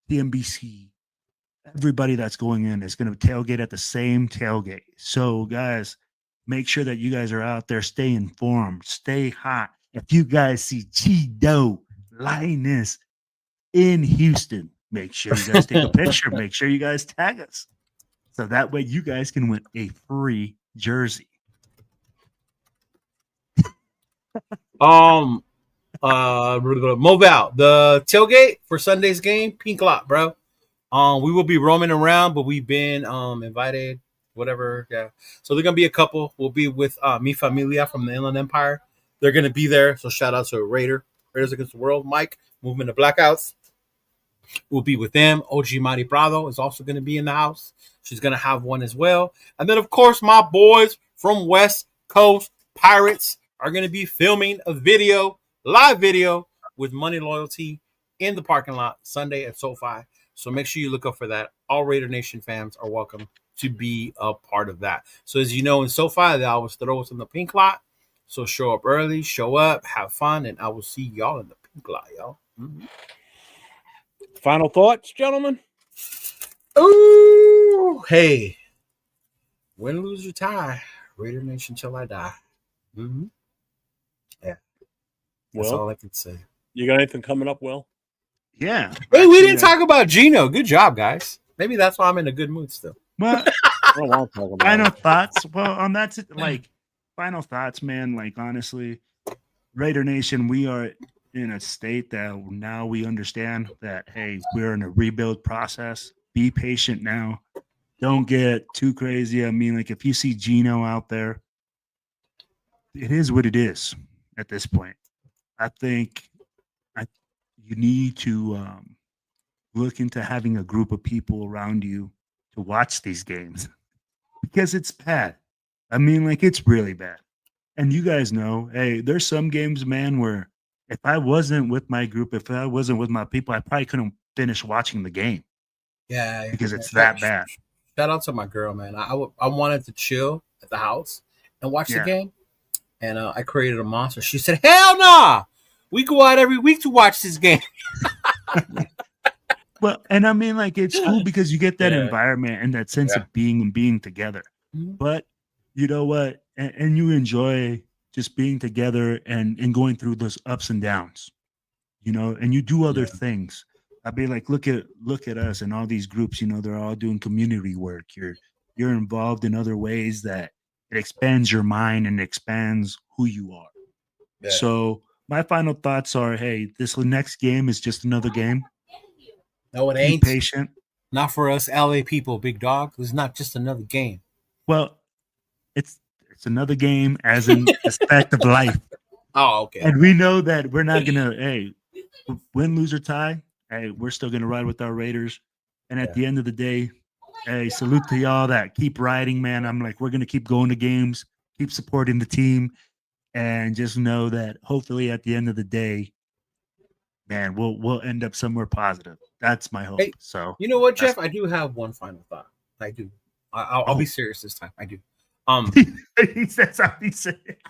DMBC. Everybody that's going in is going to tailgate at the same tailgate. So, guys, make sure that you guys are out there. Stay informed. Stay hot. If you guys see Cheedo Linus in Houston, make sure you guys take a picture. Make sure you guys tag us. So that way you guys can win a free jersey. Moval, the tailgate for Sunday's game, pink lot, bro. We will be roaming around, but we've been invited, whatever. Yeah. So they're gonna be a couple. We'll be with Mi Familia from the Inland Empire. They're gonna be there. So shout out to Raiders Against the World, Mike, Movement of Blackouts. We'll be with them. OG Mari Prado is also going to be in the house. She's going to have one as well. And then, of course, my boys from West Coast Pirates are going to be filming a live video with Money Loyalty in the parking lot Sunday at SoFi. So make sure you look up for that. All Raider Nation fans are welcome to be a part of that. So as you know, in SoFi, they always throw us in the pink lot. So show up early, show up, have fun, and I will see y'all in the pink lot, y'all. Mm-hmm. Final thoughts, gentlemen? Ooh, hey. Win, lose, or tie. Raider Nation till I die. Mm-hmm. Yeah. That's all I can say. You got anything coming up, Will? Yeah. Hey, we didn't talk about Gino. Good job, guys. Maybe that's why I'm in a good mood still. Well, final thoughts. Well, on that, like, final thoughts, man. Like, honestly, Raider Nation, we are in a state that now we understand that, hey, we're in a rebuild process. Be patient now. Don't get too crazy. I mean, like, if you see Gino out there, it is what it is at this point. I think you need to look into having a group of people around you to watch these games because it's bad. I mean, like, it's really bad. And you guys know, hey, there's some games, man, where if I wasn't with my group, if I wasn't with my people, I probably couldn't finish watching the game. Yeah. Because it's that bad. Shout out to my girl, man. I wanted to chill at the house and watch the game. And I created a monster. She said, hell nah. We go out every week to watch this game. Well, and I mean, like, it's cool because you get that environment and that sense of being together. Mm-hmm. But you know what? And you enjoy just being together and going through those ups and downs, you know, and you do other things. I'd be like, look at us and all these groups, you know, they're all doing community work. You're involved in other ways that it expands your mind and expands who you are. Yeah. So my final thoughts are, hey, this next game is just another game. No, it ain't. Be patient. Not for us LA people, big dog. It's not just another game. Well, it's another game as an aspect of life. Oh, okay. And we know that we're not going to, hey, win, lose, or tie. Hey, we're still going to ride with our Raiders. And at the end of the day, Hey, salute to y'all that keep riding, man. I'm like, we're gonna keep going to games, keep supporting the team, and just know that hopefully at the end of the day, man, we'll end up somewhere positive. That's my hope. Hey, so you know what, Jeff? I do have one final thought. I do. I'll be serious this time. I do. He says how he said it.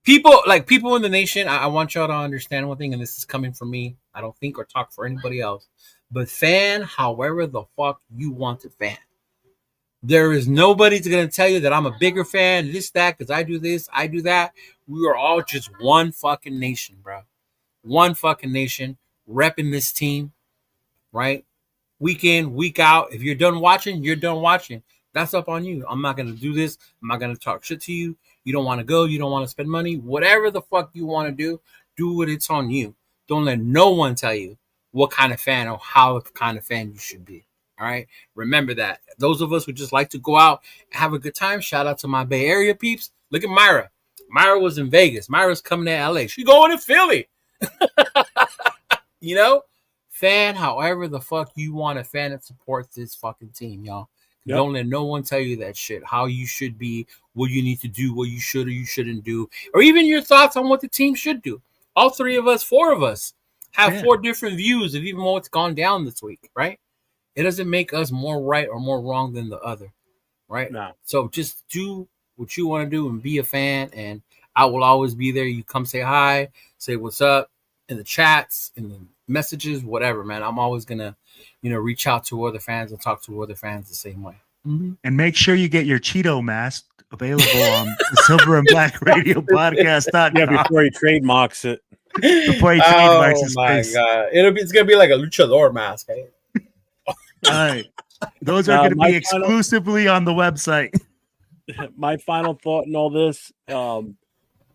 People in the nation, I want y'all to understand one thing, and this is coming from me. I don't think or talk for anybody else. But fan however the fuck you want to fan. There is nobody going to tell you that I'm a bigger fan, this, that, because I do this, I do that. We are all just one fucking nation, bro. One fucking nation repping this team, right? Week in, week out. If you're done watching, you're done watching. That's up on you. I'm not going to do this. I'm not going to talk shit to you. You don't want to go. You don't want to spend money. Whatever the fuck you want to do it. It's on you. Don't let no one tell you what kind of fan or how kind of fan you should be. All right. Remember that. Those of us who just like to go out and have a good time. Shout out to my Bay Area peeps. Look at Myra. Myra was in Vegas. Myra's coming to LA. She's going to Philly. You know, fan however the fuck you want to fan and support this fucking team, y'all. Yep. Don't let no one tell you that shit. How you should be, what you need to do, what you should or you shouldn't do, or even your thoughts on what the team should do. All three of us, four of us, have four different views of even what's gone down this week, right? It doesn't make us more right or more wrong than the other, right? No. So just do what you want to do and be a fan, and I will always be there. You come say hi, say what's up in the chats, in the messages, whatever, man. I'm always going to, reach out to other fans and talk to other fans the same way. Mm-hmm. And make sure you get your Cheeto mask available on the Silver and Black Radio Podcast.com. Yeah, before he trademarks it. Before he trademarks his face. God. It's going to be like a luchador mask, eh? All right. Those are going to be exclusively on the website. My final thought in all this,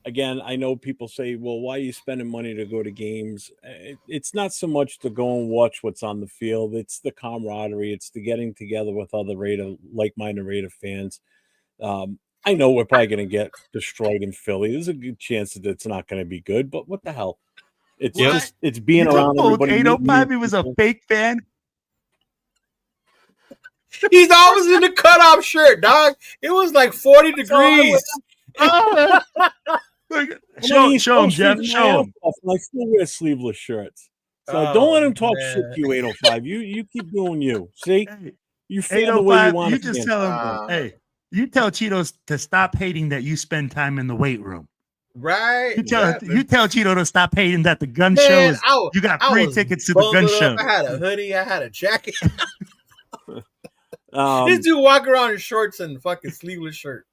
again, I know people say, well, why are you spending money to go to games? It's not so much to go and watch what's on the field. It's the camaraderie. It's the getting together with other like-minded Raider fans. I know we're probably going to get destroyed in Philly. There's a good chance that it's not going to be good, but what the hell? It's just, it's being around everybody. 805, he was a fake fan. He's always in the cutoff shirt, dog. It was like 40 degrees. Show him, Jeff. Show him. I still wear sleeveless shirts. So don't let him talk shit to you, 805. You keep doing you. See? You feel the way you want to. You just tell him, hey, you tell Cheetos to stop hating that you spend time in the weight room. Right. You tell Cheeto to stop hating that the gun show is. You got free tickets to the gun show. I had a hoodie. I had a jacket. This dude walk around in shorts and fucking sleeveless shirt.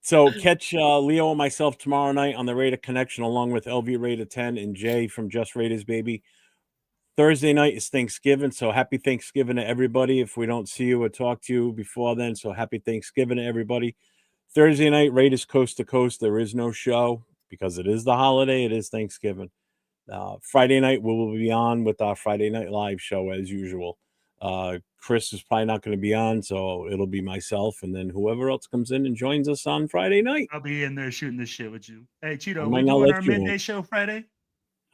So catch Leo and myself tomorrow night on the Raider Connection along with LV Raider 10 and Jay from Just Raiders Baby. Thursday night is Thanksgiving, so happy Thanksgiving to everybody. If we don't see you or talk to you before then, so happy Thanksgiving to everybody. Thursday night, Raiders Coast to Coast. There is no show because it is the holiday. It is Thanksgiving. Friday night, we will be on with our Friday Night Live show as usual. Chris is probably not going to be on, so it'll be myself and then whoever else comes in and joins us on Friday night. I'll be in there shooting the shit with you. Hey, Cheeto, we're doing our midday show Friday?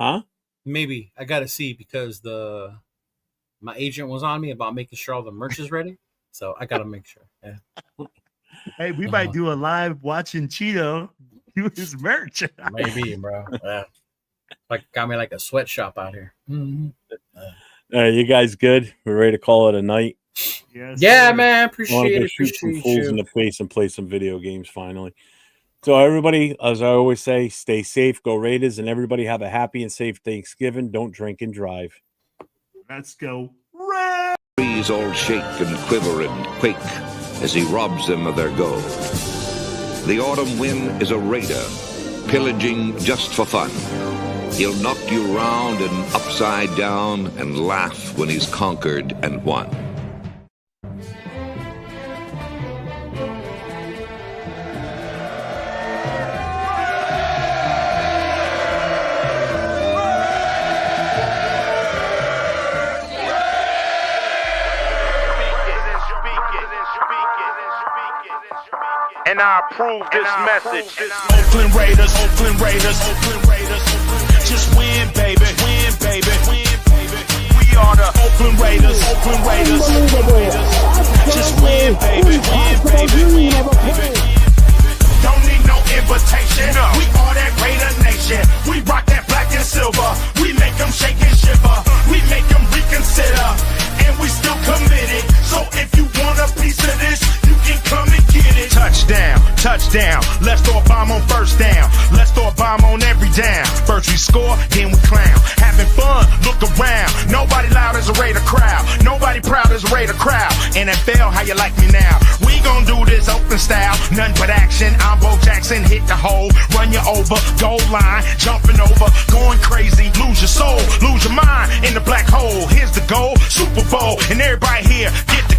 Huh? Maybe. I got to see because my agent was on me about making sure all the merch is ready, so I got to make sure. Yeah. Hey, we might do a live watching Cheeto do his merch. Maybe, bro. Yeah. Got me like a sweatshop out here. Mm-hmm. You guys good? We're ready to call it a night. Yes, yeah, man. Appreciate it. Shoot some fools in the face and play some video games finally. So everybody, as I always say, stay safe, go Raiders, and everybody have a happy and safe Thanksgiving. Don't drink and drive. Let's go. Trees all shake and quiver and quake as he robs them of their gold. The autumn wind is a raider, pillaging just for fun. He'll knock you round and upside down and laugh when he's conquered and won. And I approve this message. Oakland Raiders, Oakland Raiders, Oakland Raiders. Just win, baby. Win, baby. Win, baby. We are the Oakland Raiders. Oakland Raiders. Oakland Raiders. Just win, baby. Win, baby. Win, baby. Don't need no invitation. No. We are that Raider Nation. We rock that black and silver. We make them shake and shiver. We make them reconsider. And we still committed. So if you want a piece of this, you can come and get it. Touchdown, touchdown. Let's throw a bomb on first down. Let's throw a bomb on every down. First we score, then we clown. Having fun, look around. Nobody loud as a Raider crowd. Nobody proud as a Raider crowd. NFL, how you like me now? We gon' do this open style. Nothing but action. I'm Bo Jackson, hit the hole. Run you over, goal line. Jumping over, going crazy. Lose your soul, lose your mind in the black hole. Here's the goal, Super Bowl. And everybody here, get the